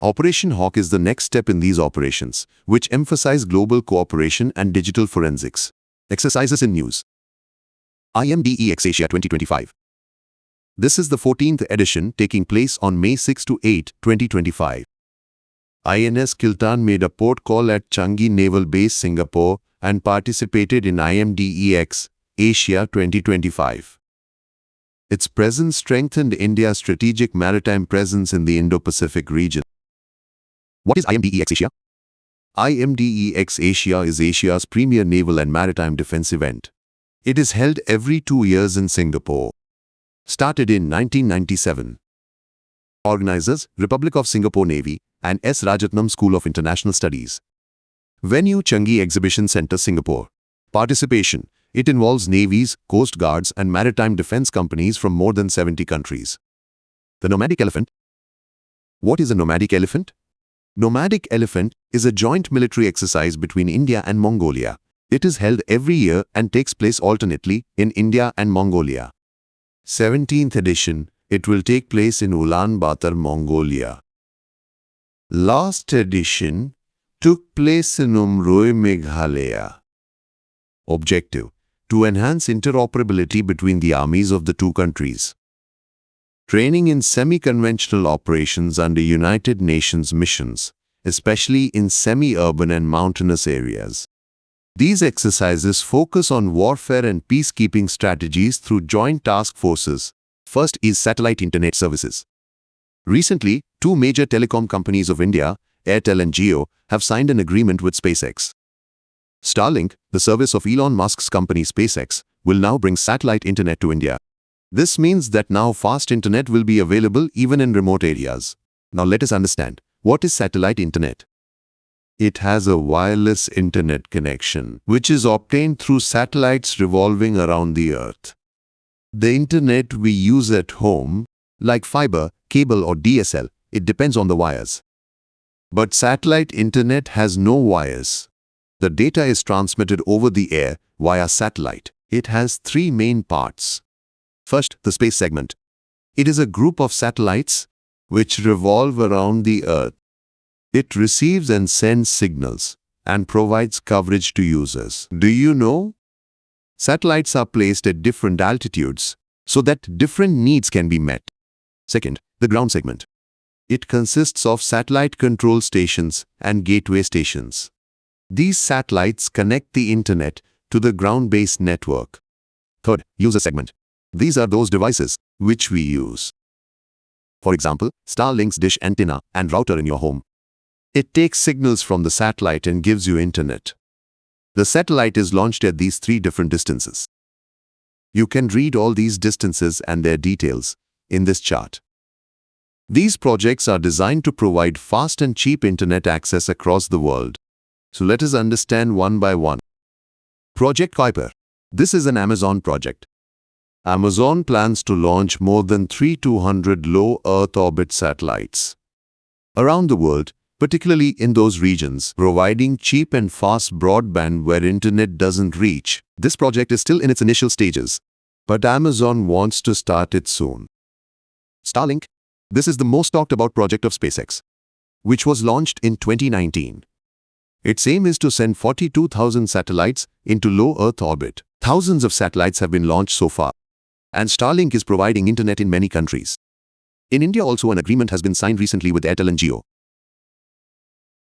Operation Hawk is the next step in these operations, which emphasize global cooperation and digital forensics. Exercises in news. IMDEX Asia 2025. This is the 14th edition taking place on May 6 to 8, 2025. INS Kiltan made a port call at Changi Naval Base, Singapore, and participated in IMDEX Asia 2025. Its presence strengthened India's strategic maritime presence in the Indo-Pacific region. What is IMDEX Asia? IMDEX Asia is Asia's premier naval and maritime defense event. It is held every 2 years in Singapore. Started in 1997. Organizers, Republic of Singapore Navy and S. Rajatnam School of International Studies. Venue, Changi Exhibition Centre, Singapore. Participation. It involves navies, coast guards and maritime defense companies from more than 70 countries. The Nomadic Elephant. What is a Nomadic Elephant? Nomadic Elephant is a joint military exercise between India and Mongolia. It is held every year and takes place alternately in India and Mongolia. 17th edition, it will take place in Ulaanbaatar, Mongolia. Last edition took place in Umroi, Meghalaya. Objective: to enhance interoperability between the armies of the two countries. Training in semi-conventional operations under United Nations missions, especially in semi-urban and mountainous areas. These exercises focus on warfare and peacekeeping strategies through joint task forces. First is satellite internet services. Recently, two major telecom companies of India, Airtel and Jio, have signed an agreement with SpaceX. Starlink, the service of Elon Musk's company SpaceX, will now bring satellite internet to India. This means that now fast internet will be available even in remote areas. Now let us understand, what is satellite internet? It has a wireless internet connection, which is obtained through satellites revolving around the Earth. The internet we use at home, like fiber, cable or DSL, it depends on the wires. But satellite internet has no wires. The data is transmitted over the air via satellite. It has three main parts. First, the space segment. It is a group of satellites which revolve around the Earth. It receives and sends signals and provides coverage to users. Do you know? Satellites are placed at different altitudes so that different needs can be met. Second, the ground segment. It consists of satellite control stations and gateway stations. These satellites connect the internet to the ground-based network. Third, user segment. These are those devices which we use. For example, Starlink's dish antenna and router in your home. It takes signals from the satellite and gives you internet. The satellite is launched at these 3 different distances. You can read all these distances and their details in this chart. These projects are designed to provide fast and cheap internet access across the world. So let us understand one by one. Project Kuiper. This is an Amazon project. Amazon plans to launch more than 3,200 low Earth orbit satellites around the world, particularly in those regions, providing cheap and fast broadband where internet doesn't reach. This project is still in its initial stages, but Amazon wants to start it soon. Starlink. This is the most talked about project of SpaceX, which was launched in 2019. Its aim is to send 42,000 satellites into low Earth orbit. Thousands of satellites have been launched so far, and Starlink is providing internet in many countries. In India also an agreement has been signed recently with Airtel and Jio.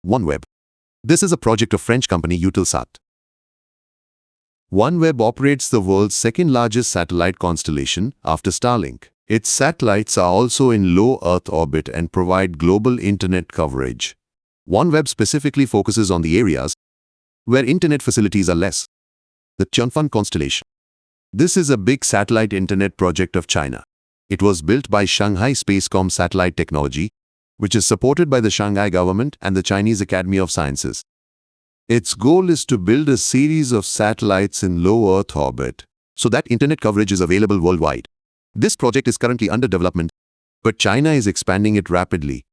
OneWeb. This is a project of French company Eutelsat. OneWeb operates the world's second-largest satellite constellation after Starlink. Its satellites are also in low Earth orbit and provide global internet coverage. OneWeb specifically focuses on the areas where internet facilities are less. The Tianfan constellation. This is a big satellite internet project of China. It was built by Shanghai Spacecom Satellite Technology, which is supported by the Shanghai government and the Chinese Academy of Sciences. Its goal is to build a series of satellites in low Earth orbit so that internet coverage is available worldwide. This project is currently under development, but China is expanding it rapidly.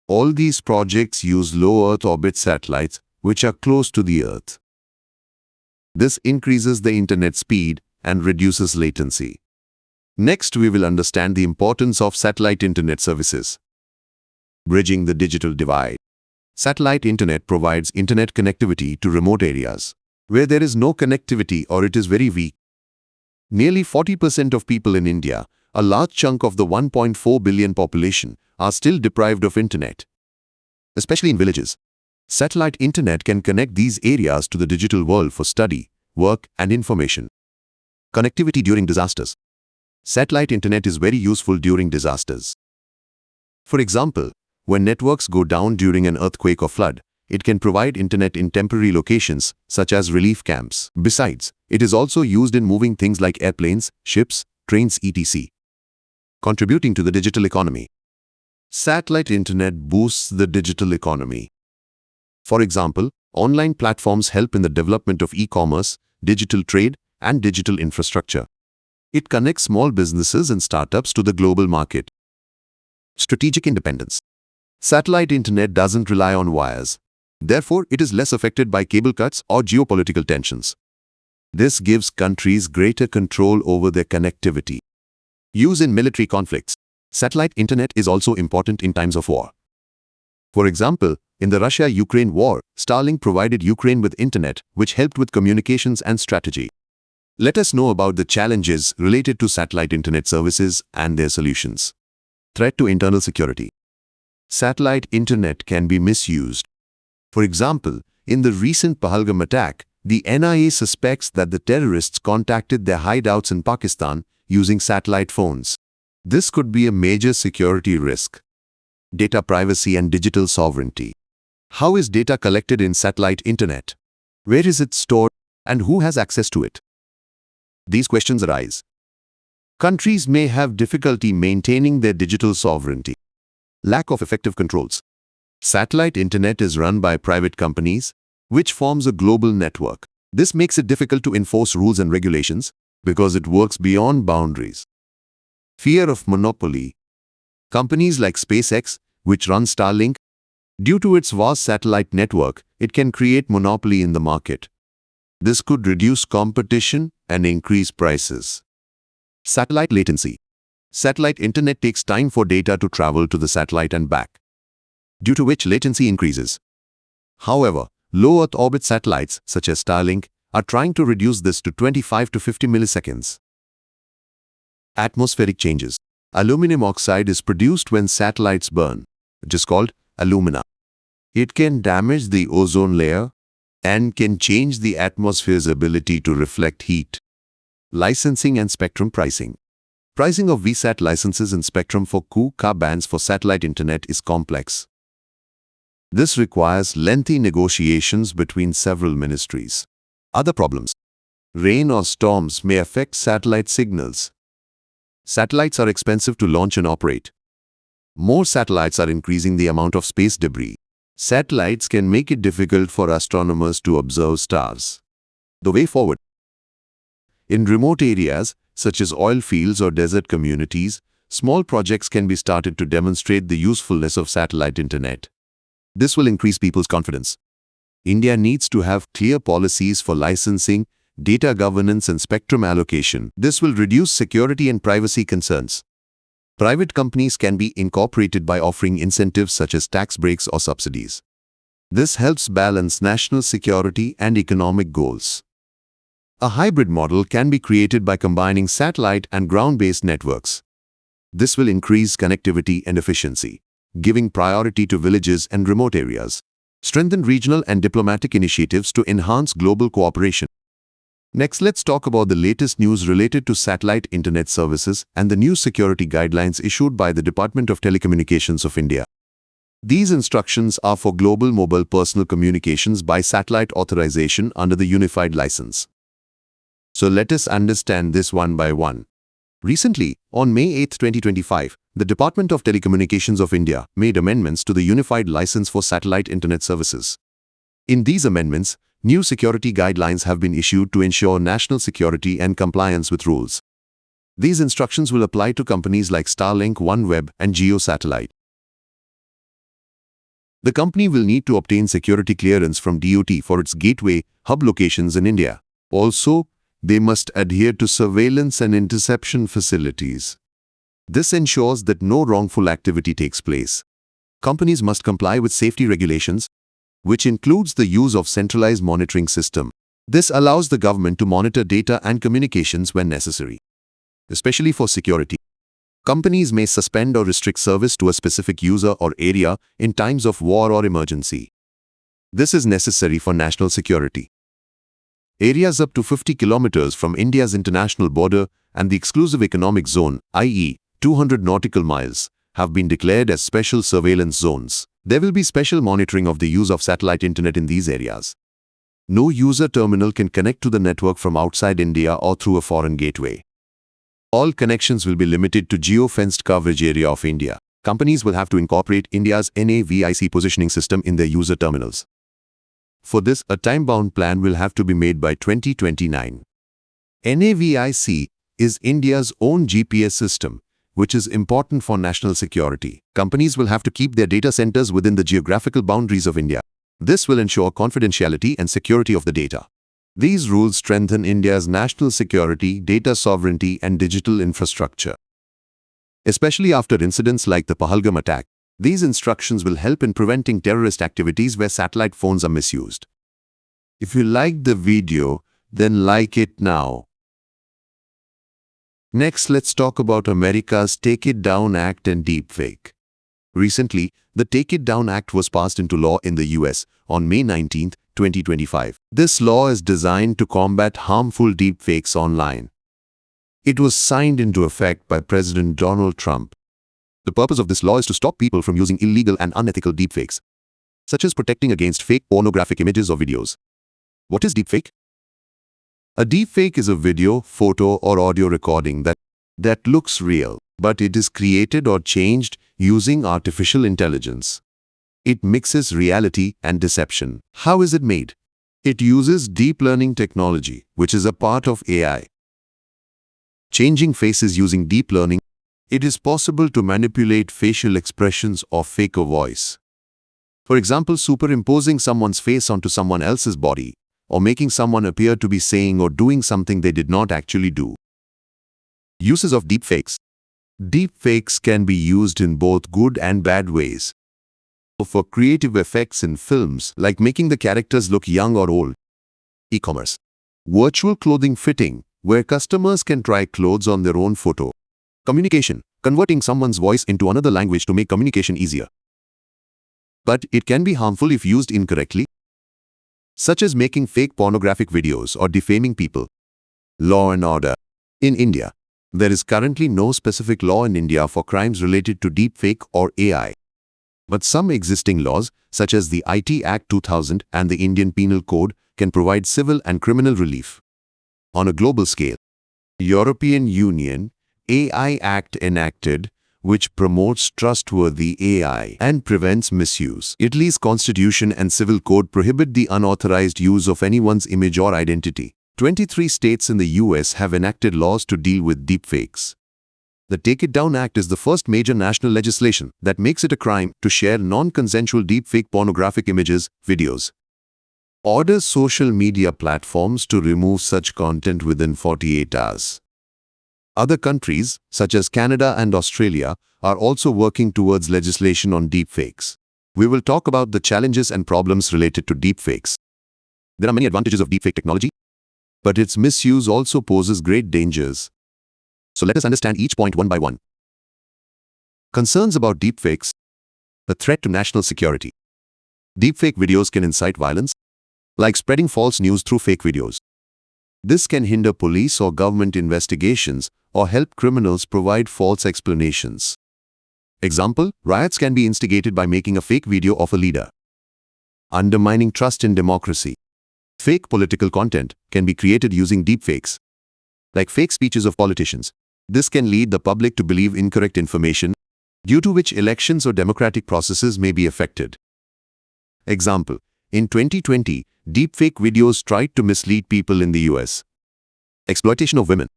All these projects use low Earth orbit satellites which are close to the Earth. This increases the internet speed and reduces latency. Next, we will understand the importance of satellite internet services. Bridging the digital divide. Satellite internet provides internet connectivity to remote areas where there is no connectivity or it is very weak. Nearly 40% of people in India, a large chunk of the 1.4 billion population, are still deprived of internet, especially in villages. Satellite internet can connect these areas to the digital world for study, work, and information. Connectivity during disasters. Satellite internet is very useful during disasters. For example, when networks go down during an earthquake or flood, it can provide internet in temporary locations, such as relief camps. Besides, it is also used in moving things like airplanes, ships, trains, etc. Contributing to the digital economy. Satellite internet boosts the digital economy. For example, online platforms help in the development of e-commerce, digital trade, and digital infrastructure. It connects small businesses and startups to the global market. Strategic independence. Satellite internet doesn't rely on wires. Therefore, it is less affected by cable cuts or geopolitical tensions. This gives countries greater control over their connectivity. Use in military conflicts. Satellite internet is also important in times of war. For example, in the Russia-Ukraine war, Starlink provided Ukraine with internet, which helped with communications and strategy. Let us know about the challenges related to satellite internet services and their solutions. Threat to internal security. Satellite internet can be misused. For example, in the recent Pahalgam attack, the NIA suspects that the terrorists contacted their hideouts in Pakistan using satellite phones. This could be a major security risk. Data privacy and digital sovereignty. How is data collected in satellite internet? Where is it stored and who has access to it? These questions arise. Countries may have difficulty maintaining their digital sovereignty. Lack of effective controls. Satellite internet is run by private companies, which forms a global network. This makes it difficult to enforce rules and regulations because it works beyond boundaries. Fear of monopoly. Companies like SpaceX, which run Starlink, due to its vast satellite network, it can create monopoly in the market. This could reduce competition and increase prices. Satellite latency. Satellite internet takes time for data to travel to the satellite and back, due to which latency increases. However, low Earth orbit satellites, such as Starlink, are trying to reduce this to 25 to 50 milliseconds. Atmospheric changes. Aluminum oxide is produced when satellites burn, which is called alumina. It can damage the ozone layer and can change the atmosphere's ability to reflect heat. Licensing and spectrum pricing. Pricing of VSAT licenses and spectrum for Ku-Ka bands for satellite internet is complex. This requires lengthy negotiations between several ministries. Other problems. Rain or storms may affect satellite signals. Satellites are expensive to launch and operate. More satellites are increasing the amount of space debris. Satellites can make it difficult for astronomers to observe stars. The way forward. In remote areas, such as oil fields or desert communities, small projects can be started to demonstrate the usefulness of satellite internet. This will increase people's confidence. India needs to have clear policies for licensing, data governance and spectrum allocation. This will reduce security and privacy concerns. Private companies can be incorporated by offering incentives such as tax breaks or subsidies. This helps balance national security and economic goals. A hybrid model can be created by combining satellite and ground-based networks. This will increase connectivity and efficiency, giving priority to villages and remote areas. Strengthen regional and diplomatic initiatives to enhance global cooperation. Next, let's talk about the latest news related to satellite internet services and the new security guidelines issued by the Department of Telecommunications of India. These instructions are for global mobile personal communications by satellite authorization under the Unified License. So let us understand this one by one. Recently, on May 8, 2025, the Department of Telecommunications of India made amendments to the Unified License for Satellite Internet Services. In these amendments, new security guidelines have been issued to ensure national security and compliance with rules. These instructions will apply to companies like Starlink, OneWeb, and Jio Satellite. The company will need to obtain security clearance from DOT for its gateway hub locations in India. Also, they must adhere to surveillance and interception facilities. This ensures that no wrongful activity takes place. Companies must comply with safety regulations, which includes the use of centralized monitoring system. This allows the government to monitor data and communications when necessary, especially for security. Companies may suspend or restrict service to a specific user or area in times of war or emergency. This is necessary for national security. Areas up to 50 kilometers from India's international border and the exclusive economic zone, i.e., 200 nautical miles, have been declared as special surveillance zones. There will be special monitoring of the use of satellite internet in these areas. No user terminal can connect to the network from outside India or through a foreign gateway. All connections will be limited to geo-fenced coverage area of India. Companies will have to incorporate India's NAVIC positioning system in their user terminals. For this, a time-bound plan will have to be made by 2029. NAVIC is India's own GPS system, which is important for national security. Companies will have to keep their data centers within the geographical boundaries of India. This will ensure confidentiality and security of the data. These rules strengthen India's national security, data sovereignty, and digital infrastructure. Especially after incidents like the Pahalgam attack, these instructions will help in preventing terrorist activities where satellite phones are misused. If you liked the video, then like it now. Next, let's talk about America's Take It Down Act and deepfake. Recently, the Take It Down Act was passed into law in the US on May 19, 2025. This law is designed to combat harmful deepfakes online. It was signed into effect by President Donald Trump. The purpose of this law is to stop people from using illegal and unethical deepfakes, such as protecting against fake pornographic images or videos. What is deepfake? A deepfake is a video, photo, or audio recording that looks real, but it is created or changed using artificial intelligence. It mixes reality and deception. How is it made? It uses deep learning technology, which is a part of AI. Changing faces using deep learning, it is possible to manipulate facial expressions or fake a voice. For example, superimposing someone's face onto someone else's body, or making someone appear to be saying or doing something they did not actually do. Uses of deepfakes. Deepfakes can be used in both good and bad ways. For creative effects in films, like making the characters look young or old. E-commerce. Virtual clothing fitting, where customers can try clothes on their own photo. Communication, converting someone's voice into another language to make communication easier. But it can be harmful if used incorrectly, such as making fake pornographic videos or defaming people. Law and order. In India, there is currently no specific law in India for crimes related to deepfake or AI. But some existing laws, such as the IT Act 2000 and the Indian Penal Code, can provide civil and criminal relief. On a global scale, European Union AI Act enacted, which promotes trustworthy AI and prevents misuse. Italy's constitution and civil code prohibit the unauthorized use of anyone's image or identity. 23 states in the US have enacted laws to deal with deepfakes. The Take It Down Act is the first major national legislation that makes it a crime to share non-consensual deepfake pornographic images, videos. Orders social media platforms to remove such content within 48 hours. Other countries, such as Canada and Australia, are also working towards legislation on deepfakes. We will talk about the challenges and problems related to deepfakes. There are many advantages of deepfake technology, but its misuse also poses great dangers. So let us understand each point one by one. Concerns about deepfakes. The threat to national security. Deepfake videos can incite violence, like spreading false news through fake videos. This can hinder police or government investigations or help criminals provide false explanations. Example, riots can be instigated by making a fake video of a leader. Undermining trust in democracy. Fake political content can be created using deepfakes, like fake speeches of politicians. This can lead the public to believe incorrect information, due to which elections or democratic processes may be affected. Example, in 2020, deepfake videos tried to mislead people in the US. Exploitation of women.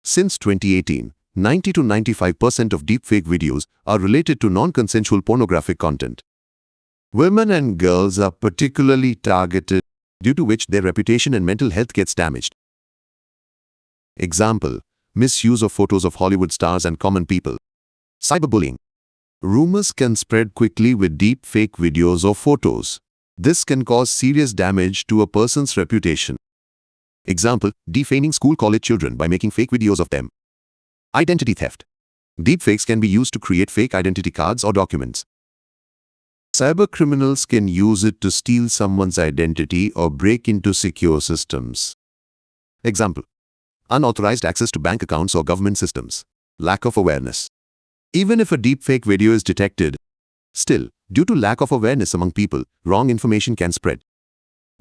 Since 2018, 90 to 95% of deepfake videos are related to non-consensual pornographic content. Women and girls are particularly targeted, due to which their reputation and mental health gets damaged. Example, misuse of photos of Hollywood stars and common people. Cyberbullying. Rumors can spread quickly with deepfake videos or photos. This can cause serious damage to a person's reputation. Example, defaming school-college children by making fake videos of them. Identity theft. Deepfakes can be used to create fake identity cards or documents. Cybercriminals can use it to steal someone's identity or break into secure systems. Example, unauthorized access to bank accounts or government systems. Lack of awareness. Even if a deepfake video is detected, still, due to lack of awareness among people, wrong information can spread.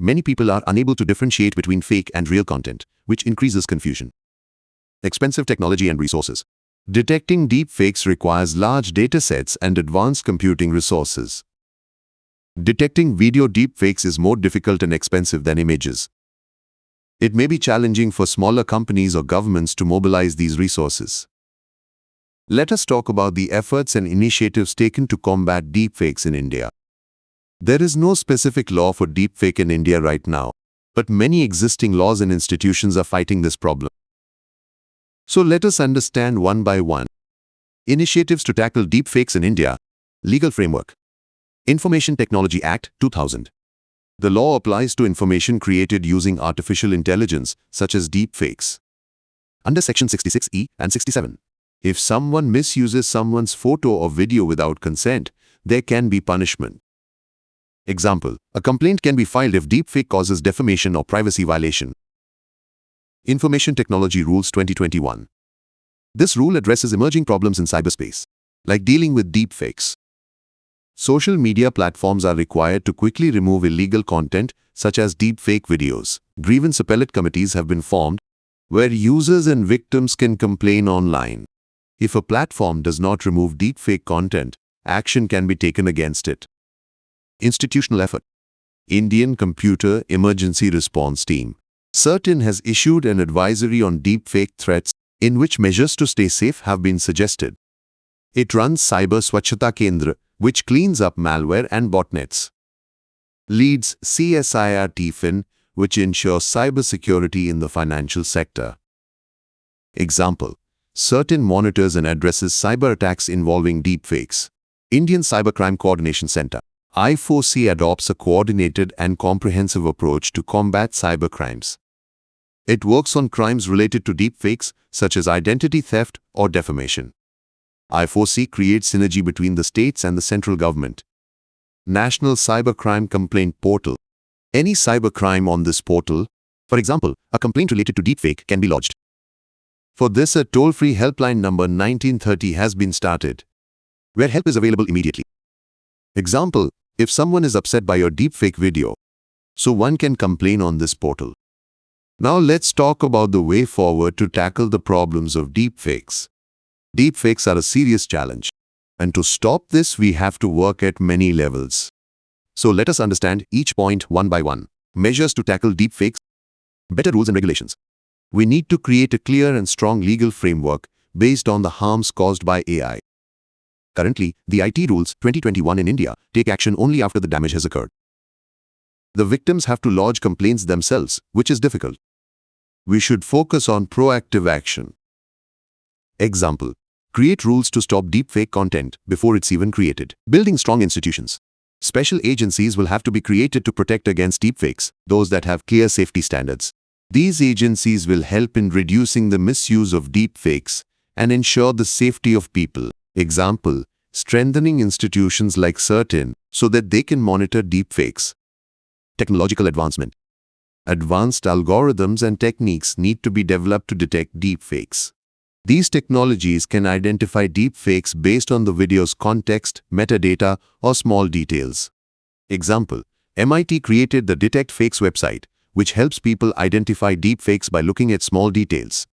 Many people are unable to differentiate between fake and real content, which increases confusion. Expensive technology and resources. Detecting deepfakes requires large datasets and advanced computing resources. Detecting video deepfakes is more difficult and expensive than images. It may be challenging for smaller companies or governments to mobilize these resources. Let us talk about the efforts and initiatives taken to combat deepfakes in India. There is no specific law for deepfake in India right now, but many existing laws and institutions are fighting this problem. So let us understand one by one. Initiatives to tackle deepfakes in India. Legal framework. Information Technology Act 2000. The law applies to information created using artificial intelligence, such as deepfakes. Under Section 66E and 67. If someone misuses someone's photo or video without consent, there can be punishment. Example, a complaint can be filed if deepfake causes defamation or privacy violation. Information Technology Rules 2021. This rule addresses emerging problems in cyberspace, like dealing with deepfakes. Social media platforms are required to quickly remove illegal content, such as deepfake videos. Grievance appellate committees have been formed, where users and victims can complain online. If a platform does not remove deepfake content, action can be taken against it. Institutional effort. Indian Computer Emergency Response Team. CERTIN has issued an advisory on deepfake threats, in which measures to stay safe have been suggested. It runs Cyber Swachhata Kendra, which cleans up malware and botnets. Leads CSIR TFIN, which ensures cybersecurity in the financial sector. Example, CERTIN monitors and addresses cyber attacks involving deepfakes. Indian Cybercrime Coordination Center. I4C adopts a coordinated and comprehensive approach to combat cybercrimes. It works on crimes related to deepfakes, such as identity theft or defamation. I4C creates synergy between the states and the central government. National Cybercrime Complaint Portal. Any cybercrime on this portal, for example, a complaint related to deepfake, can be lodged. For this, a toll-free helpline number 1930 has been started, where help is available immediately. Example, if someone is upset by your deepfake video, so one can complain on this portal. Now let's talk about the way forward to tackle the problems of deepfakes. Deepfakes are a serious challenge, and to stop this we have to work at many levels. So let us understand each point one by one. Measures to tackle deepfakes. Better rules and regulations. We need to create a clear and strong legal framework based on the harms caused by AI. Currently, the IT rules 2021 in India take action only after the damage has occurred. The victims have to lodge complaints themselves, which is difficult. We should focus on proactive action. Example, create rules to stop deepfake content before it's even created. Building strong institutions. Special agencies will have to be created to protect against deepfakes, those that have clear safety standards. These agencies will help in reducing the misuse of deepfakes and ensure the safety of people. Example, strengthening institutions like CERTIN so that they can monitor deepfakes. Technological advancement. Advanced algorithms and techniques need to be developed to detect deepfakes. These technologies can identify deepfakes based on the video's context, metadata, or small details. Example, MIT created the Detect Fakes website, which helps people identify deepfakes by looking at small details.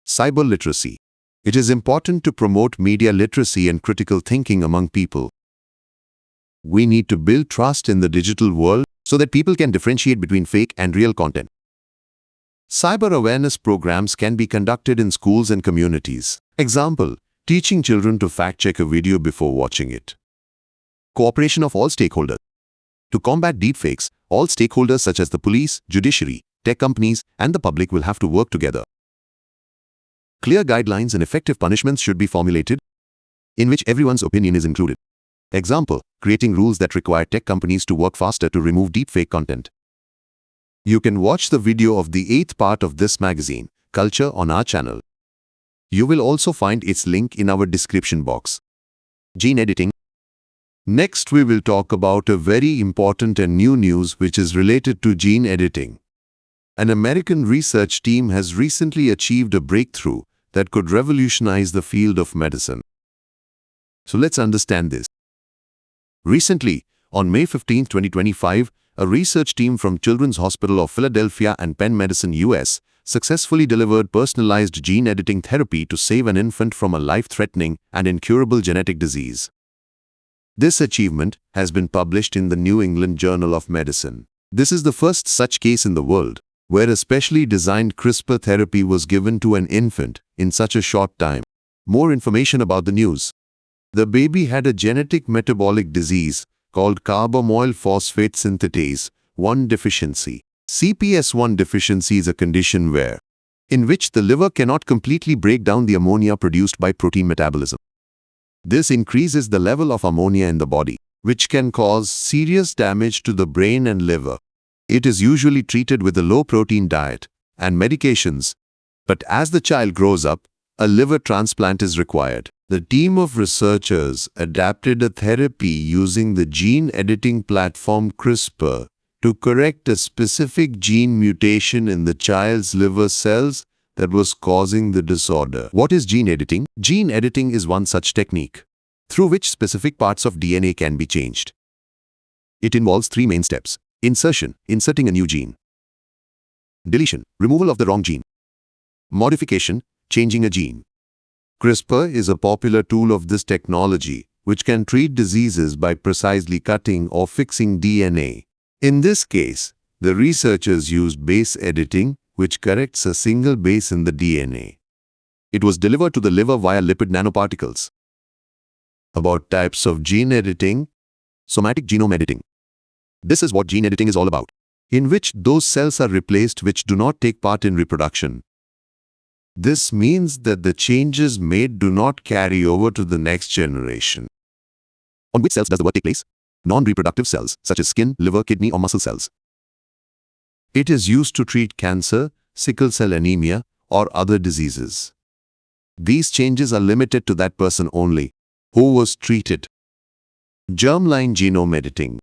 Cyber literacy. It is important to promote media literacy and critical thinking among people. We need to build trust in the digital world so that people can differentiate between fake and real content. Cyber awareness programs can be conducted in schools and communities. Example, teaching children to fact-check a video before watching it. Cooperation of all stakeholders. To combat deepfakes, all stakeholders such as the police, judiciary, tech companies, and the public will have to work together. Clear guidelines and effective punishments should be formulated, in which everyone's opinion is included. Example, creating rules that require tech companies to work faster to remove deepfake content. You can watch the video of the 8th part of this magazine, Culture, on our channel. You will also find its link in our description box. Gene editing. Next, we will talk about a very important and new news which is related to gene editing. An American research team has recently achieved a breakthrough that could revolutionize the field of medicine. So let's understand this. Recently, on May 15, 2025, a research team from Children's Hospital of Philadelphia and Penn Medicine, US, successfully delivered personalized gene editing therapy to save an infant from a life-threatening and incurable genetic disease. This achievement has been published in the New England Journal of Medicine. This is the first such case in the world, where a specially designed CRISPR therapy was given to an infant in such a short time. More information about the news. The baby had a genetic metabolic disease called carbamoyl phosphate synthetase 1 deficiency. CPS1 deficiency is a condition in which the liver cannot completely break down the ammonia produced by protein metabolism. This increases the level of ammonia in the body, which can cause serious damage to the brain and liver. It is usually treated with a low-protein diet and medications, but as the child grows up, a liver transplant is required. The team of researchers adapted a therapy using the gene editing platform CRISPR to correct a specific gene mutation in the child's liver cells that was causing the disorder. What is gene editing? Gene editing is one such technique through which specific parts of DNA can be changed. It involves three main steps: insertion, inserting a new gene; deletion, removal of the wrong gene; modification, changing a gene. CRISPR is a popular tool of this technology, which can treat diseases by precisely cutting or fixing DNA. In this case, the researchers used base editing, which corrects a single base in the DNA. It was delivered to the liver via lipid nanoparticles. About types of gene editing. Somatic genome editing. This is what gene editing is all about, in which those cells are replaced which do not take part in reproduction. This means that the changes made do not carry over to the next generation. On which cells does the work take place? Non-reproductive cells, such as skin, liver, kidney, or muscle cells. It is used to treat cancer, sickle cell anemia, or other diseases. These changes are limited to that person only who was treated. Germline genome editing.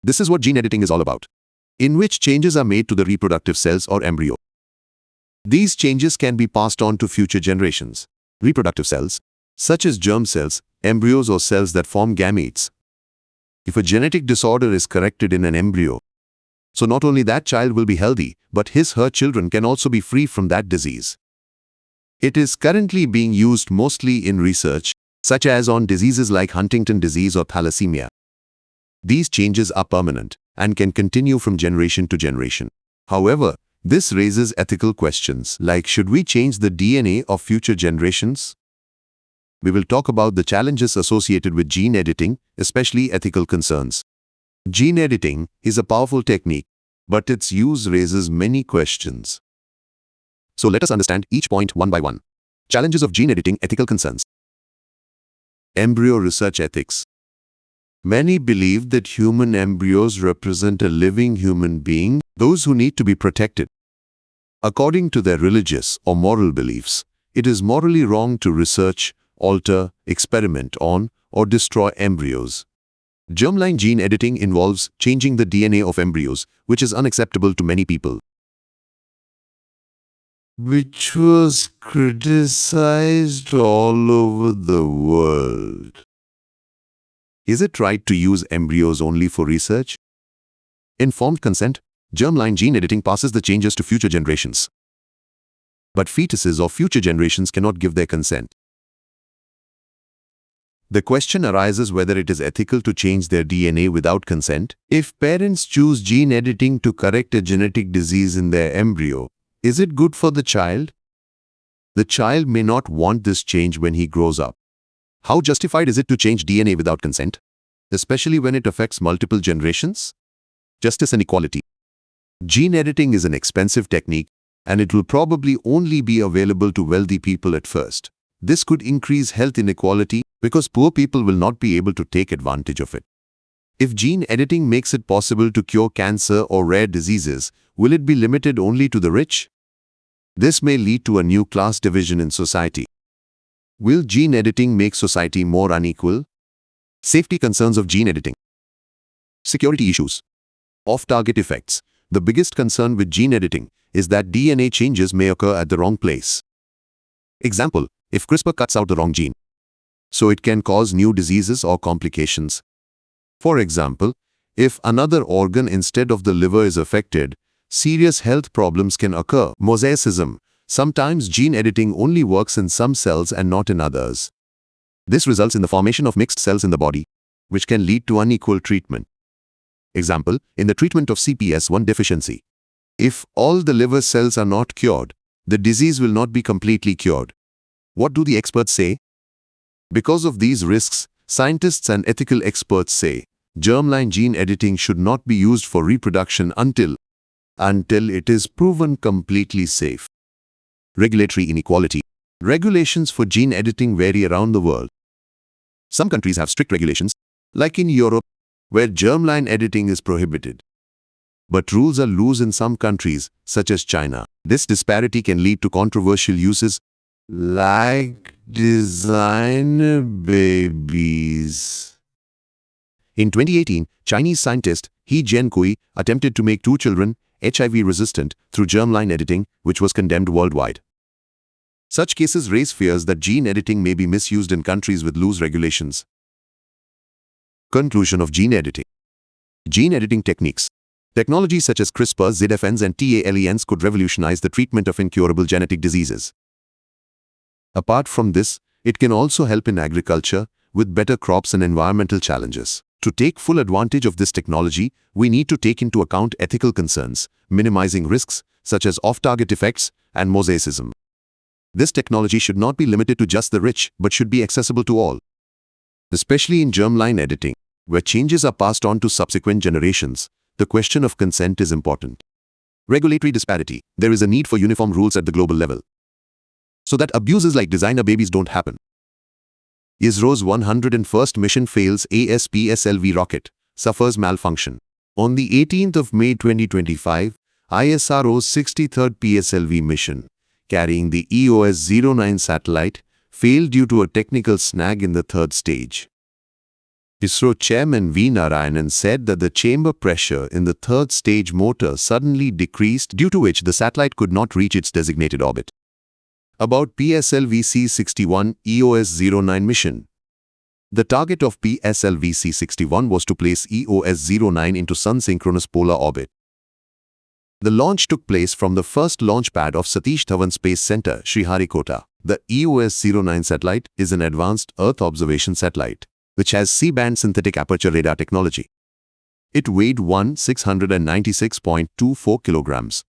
This is what gene editing is all about, in which changes are made to the reproductive cells or embryo. These changes can be passed on to future generations. Reproductive cells, such as germ cells, embryos or cells that form gametes. If a genetic disorder is corrected in an embryo, so not only that child will be healthy, but his/her children can also be free from that disease. It is currently being used mostly in research, such as on diseases like Huntington disease or thalassemia. These changes are permanent and can continue from generation to generation. However, this raises ethical questions like, should we change the DNA of future generations? We will talk about the challenges associated with gene editing, especially ethical concerns. Gene editing is a powerful technique, but its use raises many questions. So let us understand each point one by one. Challenges of gene editing, ethical concerns. Embryo research ethics. Many believe that human embryos represent a living human being, those who need to be protected. According to their religious or moral beliefs, it is morally wrong to research, alter, experiment on, or destroy embryos. Germline gene editing involves changing the DNA of embryos, which is unacceptable to many people. Which was criticized all over the world. Is it right to use embryos only for research? Informed consent. Germline gene editing passes the changes to future generations. But fetuses or future generations cannot give their consent. The question arises whether it is ethical to change their DNA without consent. If parents choose gene editing to correct a genetic disease in their embryo, is it good for the child? The child may not want this change when he grows up. How justified is it to change DNA without consent, especially when it affects multiple generations? Justice and equality. Gene editing is an expensive technique, and it will probably only be available to wealthy people at first. This could increase health inequality because poor people will not be able to take advantage of it. If gene editing makes it possible to cure cancer or rare diseases, will it be limited only to the rich? This may lead to a new class division in society. Will gene editing make society more unequal? Safety concerns of gene editing. Security issues. Off-target effects. The biggest concern with gene editing is that DNA changes may occur at the wrong place. Example, if CRISPR cuts out the wrong gene, so it can cause new diseases or complications. For example, if another organ instead of the liver is affected, serious health problems can occur. Mosaicism. Sometimes gene editing only works in some cells and not in others. This results in the formation of mixed cells in the body, which can lead to unequal treatment. Example, in the treatment of CPS1 deficiency. If all the liver cells are not cured, the disease will not be completely cured. What do the experts say? Because of these risks, scientists and ethical experts say, germline gene editing should not be used for reproduction until it is proven completely safe. Regulatory inequality. Regulations for gene editing vary around the world. Some countries have strict regulations, like in Europe, where germline editing is prohibited. But rules are loose in some countries, such as China. This disparity can lead to controversial uses, like designer babies. In 2018, Chinese scientist He Jiankui attempted to make 2 children HIV-resistant through germline editing, which was condemned worldwide. Such cases raise fears that gene editing may be misused in countries with loose regulations. Conclusion of gene editing. Gene editing techniques. Technologies such as CRISPR, ZFNs and TALENs could revolutionize the treatment of incurable genetic diseases. Apart from this, it can also help in agriculture with better crops and environmental challenges. To take full advantage of this technology, we need to take into account ethical concerns, minimizing risks such as off-target effects and mosaicism. This technology should not be limited to just the rich, but should be accessible to all. Especially in germline editing, where changes are passed on to subsequent generations, the question of consent is important. Regulatory disparity. There is a need for uniform rules at the global level, so that abuses like designer babies don't happen. ISRO's 101st mission fails. ASPSLV rocket suffers malfunction. On the 18th of May 2025, ISRO's 63rd PSLV mission, carrying the EOS-09 satellite, failed due to a technical snag in the third stage. ISRO chairman V. Narayanan said that the chamber pressure in the third stage motor suddenly decreased, due to which the satellite could not reach its designated orbit. About PSLV C-61 EOS-09 mission. The target of PSLV C-61 was to place EOS-09 into Sun-synchronous polar orbit. The launch took place from the first launch pad of Satish Dhawan Space Center, Sriharikota. The EOS-09 satellite is an advanced Earth observation satellite, which has C-band synthetic aperture radar technology. It weighed 696.24 kilograms,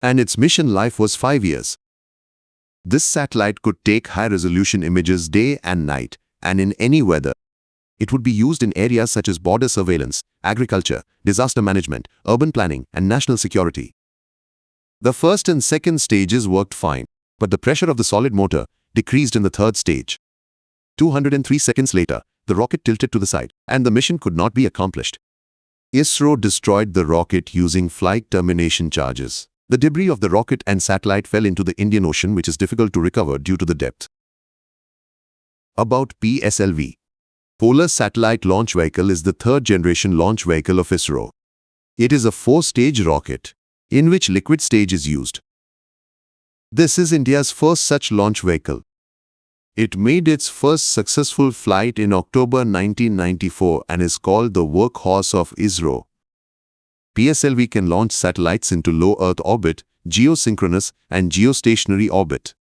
and its mission life was 5 years. This satellite could take high-resolution images day and night, and in any weather. It would be used in areas such as border surveillance, agriculture, disaster management, urban planning, and national security. The first and second stages worked fine, but the pressure of the solid motor decreased in the third stage. 203 seconds later, the rocket tilted to the side, and the mission could not be accomplished. ISRO destroyed the rocket using flight termination charges. The debris of the rocket and satellite fell into the Indian Ocean, which is difficult to recover due to the depth. About PSLV. Polar Satellite Launch Vehicle is the third-generation launch vehicle of ISRO. It is a 4-stage rocket, in which liquid stage is used. This is India's first such launch vehicle. It made its first successful flight in October 1994 and is called the workhorse of ISRO. PSLV can launch satellites into low Earth orbit, geosynchronous, and geostationary orbit.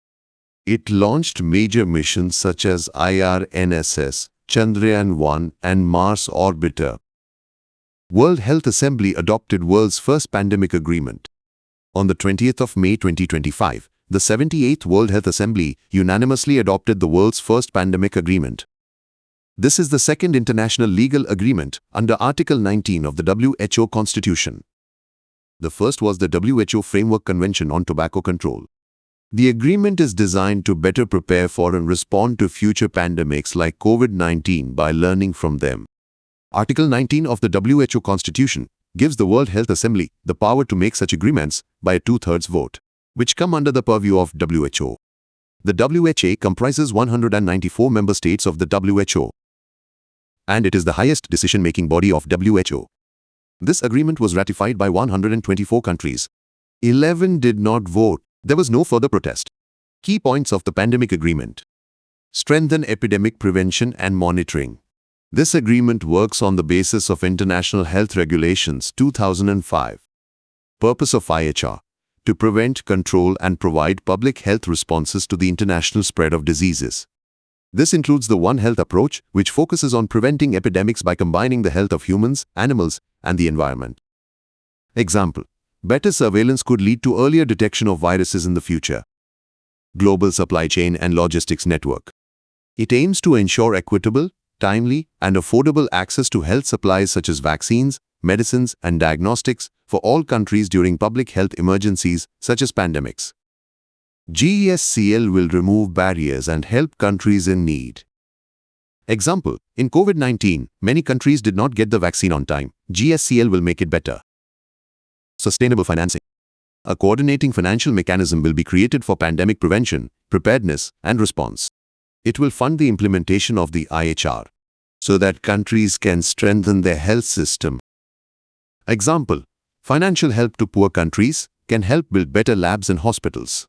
It launched major missions such as IRNSS, Chandrayaan-1, and Mars Orbiter. World Health Assembly adopted world's first pandemic agreement. On the 20th of May 2025, the 78th World Health Assembly unanimously adopted the world's first pandemic agreement. This is the second international legal agreement under Article 19 of the WHO Constitution. The first was the WHO Framework Convention on Tobacco Control. The agreement is designed to better prepare for and respond to future pandemics like COVID-19 by learning from them. Article 19 of the WHO Constitution gives the World Health Assembly the power to make such agreements by a 2/3 vote, which come under the purview of WHO. The WHA comprises 194 member states of the WHO, and it is the highest decision-making body of WHO. This agreement was ratified by 124 countries. 11 did not vote. There was no further protest. Key points of the pandemic agreement. Strengthen epidemic prevention and monitoring. This agreement works on the basis of International Health Regulations 2005. Purpose of IHR: to prevent, control, and provide public health responses to the international spread of diseases. This includes the One Health approach, which focuses on preventing epidemics by combining the health of humans, animals, and the environment. Example: better surveillance could lead to earlier detection of viruses in the future. Global supply chain and logistics network. It aims to ensure equitable, timely, and affordable access to health supplies such as vaccines, medicines, and diagnostics for all countries during public health emergencies such as pandemics. GESCL will remove barriers and help countries in need. Example: in COVID-19, many countries did not get the vaccine on time. GESCL will make it better. Sustainable financing. A coordinating financial mechanism will be created for pandemic prevention, preparedness, and response. It will fund the implementation of the IHR so that countries can strengthen their health system. Example: financial help to poor countries can help build better labs and hospitals.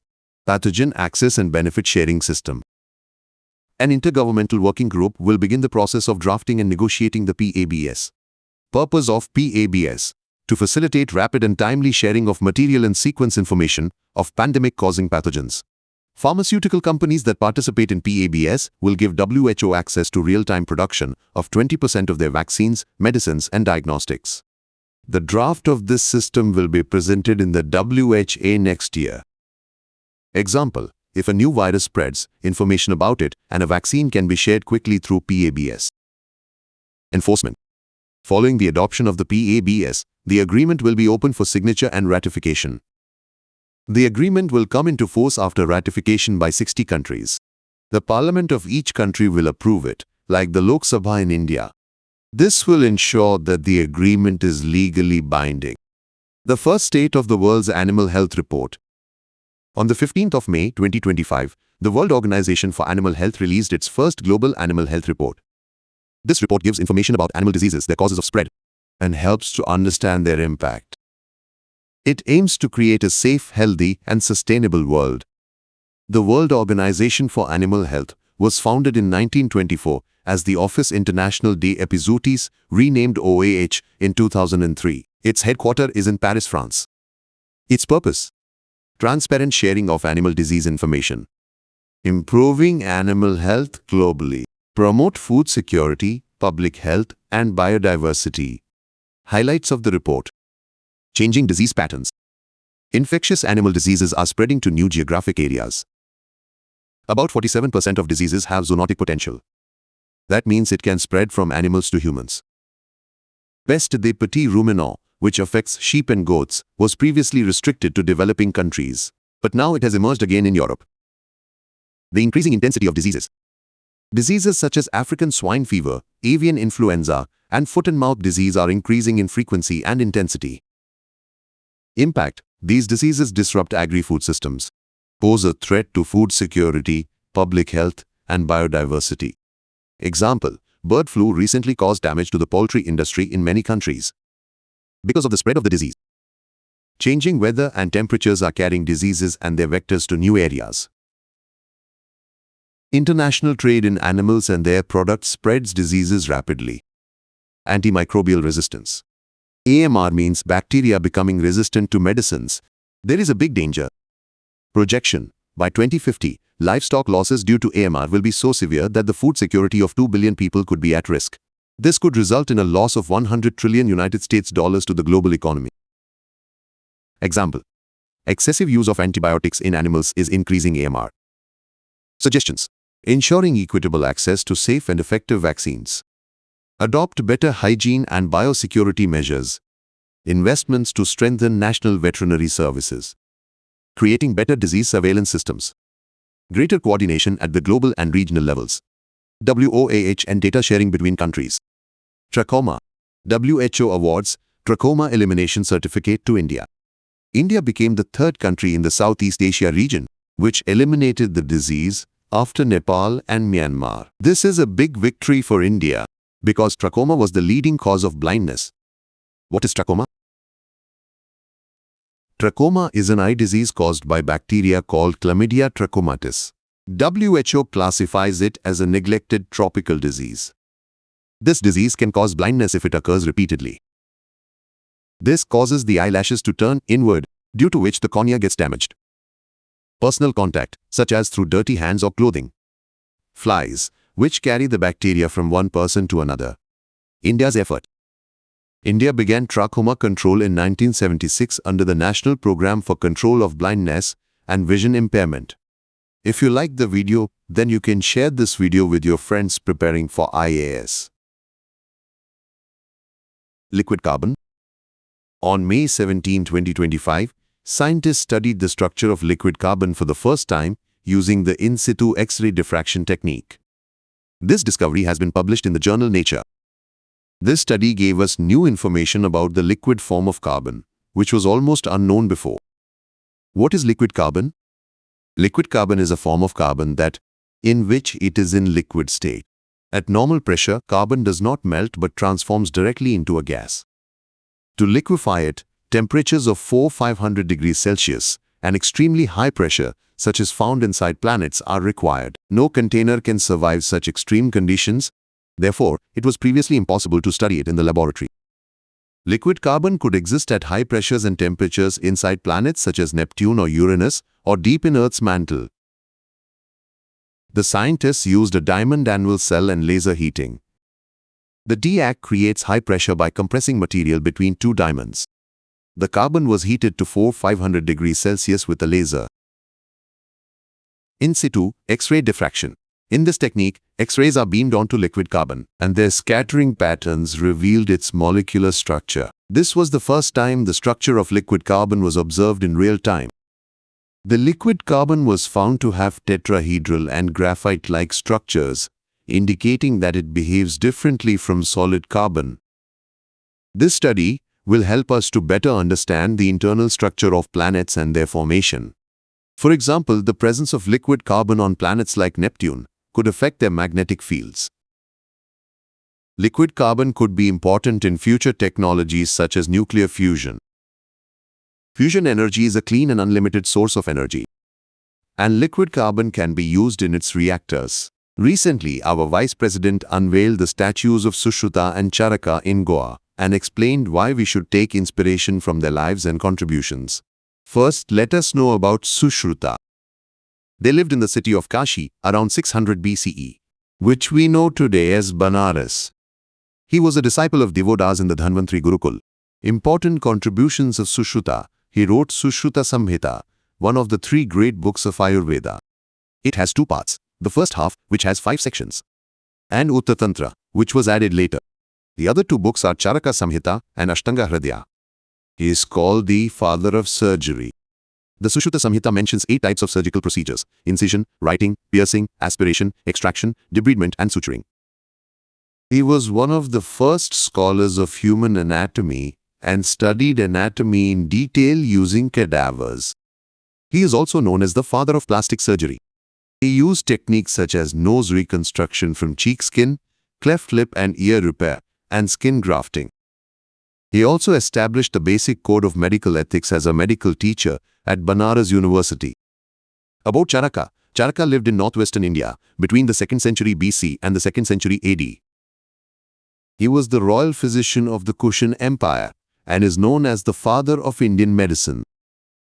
Pathogen access and benefit sharing system. An intergovernmental working group will begin the process of drafting and negotiating the PABS. Purpose of PABS: to facilitate rapid and timely sharing of material and sequence information of pandemic-causing pathogens. Pharmaceutical companies that participate in PABS will give WHO access to real-time production of 20% of their vaccines, medicines, and diagnostics. The draft of this system will be presented in the WHA next year. Example: if a new virus spreads, information about it and a vaccine can be shared quickly through PABS. Enforcement. Following the adoption of the PABS, the agreement will be open for signature and ratification. The agreement will come into force after ratification by 60 countries. The parliament of each country will approve it, like the Lok Sabha in India. This will ensure that the agreement is legally binding. The first state of the world's animal health report. On the 15th of May 2025, the World Organization for Animal Health released its first global animal health report. This report gives information about animal diseases, their causes of spread, and helps to understand their impact. It aims to create a safe, healthy, and sustainable world. The World Organization for Animal Health was founded in 1924 as the Office International des Epizooties, renamed OAH, in 2003. Its headquarters is in Paris, France. Its purpose: transparent sharing of animal disease information, improving animal health globally, promote food security, public health, and biodiversity. Highlights of the report: changing disease patterns. Infectious animal diseases are spreading to new geographic areas. About 47% of diseases have zoonotic potential. That means it can spread from animals to humans. Peste des petits ruminants, which affects sheep and goats, was previously restricted to developing countries, but now it has emerged again in Europe. The increasing intensity of diseases. Diseases such as African swine fever, avian influenza, and foot-and-mouth disease are increasing in frequency and intensity. Impact: these diseases disrupt agri-food systems, pose a threat to food security, public health, and biodiversity. Example: bird flu recently caused damage to the poultry industry in many countries because of the spread of the disease. Changing weather and temperatures are carrying diseases and their vectors to new areas. International trade in animals and their products spreads diseases rapidly. Antimicrobial resistance. AMR means bacteria becoming resistant to medicines. There is a big danger. Projection: by 2050, livestock losses due to AMR will be so severe that the food security of 2 billion people could be at risk. This could result in a loss of $100 trillion to the global economy. Example: excessive use of antibiotics in animals is increasing AMR. Suggestions: ensuring equitable access to safe and effective vaccines. Adopt better hygiene and biosecurity measures. Investments to strengthen national veterinary services. Creating better disease surveillance systems. Greater coordination at the global and regional levels. WOAH and data sharing between countries. Trachoma. WHO awards Trachoma Elimination Certificate to India. India became the third country in the Southeast Asia region which eliminated the disease after Nepal and Myanmar. This is a big victory for India because trachoma was the leading cause of blindness. What is trachoma? Trachoma is an eye disease caused by bacteria called Chlamydia trachomatis. WHO classifies it as a neglected tropical disease. This disease can cause blindness if it occurs repeatedly. This causes the eyelashes to turn inward, due to which the cornea gets damaged. Personal contact, such as through dirty hands or clothing. Flies, which carry the bacteria from one person to another. India's effort. India began trachoma control in 1976 under the National Program for Control of Blindness and Vision Impairment. If you like the video, then you can share this video with your friends preparing for IAS. Liquid carbon. On May 17, 2025, scientists studied the structure of liquid carbon for the first time using the in situ X-ray diffraction technique. This discovery has been published in the journal Nature. This study gave us new information about the liquid form of carbon, which was almost unknown before. What is liquid carbon? Liquid carbon is a form of carbon in which it is in liquid state. At normal pressure, carbon does not melt but transforms directly into a gas. To liquefy it, temperatures of 400–500 degrees Celsius and extremely high pressure, such as found inside planets, are required. No container can survive such extreme conditions. Therefore, it was previously impossible to study it in the laboratory. Liquid carbon could exist at high pressures and temperatures inside planets such as Neptune or Uranus, or deep in Earth's mantle. The scientists used a diamond anvil cell and laser heating. The DAC creates high pressure by compressing material between two diamonds. The carbon was heated to 400–500 degrees Celsius with a laser. In situ X-ray diffraction. In this technique, X-rays are beamed onto liquid carbon, and their scattering patterns revealed its molecular structure. This was the first time the structure of liquid carbon was observed in real time. The liquid carbon was found to have tetrahedral and graphite-like structures, indicating that it behaves differently from solid carbon. This study, will help us to better understand the internal structure of planets and their formation. For example, the presence of liquid carbon on planets like Neptune could affect their magnetic fields. Liquid carbon could be important in future technologies such as nuclear fusion. Fusion energy is a clean and unlimited source of energy, and liquid carbon can be used in its reactors. Recently, our Vice President unveiled the statues of Sushruta and Charaka in Goa and explained why we should take inspiration from their lives and contributions. First, let us know about Sushruta. They lived in the city of Kashi around 600 BCE, which we know today as Banaras. He was a disciple of devotas in the Dhanvantri Gurukul. Important contributions of Sushruta. He wrote Sushruta Samhita, one of the 3 great books of Ayurveda. It has 2 parts, the first half, which has 5 sections, and Uttatantra, which was added later. The other 2 books are Charaka Samhita and Ashtanga Hridaya. He is called the father of surgery. The Sushruta Samhita mentions 8 types of surgical procedures: incision, writing, piercing, aspiration, extraction, debridement, and suturing. He was one of the first scholars of human anatomy and studied anatomy in detail using cadavers. He is also known as the father of plastic surgery. He used techniques such as nose reconstruction from cheek skin, cleft lip and ear repair, and skin grafting. He also established the basic code of medical ethics as a medical teacher at Banaras University. About Charaka. Charaka lived in northwestern India between the 2nd century BC and the 2nd century AD. He was the royal physician of the Kushan Empire and is known as the father of Indian medicine.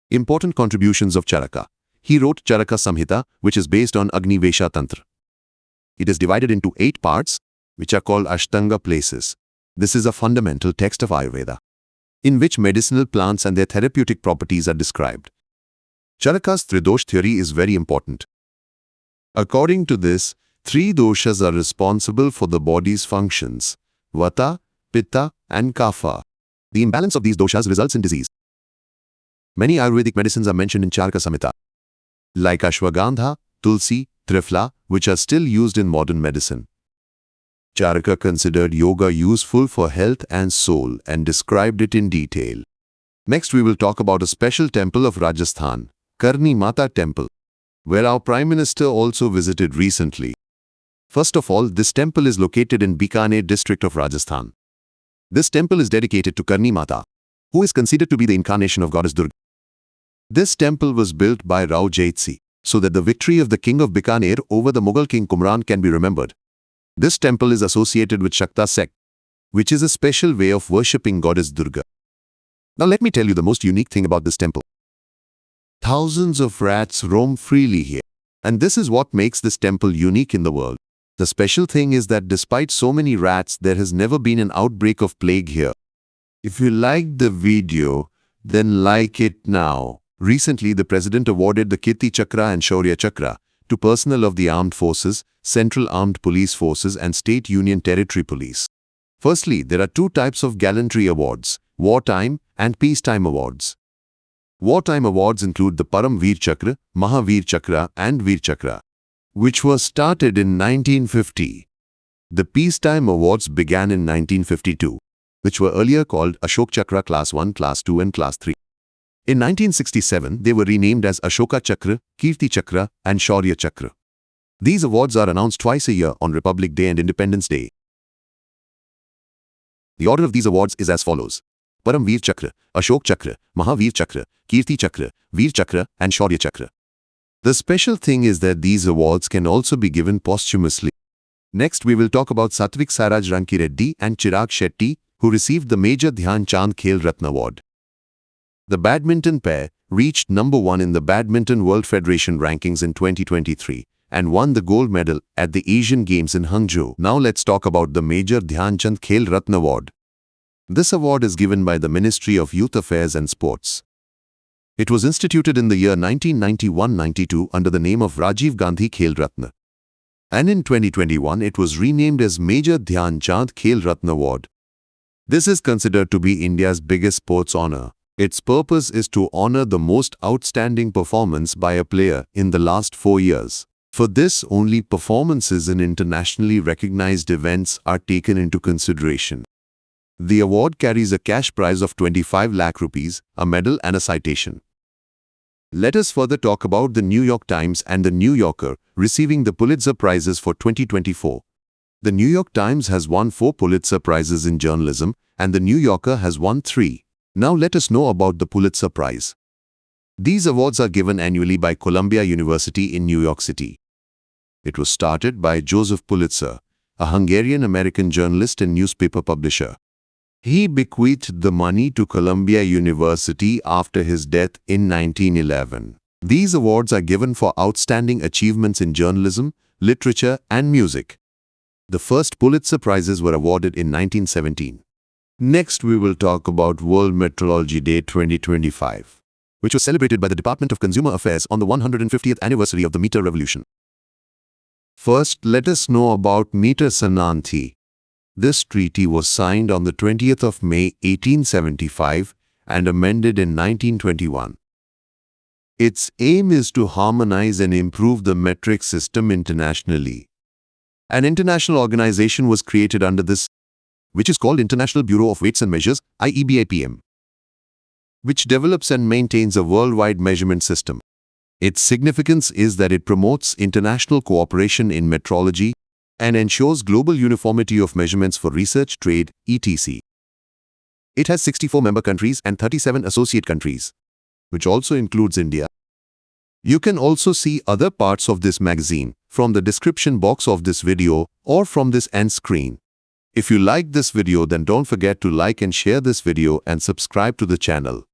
Important contributions of Charaka. He wrote Charaka Samhita, which is based on Agni Vesha Tantra. It is divided into 8 parts, which are called Ashtanga places. This is a fundamental text of Ayurveda, in which medicinal plants and their therapeutic properties are described. Charaka's 3-dosh theory is very important. According to this, 3 doshas are responsible for the body's functions: Vata, Pitta, and Kapha. The imbalance of these doshas results in disease. Many Ayurvedic medicines are mentioned in Charaka Samhita, like Ashwagandha, Tulsi, Trifla, which are still used in modern medicine. Charaka considered yoga useful for health and soul and described it in detail. Next, we will talk about a special temple of Rajasthan, Karni Mata Temple, where our Prime Minister also visited recently. First of all, this temple is located in Bikaner district of Rajasthan. This temple is dedicated to Karni Mata, who is considered to be the incarnation of goddess Durga. This temple was built by Rao Jaitsi, so that the victory of the king of Bikaner over the Mughal king Kumran can be remembered. This temple is associated with Shakta sect, which is a special way of worshipping goddess Durga. Now let me tell you the most unique thing about this temple. Thousands of rats roam freely here, and this is what makes this temple unique in the world. The special thing is that despite so many rats, there has never been an outbreak of plague here. If you liked the video, then like it now. Recently, the President awarded the Kirti Chakra and Shaurya Chakra to personnel of the armed forces, Central Armed Police Forces and State Union Territory Police. Firstly, there are 2 types of Gallantry Awards, Wartime and Peacetime Awards. Wartime awards include the Param Veer Chakra, Mahavir Chakra and Veer Chakra, which was started in 1950. The Peacetime Awards began in 1952, which were earlier called Ashok Chakra Class 1, Class 2 and Class 3. In 1967, they were renamed as Ashoka Chakra, Kirti Chakra and Shaurya Chakra. These awards are announced twice a year on Republic Day and Independence Day. The order of these awards is as follows: Param Veer Chakra, Ashok Chakra, Mahavir Chakra, Kirti Chakra, Veer Chakra and Shaurya Chakra. The special thing is that these awards can also be given posthumously. Next, we will talk about Satvik Sairaj Ranki Reddy and Chirag Shetty, who received the Major Dhyan Chand Khel Ratna Award. The badminton pair reached number 1 in the Badminton World Federation rankings in 2023 and won the gold medal at the Asian Games in Hangzhou. Now let's talk about the Major Dhyan Chand Khel Ratna Award. This award is given by the Ministry of Youth Affairs and Sports. It was instituted in the year 1991-92 under the name of Rajiv Gandhi Khel Ratna. And in 2021, it was renamed as Major Dhyan Chand Khel Ratna Award. This is considered to be India's biggest sports honor. Its purpose is to honor the most outstanding performance by a player in the last 4 years. For this, only performances in internationally recognized events are taken into consideration. The award carries a cash prize of 25 lakh rupees, a medal and a citation. Let us further talk about the New York Times and the New Yorker receiving the Pulitzer Prizes for 2024. The New York Times has won 4 Pulitzer Prizes in journalism and the New Yorker has won 3. Now let us know about the Pulitzer Prize. These awards are given annually by Columbia University in New York City. It was started by Joseph Pulitzer, a Hungarian-American journalist and newspaper publisher. He bequeathed the money to Columbia University after his death in 1911. These awards are given for outstanding achievements in journalism, literature, and music. The first Pulitzer Prizes were awarded in 1917. Next, we will talk about World Meteorology Day 2025, which was celebrated by the Department of Consumer Affairs on the 150th anniversary of the Meter Revolution. First, let us know about Meter Sananthi. This treaty was signed on the 20th of May 1875 and amended in 1921. Its aim is to harmonize and improve the metric system internationally. An international organization was created under this, which is called International Bureau of Weights and Measures, IEBAPM, which develops and maintains a worldwide measurement system. Its significance is that it promotes international cooperation in metrology and ensures global uniformity of measurements for research, trade, etc. It has 64 member countries and 37 associate countries, which also includes India. You can also see other parts of this magazine from the description box of this video or from this end screen. If you like this video, then don't forget to like and share this video and subscribe to the channel.